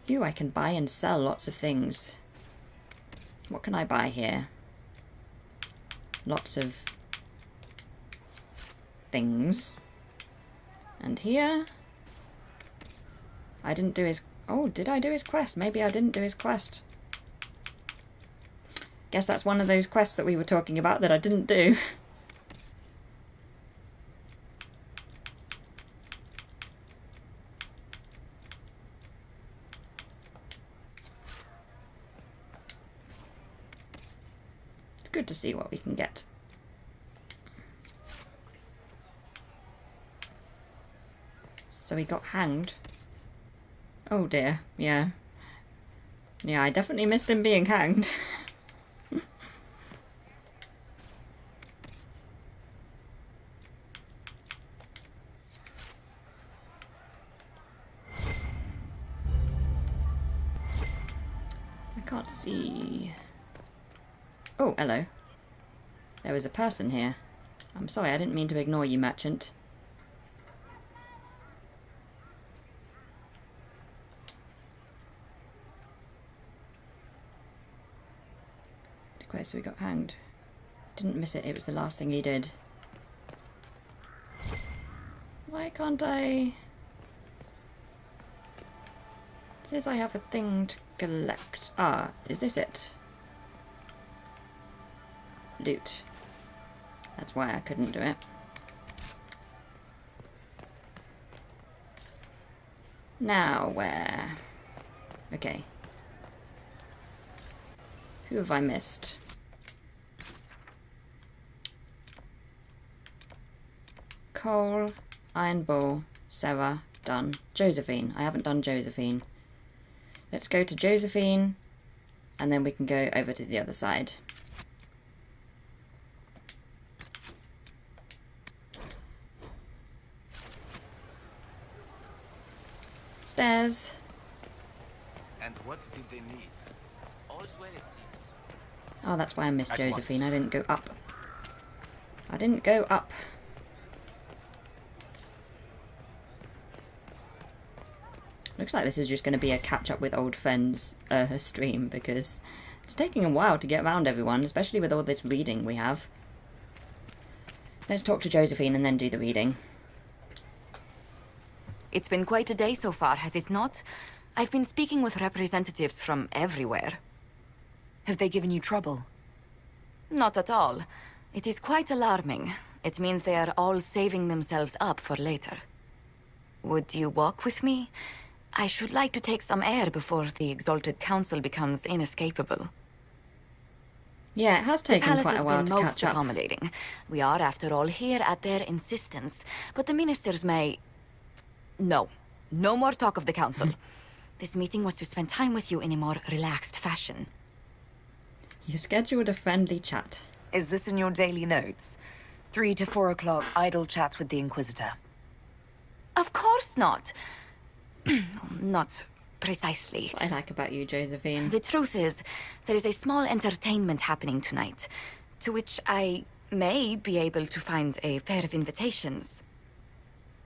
Ooh, I can buy and sell lots of things. What can I buy here? Lots of things. And here? I didn't do his... Oh, did I do his quest? Maybe I didn't do his quest. Guess that's one of those quests that we were talking about that I didn't do. It's good to see what we can get. So he got hanged. Oh dear, yeah. Yeah, I definitely missed him being hanged. I can't see... Oh, hello. There was a person here. I'm sorry, I didn't mean to ignore you, merchant. Okay, so he got hanged. Didn't miss it, it was the last thing he did. Why can't I... It says I have a thing to collect. Ah, is this it? Loot. That's why I couldn't do it. Now, where? Okay. Who have I missed? Cole, Iron Bull, Sarah, done. Josephine. I haven't done Josephine. Let's go to Josephine, and then we can go over to the other side. Stairs. And what did they need? All's well, it seems. Oh, that's why I missed At Josephine. once. I didn't go up. I didn't go up. Looks like this is just going to be a catch-up with old friends stream, because it's taking a while to get around everyone, especially with all this reading we have. Let's talk to Josephine and then do the reading. It's been quite a day so far, has it not? I've been speaking with representatives from everywhere. Have they given you trouble? Not at all. It is quite alarming. It means they are all saving themselves up for later. Would you walk with me? I should like to take some air before the Exalted Council becomes inescapable. Yeah, it has taken quite a while to catch up. The palace has been most accommodating. We are, after all, here at their insistence. But the ministers may... No. No more talk of the council. This meeting was to spend time with you in a more relaxed fashion. You scheduled a friendly chat. Is this in your daily notes? 3 to 4 o'clock, idle chat with the Inquisitor. Of course not. Not precisely. What I like about you, Josephine. The truth is, there is a small entertainment happening tonight, to which I may be able to find a pair of invitations.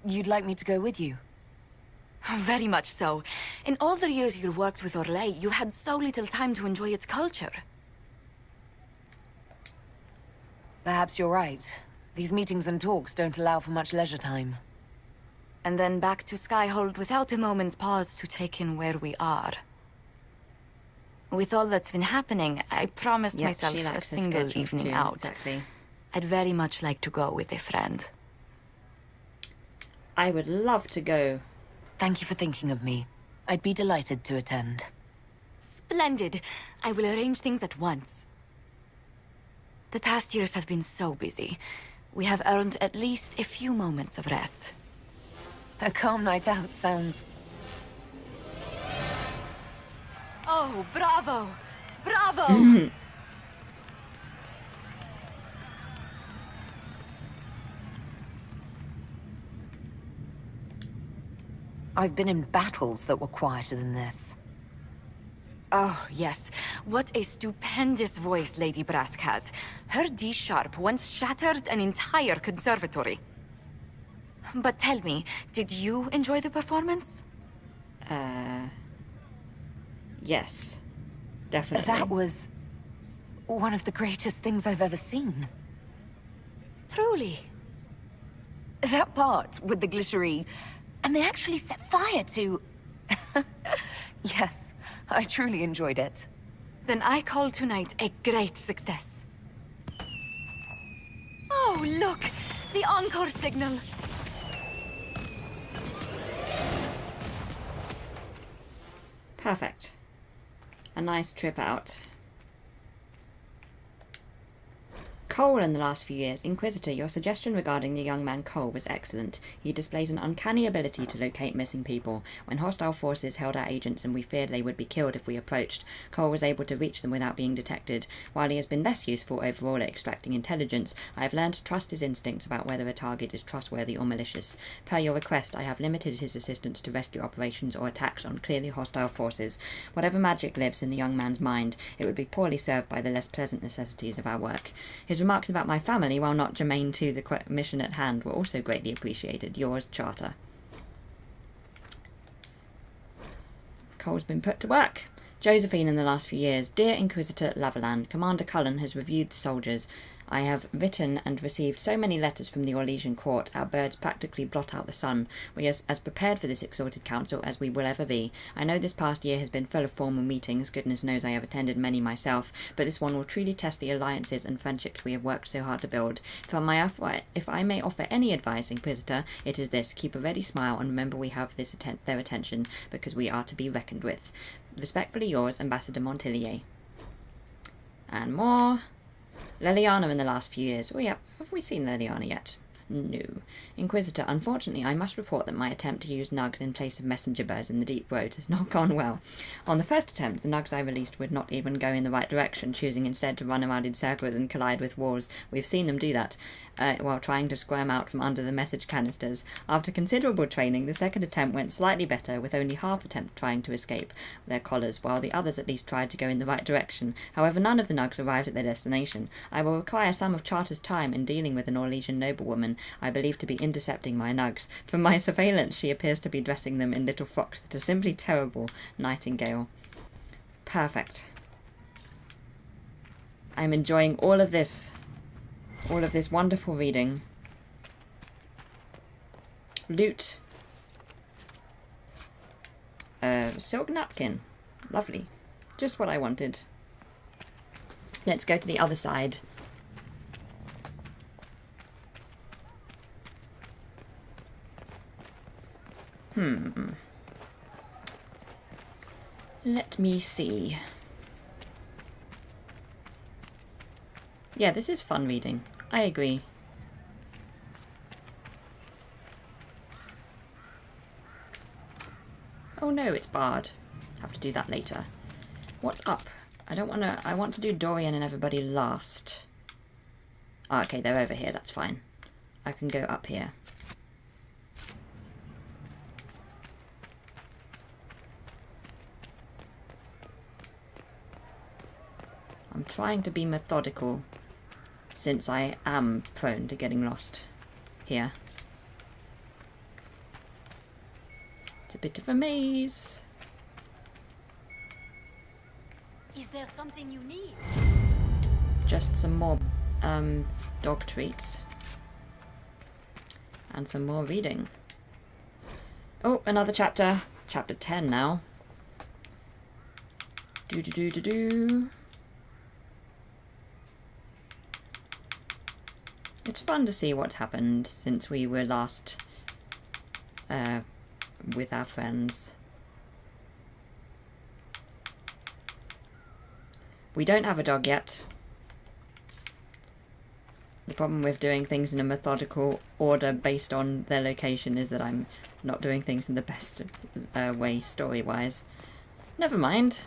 You'd like me to go with you? Very much so. In all the years you worked with Orlais, you had so little time to enjoy its culture. Perhaps you're right. These meetings and talks don't allow for much leisure time. And then back to Skyhold without a moment's pause to take in where we are. With all that's been happening, I promised myself a single evening out. Exactly. I'd very much like to go with a friend. I would love to go. Thank you for thinking of me. I'd be delighted to attend. Splendid! I will arrange things at once. The past years have been so busy. We have earned at least a few moments of rest. A calm night out sounds... Oh, bravo! Bravo! I've been in battles that were quieter than this. Oh, yes. What a stupendous voice Lady Brask has. Her D-sharp once shattered an entire conservatory. But tell me, did you enjoy the performance? Yes, definitely. That was one of the greatest things I've ever seen. Truly. That part with the glittery, and they actually set fire to... Yes, I truly enjoyed it. Then I call tonight a great success. Oh, look! The encore signal! Perfect. A nice trip out. Cole in the last few years. Inquisitor, your suggestion regarding the young man Cole was excellent. He displays an uncanny ability to locate missing people. When hostile forces held our agents and we feared they would be killed if we approached, Cole was able to reach them without being detected. While he has been less useful overall at extracting intelligence, I have learned to trust his instincts about whether a target is trustworthy or malicious. Per your request, I have limited his assistance to rescue operations or attacks on clearly hostile forces. Whatever magic lives in the young man's mind, it would be poorly served by the less pleasant necessities of our work. His remarks about my family, while not germane to the mission at hand, were also greatly appreciated. Yours, Charter. Cole's been put to work. Josephine in the last few years. Dear Inquisitor Laverland, Commander Cullen has reviewed the soldiers. I have written and received so many letters from the Orlesian court, our birds practically blot out the sun. We are as prepared for this exalted council as we will ever be. I know this past year has been full of formal meetings, goodness knows I have attended many myself, but this one will truly test the alliances and friendships we have worked so hard to build. If I may offer any advice, Inquisitor, it is this: keep a ready smile and remember we have their attention, because we are to be reckoned with. Respectfully yours, Ambassador Montillier. And more. Leliana in the last few years. Oh yeah, have we seen Leliana yet? No. Inquisitor, unfortunately I must report that my attempt to use nugs in place of messenger birds in the deep roads has not gone well. On the first attempt, the nugs I released would not even go in the right direction, choosing instead to run around in circles and collide with walls. We've seen them do that, while trying to squirm out from under the message canisters. After considerable training, the second attempt went slightly better, with only half attempt trying to escape their collars, while the others at least tried to go in the right direction. However, none of the nugs arrived at their destination. I will require some of Charter's time in dealing with an Orlesian noblewoman I believe to be intercepting my nugs. From my surveillance, she appears to be dressing them in little frocks that are simply terrible. Nightingale. Perfect. I'm enjoying all of this wonderful reading. Loot. Silk napkin. Lovely. Just what I wanted. Let's go to the other side. Let me see. Yeah, this is fun reading. I agree. Oh no, it's barred. Have to do that later. What's up? I want to do Dorian and everybody last. Oh, okay, they're over here, that's fine. I can go up here. I'm trying to be methodical, since I am prone to getting lost here. It's a bit of a maze. Is there something you need? Just some more dog treats. And some more reading. Oh, another chapter. Chapter 10 now. Do-do-do-do-do. It's fun to see what happened since we were last with our friends. We don't have a dog yet. The problem with doing things in a methodical order based on their location is that I'm not doing things in the best way story-wise. Never mind.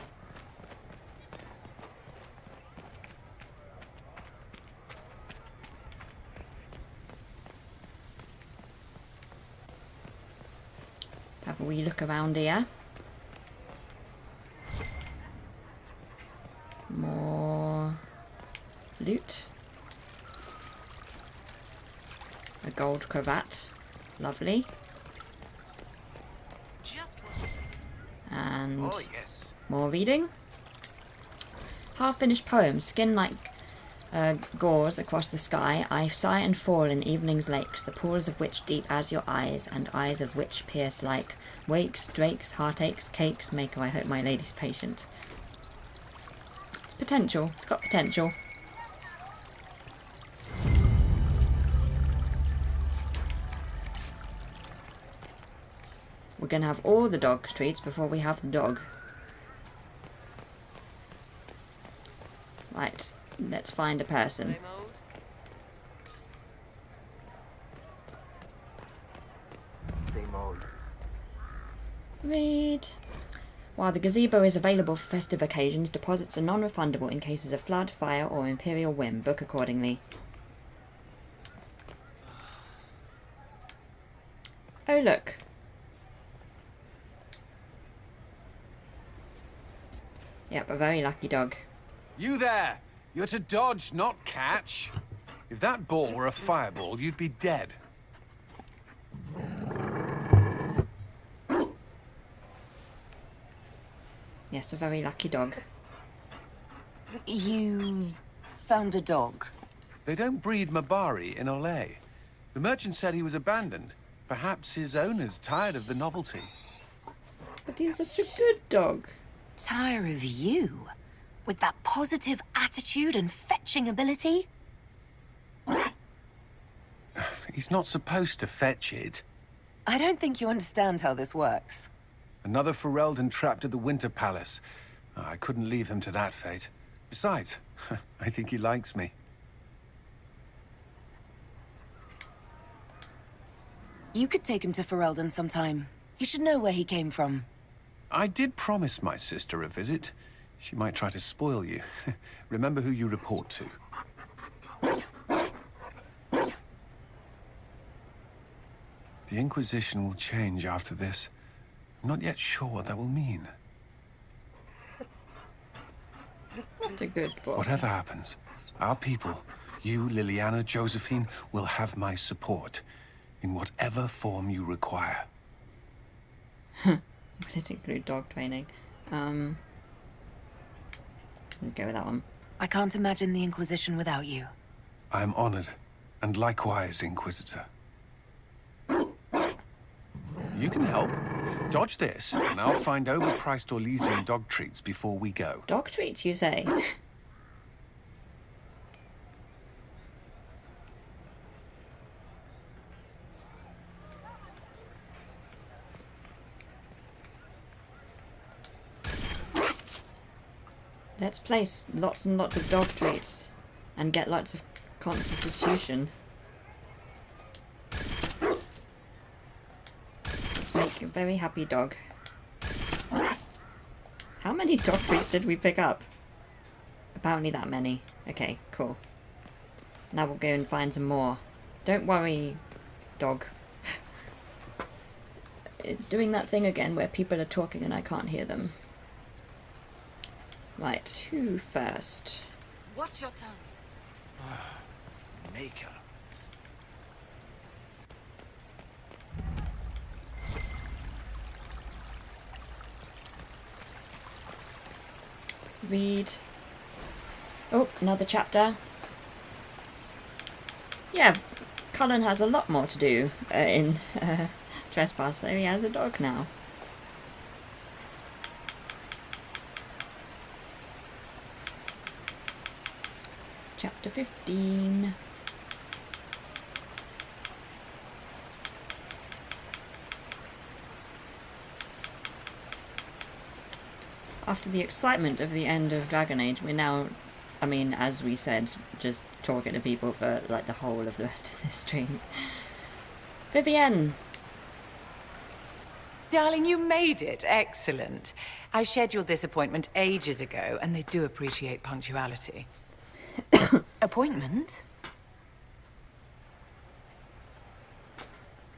Have a wee look around here. More loot. A gold cravat. Lovely. And oh yes, More reading. Half-finished poem. Skin like gauze across the sky. I sigh and fall in evening's lakes, the pools of which deep as your eyes, and eyes of which pierce like wakes, drakes, heartaches, cakes. Maker, I hope my lady's patient. It's potential. It's got potential. We're going to have all the dog treats before we have the dog. Right, let's find a person. Read. While the gazebo is available for festive occasions, deposits are non-refundable in cases of flood, fire, or imperial whim. Book accordingly. Oh, look. Yep, a very lucky dog. You there! You're to dodge, not catch. If that ball were a fireball, you'd be dead. Yes, a very lucky dog. You found a dog? They don't breed Mabari in Olay. The merchant said he was abandoned. Perhaps his owner's tired of the novelty. But he's such a good dog. Tire of you? With that positive attitude and fetching ability? He's not supposed to fetch it. I don't think you understand how this works. Another Ferelden trapped at the Winter Palace. I couldn't leave him to that fate. Besides, I think he likes me. You could take him to Ferelden sometime. He should know where he came from. I did promise my sister a visit. She might try to spoil you. Remember who you report to. The Inquisition will change after this. I'm not yet sure what that will mean. That's a good boy. Whatever happens, our people, you, Liliana, Josephine, will have my support in whatever form you require. Will it include dog training? Go with that one. I can't imagine the Inquisition without you. I am honored, and likewise, Inquisitor. You can help. Dodge this, and I'll find overpriced Orlesian dog treats before we go. Dog treats, you say? Let's place lots and lots of dog treats and get lots of constitution. Let's make a very happy dog. How many dog treats did we pick up? Apparently that many. Okay, cool. Now we'll go and find some more. Don't worry, dog. It's doing that thing again where people are talking and I can't hear them. Right, who first? Watch your tongue. Maker. Read. Oh, another chapter. Yeah, Cullen has a lot more to do in Trespasser, so he has a dog now. Chapter 15. After the excitement of the end of Dragon Age, we're now, I mean, as we said, just talking to people for like the whole of the rest of this stream. Vivienne! Darling, you made it. Excellent. I scheduled this appointment ages ago, and they do appreciate punctuality. Appointment?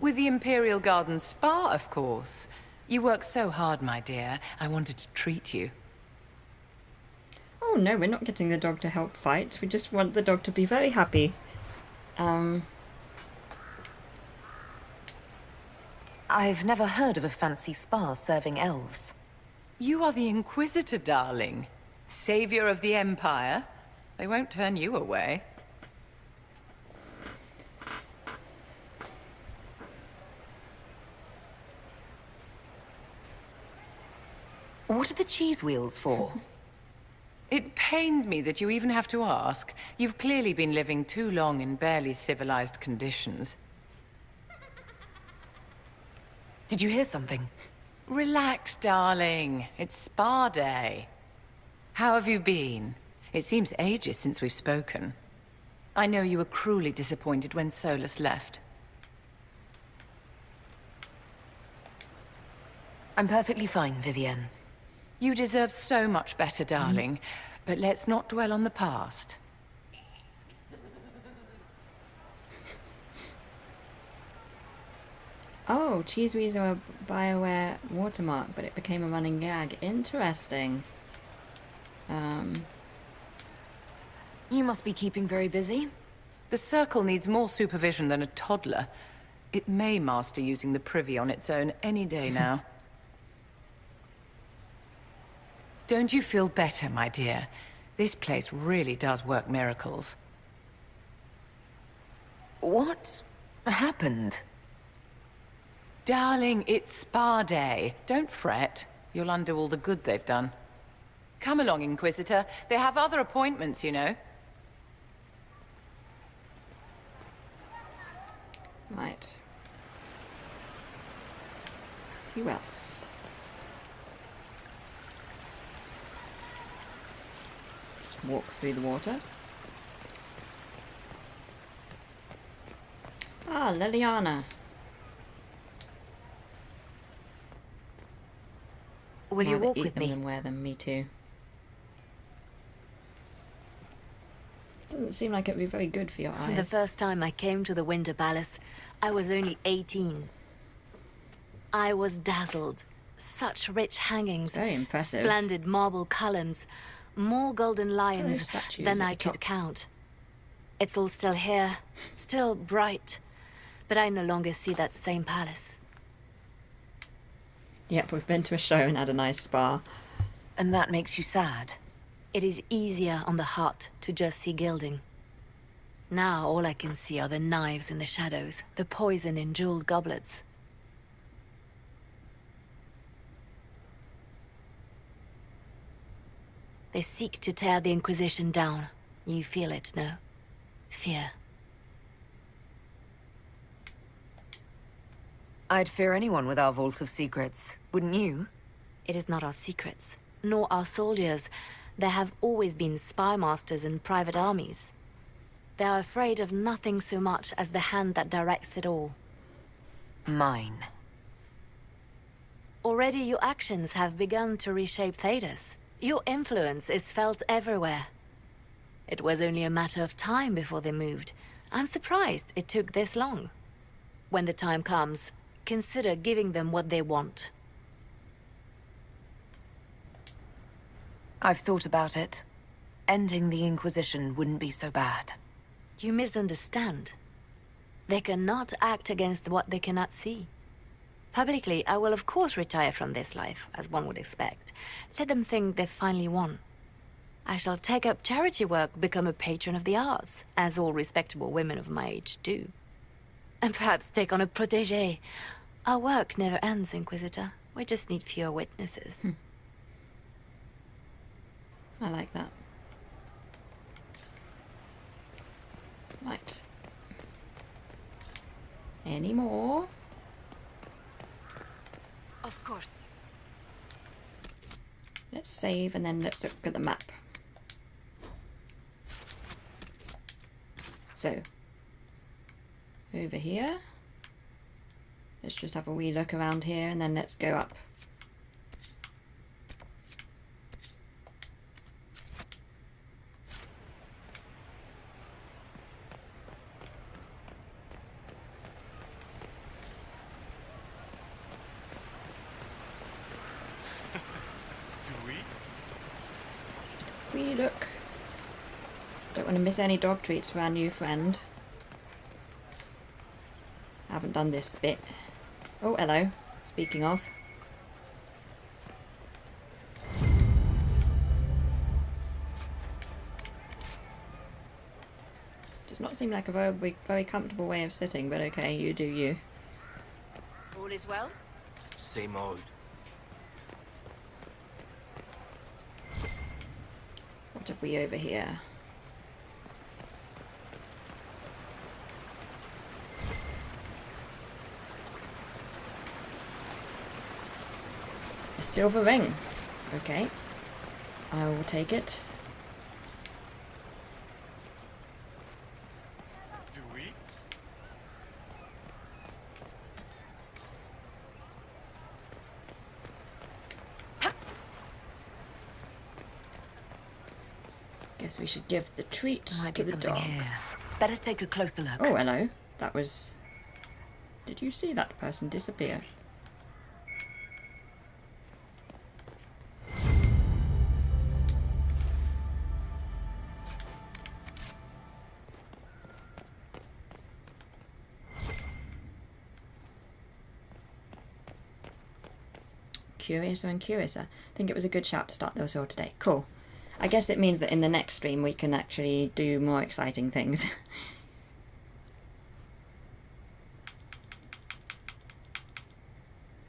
With the Imperial Garden Spa, of course. You work so hard, my dear. I wanted to treat you. Oh no, we're not getting the dog to help fight. We just want the dog to be very happy. I've never heard of a fancy spa serving elves. You are the Inquisitor, darling. Savior of the Empire. They won't turn you away. What are the cheese wheels for? It pains me that you even have to ask. You've clearly been living too long in barely civilized conditions. Did you hear something? Relax, darling. It's spa day. How have you been? It seems ages since we've spoken. I know you were cruelly disappointed when Solus left. I'm perfectly fine, Vivienne. You deserve so much better, darling. But let's not dwell on the past. Oh, cheese wheels are a BioWare watermark, but it became a running gag. Interesting. You must be keeping very busy. The Circle needs more supervision than a toddler. It may master using the privy on its own any day now. Don't you feel better, my dear? This place really does work miracles. What happened? Darling, it's spa day. Don't fret. You'll undo all the good they've done. Come along, Inquisitor. They have other appointments, you know. Right. Who else? Walk through the water. Ah, Liliana. Will you Rather walk eat with them me? than wear them, me too. Doesn't seem like it'd be very good for your eyes. The first time I came to the Winter Palace, I was only 18. I was dazzled. Such rich hangings. Very impressive. Splendid marble columns. More golden lions statues than at I the could top. count. It's all still here, still bright. But I no longer see that same palace. Yep, we've been to a show and had a nice spa. And that makes you sad? It is easier on the heart to just see gilding. Now all I can see are the knives in the shadows, the poison in jeweled goblets. They seek to tear the Inquisition down. You feel it, no? Fear. I'd fear anyone with our vault of secrets, wouldn't you? It is not our secrets, nor our soldiers. There have always been spy masters and private armies. They are afraid of nothing so much as the hand that directs it all. Mine. Already your actions have begun to reshape Thedas. Your influence is felt everywhere. It was only a matter of time before they moved. I'm surprised it took this long. When the time comes, consider giving them what they want. I've thought about it. Ending the Inquisition wouldn't be so bad. You misunderstand. They cannot act against what they cannot see. Publicly, I will of course retire from this life, as one would expect. Let them think they've finally won. I shall take up charity work, become a patron of the arts, as all respectable women of my age do. And perhaps take on a protégé. Our work never ends, Inquisitor. We just need fewer witnesses. I like that. Right. Any more? Of course. Let's save and then let's look at the map. So, over here. Let's just have a wee look around here and then let's go up. Wee look. Don't want to miss any dog treats for our new friend. Haven't done this bit. Oh, hello. Speaking of. Does not seem like a very comfortable way of sitting, but okay, you do you. All is well? Same old. What have we over here? A silver ring. Okay. I will take it. Do we? Guess we should give the treat Might to be the something dog. here. Better take a closer look. Oh, hello. That was... Did you see that person disappear? Curiouser and curiouser. I think it was a good shout to start the tour today. Cool. I guess it means that in the next stream we can actually do more exciting things.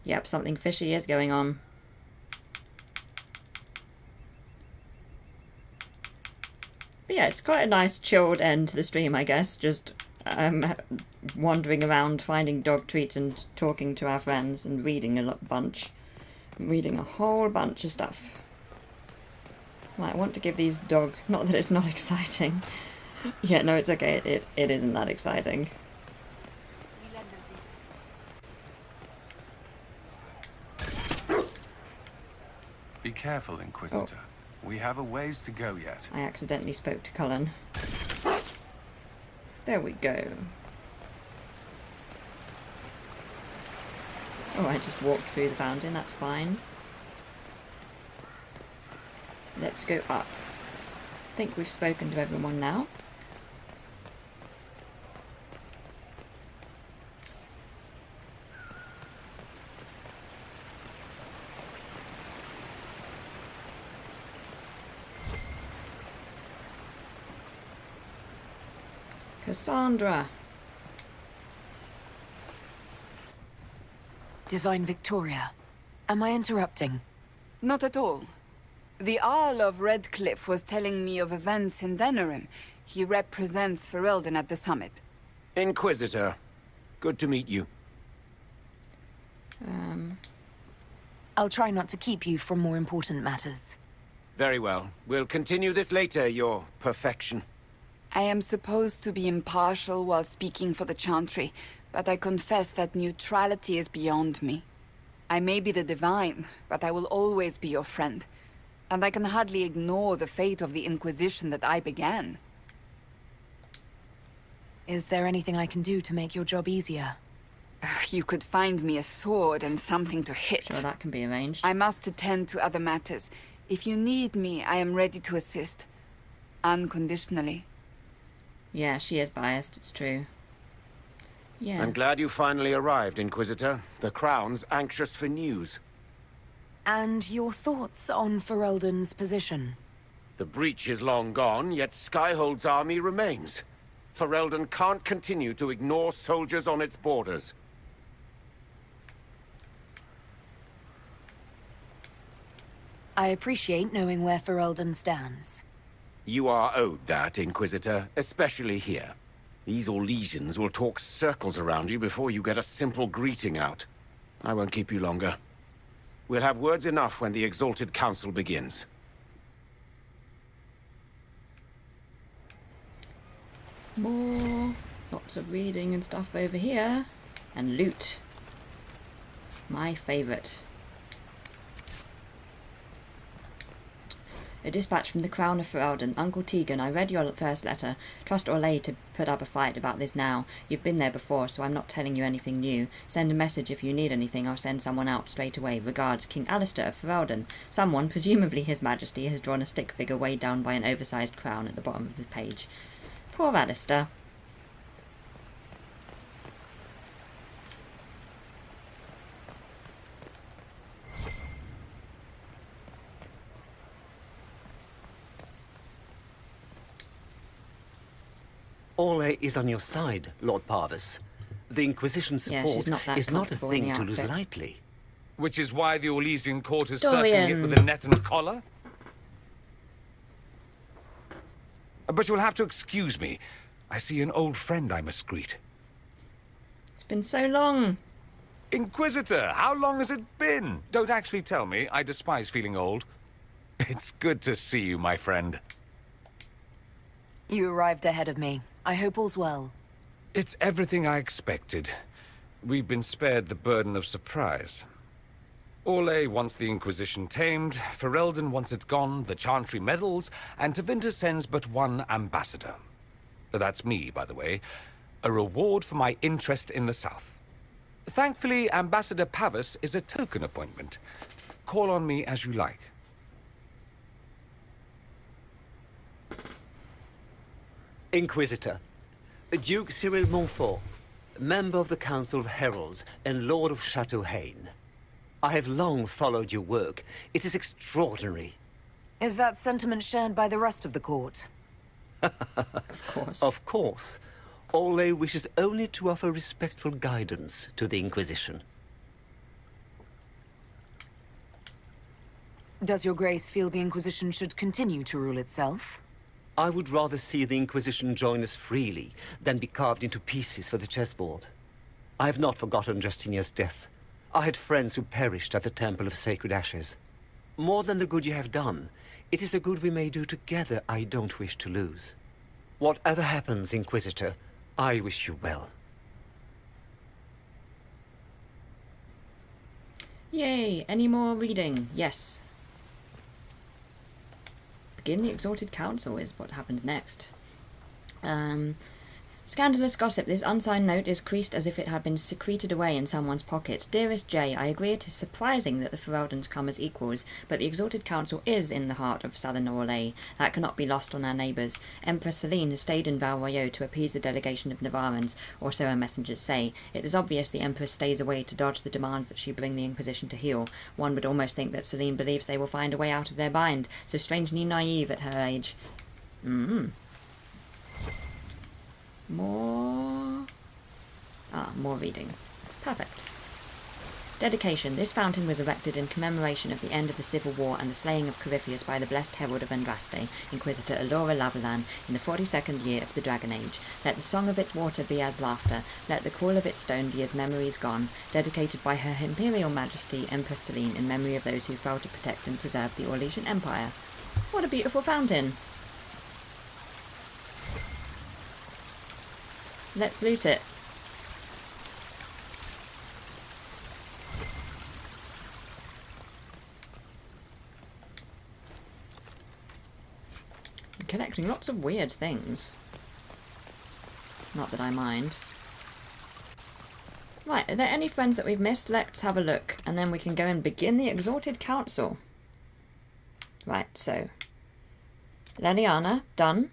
Yep, something fishy is going on. But yeah, it's quite a nice chilled end to the stream, I guess. Just wandering around, finding dog treats and talking to our friends and reading reading a whole bunch of stuff. Well, I want to give these dog... Not that it's not exciting. Yeah, no, it's okay. It isn't that exciting. Be careful, Inquisitor. We have a ways to go yet. I accidentally spoke to Cullen. There we go. Oh, I just walked through the fountain, that's fine. Let's go up. I think we've spoken to everyone now. Cassandra. Divine Victoria, am I interrupting? Not at all. The Jarl of Redcliffe was telling me of events in Denerim. He represents Ferelden at the summit. Inquisitor, good to meet you. I'll try not to keep you from more important matters. Very well. We'll continue this later, your perfection. I am supposed to be impartial while speaking for the Chantry, but I confess that neutrality is beyond me. I may be the Divine, but I will always be your friend. And I can hardly ignore the fate of the Inquisition that I began. Is there anything I can do to make your job easier? You could find me a sword and something to hit. Sure, that can be arranged. I must attend to other matters. If you need me, I am ready to assist. Unconditionally. Yeah, she is biased, it's true. Yeah. I'm glad you finally arrived, Inquisitor. The Crown's anxious for news. And your thoughts on Ferelden's position? The breach is long gone, yet Skyhold's army remains. Ferelden can't continue to ignore soldiers on its borders. I appreciate knowing where Ferelden stands. You are owed that, Inquisitor, especially here. These Orlesians will talk circles around you before you get a simple greeting out. I won't keep you longer. We'll have words enough when the Exalted Council begins. More. Lots of reading and stuff over here. And loot. My favourite. A dispatch from the Crown of Ferelden. Uncle Tegan, I read your first letter. Trust Orlais to put up a fight about this now. You've been there before, so I'm not telling you anything new. Send a message if you need anything. I'll send someone out straight away. Regards, King Alistair of Ferelden. Someone, presumably His Majesty, has drawn a stick figure weighed down by an oversized crown at the bottom of the page. Poor Alistair. Ole is on your side, Lord Parvis. The Inquisition Yeah, she's support not that is not a comfortable in thing the to lose outfit. lightly. Which is why the Orlesian court is circling it with a Dorian. net and collar? But you'll have to excuse me. I see an old friend I must greet. It's been so long. Inquisitor, how long has it been? Don't actually tell me. I despise feeling old. It's good to see you, my friend. You arrived ahead of me. I hope all's well. It's everything I expected. We've been spared the burden of surprise. Orlais wants the Inquisition tamed, Ferelden wants it gone, the Chantry meddles, and Tevinter sends but one ambassador. That's me, by the way. A reward for my interest in the South. Thankfully, Ambassador Pavis is a token appointment. Call on me as you like. Inquisitor, Duke Cyril Montfort, member of the Council of Heralds and Lord of Chateau Haine. I have long followed your work. It is extraordinary. Is that sentiment shared by the rest of the court? Of course. Of course. Ole wishes only to offer respectful guidance to the Inquisition. Does your grace feel the Inquisition should continue to rule itself? I would rather see the Inquisition join us freely than be carved into pieces for the chessboard. I have not forgotten Justinia's death. I had friends who perished at the Temple of Sacred Ashes. More than the good you have done, it is a good we may do together I don't wish to lose. Whatever happens, Inquisitor, I wish you well. Yay! Any more reading? Yes. Begin the Exalted Council is what happens next. Scandalous gossip. This unsigned note is creased as if it had been secreted away in someone's pocket. Dearest Jay, I agree it is surprising that the Fereldans come as equals, but the Exalted Council is in the heart of Southern Orlais. That cannot be lost on our neighbours. Empress Celine has stayed in Val Royeaux to appease a delegation of Navarrans, or so her messengers say. It is obvious the Empress stays away to dodge the demands that she bring the Inquisition to heel. One would almost think that Celine believes they will find a way out of their bind, so strangely naive at her age. More reading. Perfect. Dedication. This fountain was erected in commemoration of the end of the Civil War and the slaying of Corypheus by the blessed herald of Andraste, Inquisitor Elora Lavelan, in the 42nd year of the Dragon Age. Let the song of its water be as laughter, let the call of its stone be as memories gone, dedicated by Her Imperial Majesty Empress Celine in memory of those who fell to protect and preserve the Orlesian Empire. What a beautiful fountain! Let's loot it. I'm collecting lots of weird things. Not that I mind. Right, are there any friends that we've missed? Let's have a look, and then we can go and begin the Exalted Council. Right, so... Leliana, done.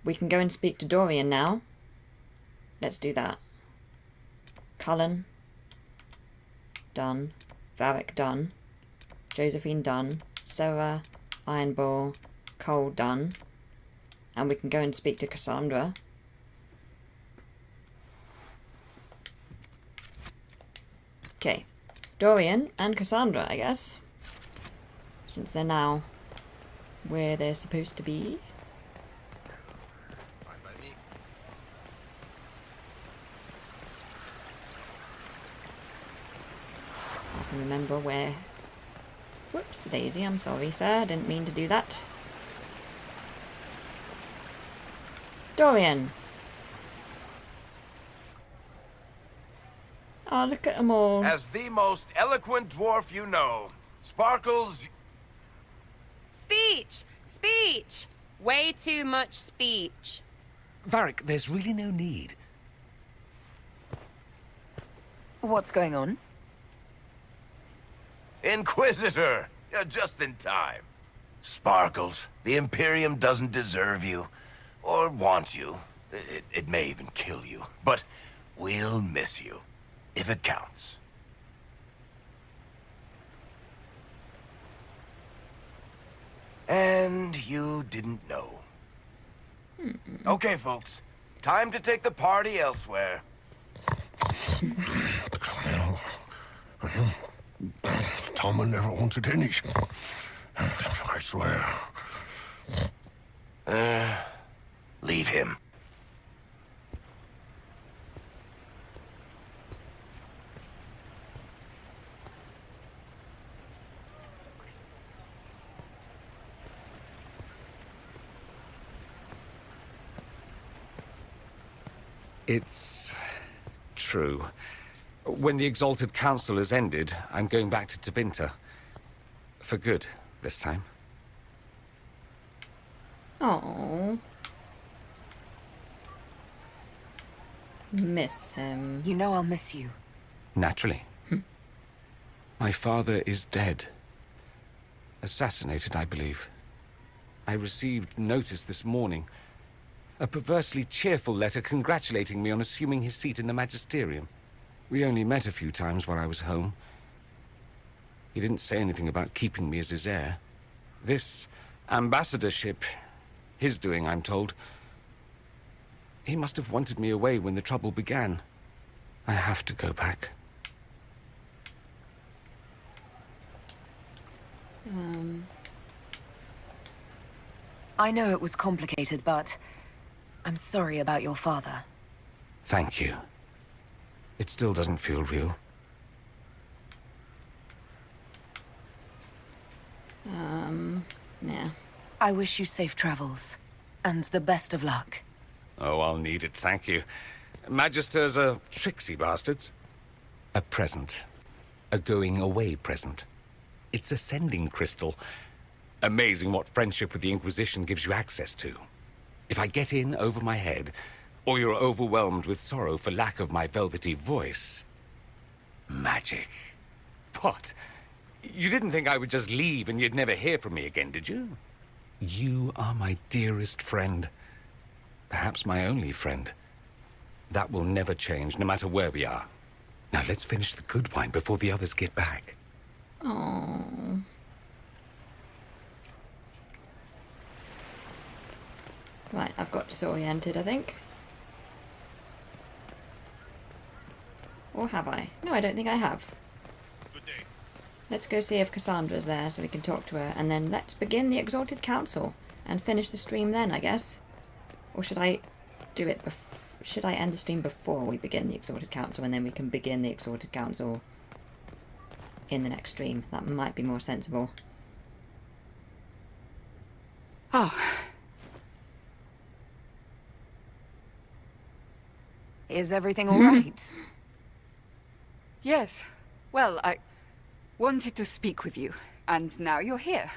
We can go and speak to Dorian now. Let's do that. Cullen. Done. Varric done. Josephine done. Sora. Ironball. Cole done. And we can go and speak to Cassandra. Okay. Dorian and Cassandra, I guess. Since they're now where they're supposed to be. I can remember where... Whoops, Daisy, I'm sorry, sir. I didn't mean to do that. Dorian! Oh, look at them all. As the most eloquent dwarf you know, Sparkles... Speech! Speech! Way too much speech. Varric, there's really no need. What's going on? Inquisitor! You're just in time. Sparkles, the Imperium doesn't deserve you. Or want you. It may even kill you. But we'll miss you. If it counts. And you didn't know. Okay, folks. Time to take the party elsewhere. Tama never wanted any. I swear. Leave him. It's true. When the Exalted Council has ended, I'm going back to Tevinter. For good, this time. Oh. Miss him. You know I'll miss you. Naturally. My father is dead. Assassinated, I believe. I received notice this morning. A perversely cheerful letter congratulating me on assuming his seat in the Magisterium. We only met a few times while I was home. He didn't say anything about keeping me as his heir. This ambassadorship, his doing, I'm told. He must have wanted me away when the trouble began. I have to go back. I know it was complicated, but I'm sorry about your father. Thank you. It still doesn't feel real. Yeah. I wish you safe travels, and the best of luck. Oh, I'll need it, thank you. Magisters are tricksy bastards. A present. A going-away present. It's a sending crystal. Amazing what friendship with the Inquisition gives you access to. If I get in over my head, or you're overwhelmed with sorrow for lack of my velvety voice... Magic. What? You didn't think I would just leave and you'd never hear from me again, did you? You are my dearest friend. Perhaps my only friend. That will never change, no matter where we are. Now let's finish the good wine before the others get back. Oh. Right, I've got disoriented, I think. Or have I? No, I don't think I have. Let's go see if Cassandra's there so we can talk to her, and then let's begin the Exalted Council and finish the stream then, I guess. Or should I do it should I end the stream before we begin the Exalted Council, and then we can begin the Exalted Council in the next stream? That might be more sensible. Oh. Is everything all right? Yes. Well, I wanted to speak with you, and now you're here.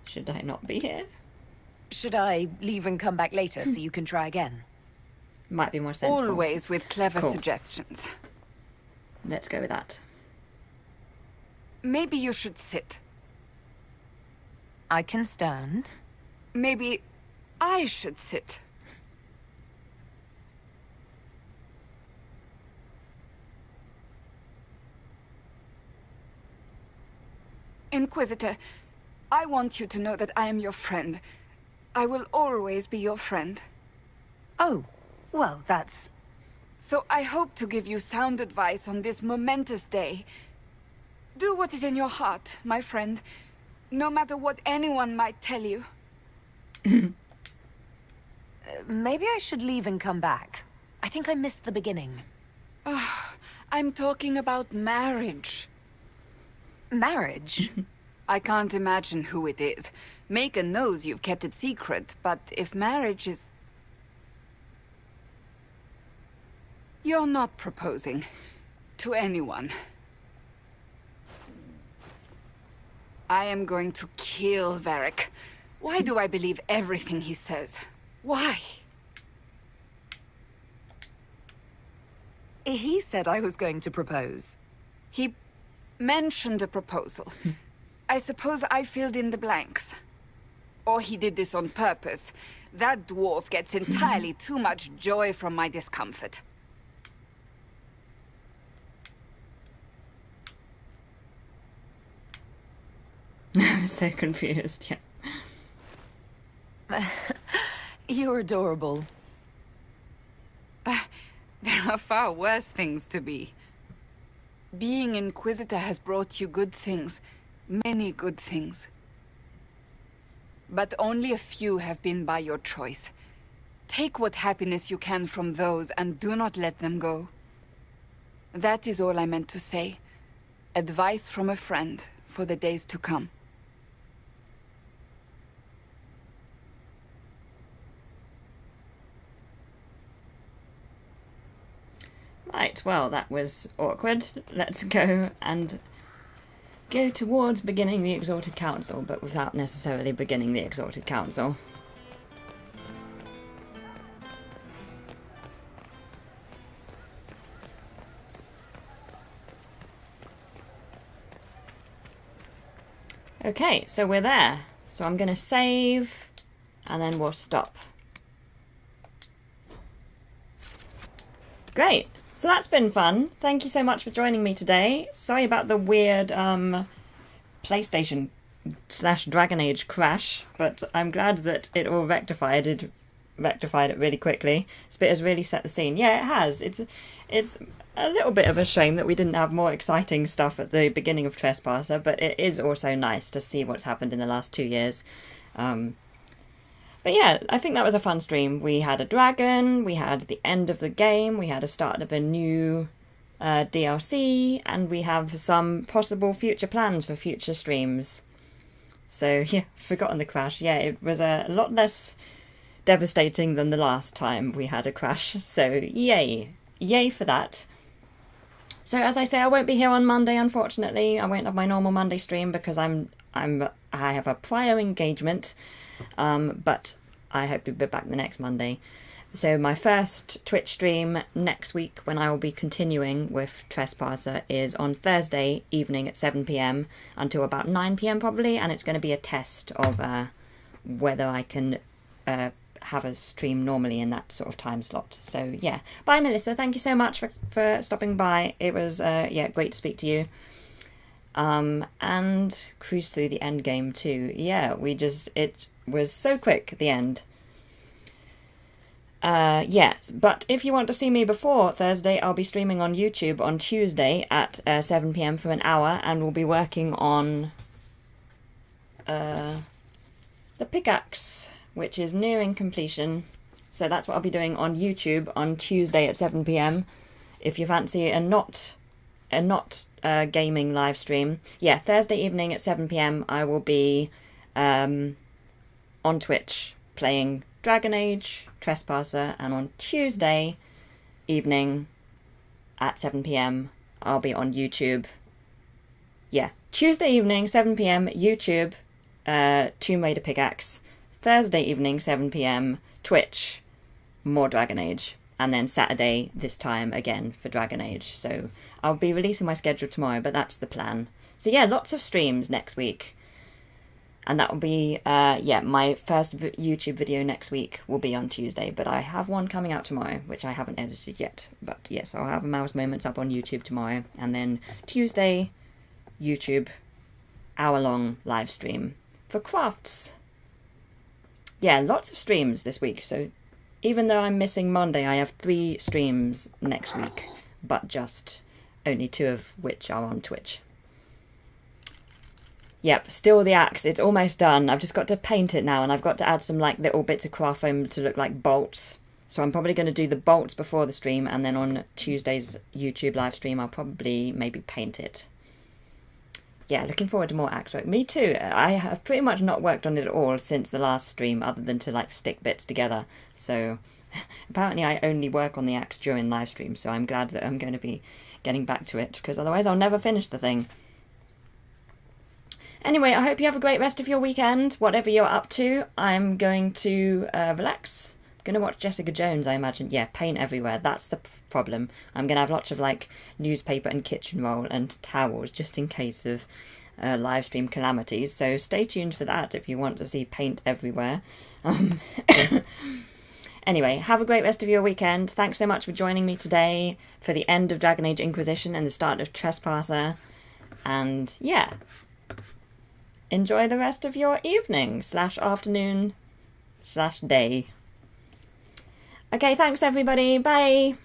Should I not be here? Should I leave and come back later so you can try again? Might be more sensible. Always with clever Cool. suggestions. Let's go with that. Maybe you should sit. I can stand. Maybe I should sit. Inquisitor, I want you to know that I am your friend. I will always be your friend. Oh, well, that's... So I hope to give you sound advice on this momentous day. Do what is in your heart, my friend, no matter what anyone might tell you. Maybe I should leave and come back. I think I missed the beginning. I'm talking about marriage. Marriage? I can't imagine who it is. Macon knows you've kept it secret, but if marriage is... You're not proposing to anyone. I am going to kill Varric. Why do I believe everything he says? Why? He said I was going to propose. He mentioned a proposal. I suppose I filled in the blanks. Or he did this on purpose. That dwarf gets entirely too much joy from my discomfort. I'm so confused, yeah. You're adorable. There are far worse things to be. Being Inquisitor has brought you good things. Many good things. But only a few have been by your choice. Take what happiness you can from those and do not let them go. That is all I meant to say. Advice from a friend for the days to come. Right, well, that was awkward. Let's go and go towards beginning the Exalted Council, but without necessarily beginning the Exalted Council. Okay, so we're there. So I'm going to save, and then we'll stop. Great. So that's been fun. Thank you so much for joining me today. Sorry about the weird PlayStation / Dragon Age crash, but I'm glad that it all rectified. It rectified it really quickly. This bit has really set the scene. Yeah, it has. It's a little bit of a shame that we didn't have more exciting stuff at the beginning of Trespasser, but it is also nice to see what's happened in the last 2 years. But yeah, I think that was a fun stream. We had a dragon, we had the end of the game, we had a start of a new DLC, and we have some possible future plans for future streams. So yeah, forgotten the crash. Yeah, it was a lot less devastating than the last time we had a crash. So yay. Yay for that. So as I say, I won't be here on Monday, unfortunately. I won't have my normal Monday stream because I have a prior engagement. But I hope to be back the next Monday. So my first Twitch stream next week, when I will be continuing with Trespasser, is on Thursday evening at 7 PM until about 9 PM probably, and it's going to be a test of whether I can have a stream normally in that sort of time slot. So yeah, bye Melissa, thank you so much for stopping by. It was yeah, great to speak to you. And cruise through the end game too. Yeah, it was so quick at the end. Yes, but if you want to see me before Thursday, I'll be streaming on YouTube on Tuesday at 7 PM for an hour, and we'll be working on the pickaxe, which is nearing completion. So that's what I'll be doing on YouTube on Tuesday at 7 PM. If you fancy a not gaming live stream, yeah, Thursday evening at 7 PM I will be on Twitch playing Dragon Age, Trespasser, and on Tuesday evening at 7 PM I'll be on YouTube. Yeah, Tuesday evening 7 PM YouTube, Tomb Raider pickaxe. Thursday evening 7 PM Twitch, more Dragon Age. And then Saturday, this time again for Dragon Age. So I'll be releasing my schedule tomorrow, but that's the plan. So yeah, lots of streams next week. And that will be, yeah, my first YouTube video next week will be on Tuesday. But I have one coming out tomorrow, which I haven't edited yet. But yes, I'll have a Mouse Moments up on YouTube tomorrow. And then Tuesday, YouTube, hour-long live stream for crafts. Yeah, lots of streams this week. So even though I'm missing Monday, I have 3 streams next week. But just only 2 of which are on Twitch. Yep, still the axe. It's almost done. I've just got to paint it now, and I've got to add some like little bits of craft foam to look like bolts. So I'm probably going to do the bolts before the stream, and then on Tuesday's YouTube live stream I'll probably maybe paint it. Yeah, looking forward to more axe work. Me too. I have pretty much not worked on it at all since the last stream, other than to like stick bits together. So apparently I only work on the axe during live stream, so I'm glad that I'm going to be getting back to it, because otherwise I'll never finish the thing. Anyway, I hope you have a great rest of your weekend, whatever you're up to. I'm going to relax. I'm going to watch Jessica Jones, I imagine. Yeah, paint everywhere. That's the problem. I'm going to have lots of, like, newspaper and kitchen roll and towels, just in case of live stream calamities. So stay tuned for that if you want to see paint everywhere. Anyway, have a great rest of your weekend. Thanks so much for joining me today for the end of Dragon Age Inquisition and the start of Trespasser. And, yeah, enjoy the rest of your evening / afternoon /day. Okay, thanks everybody. Bye.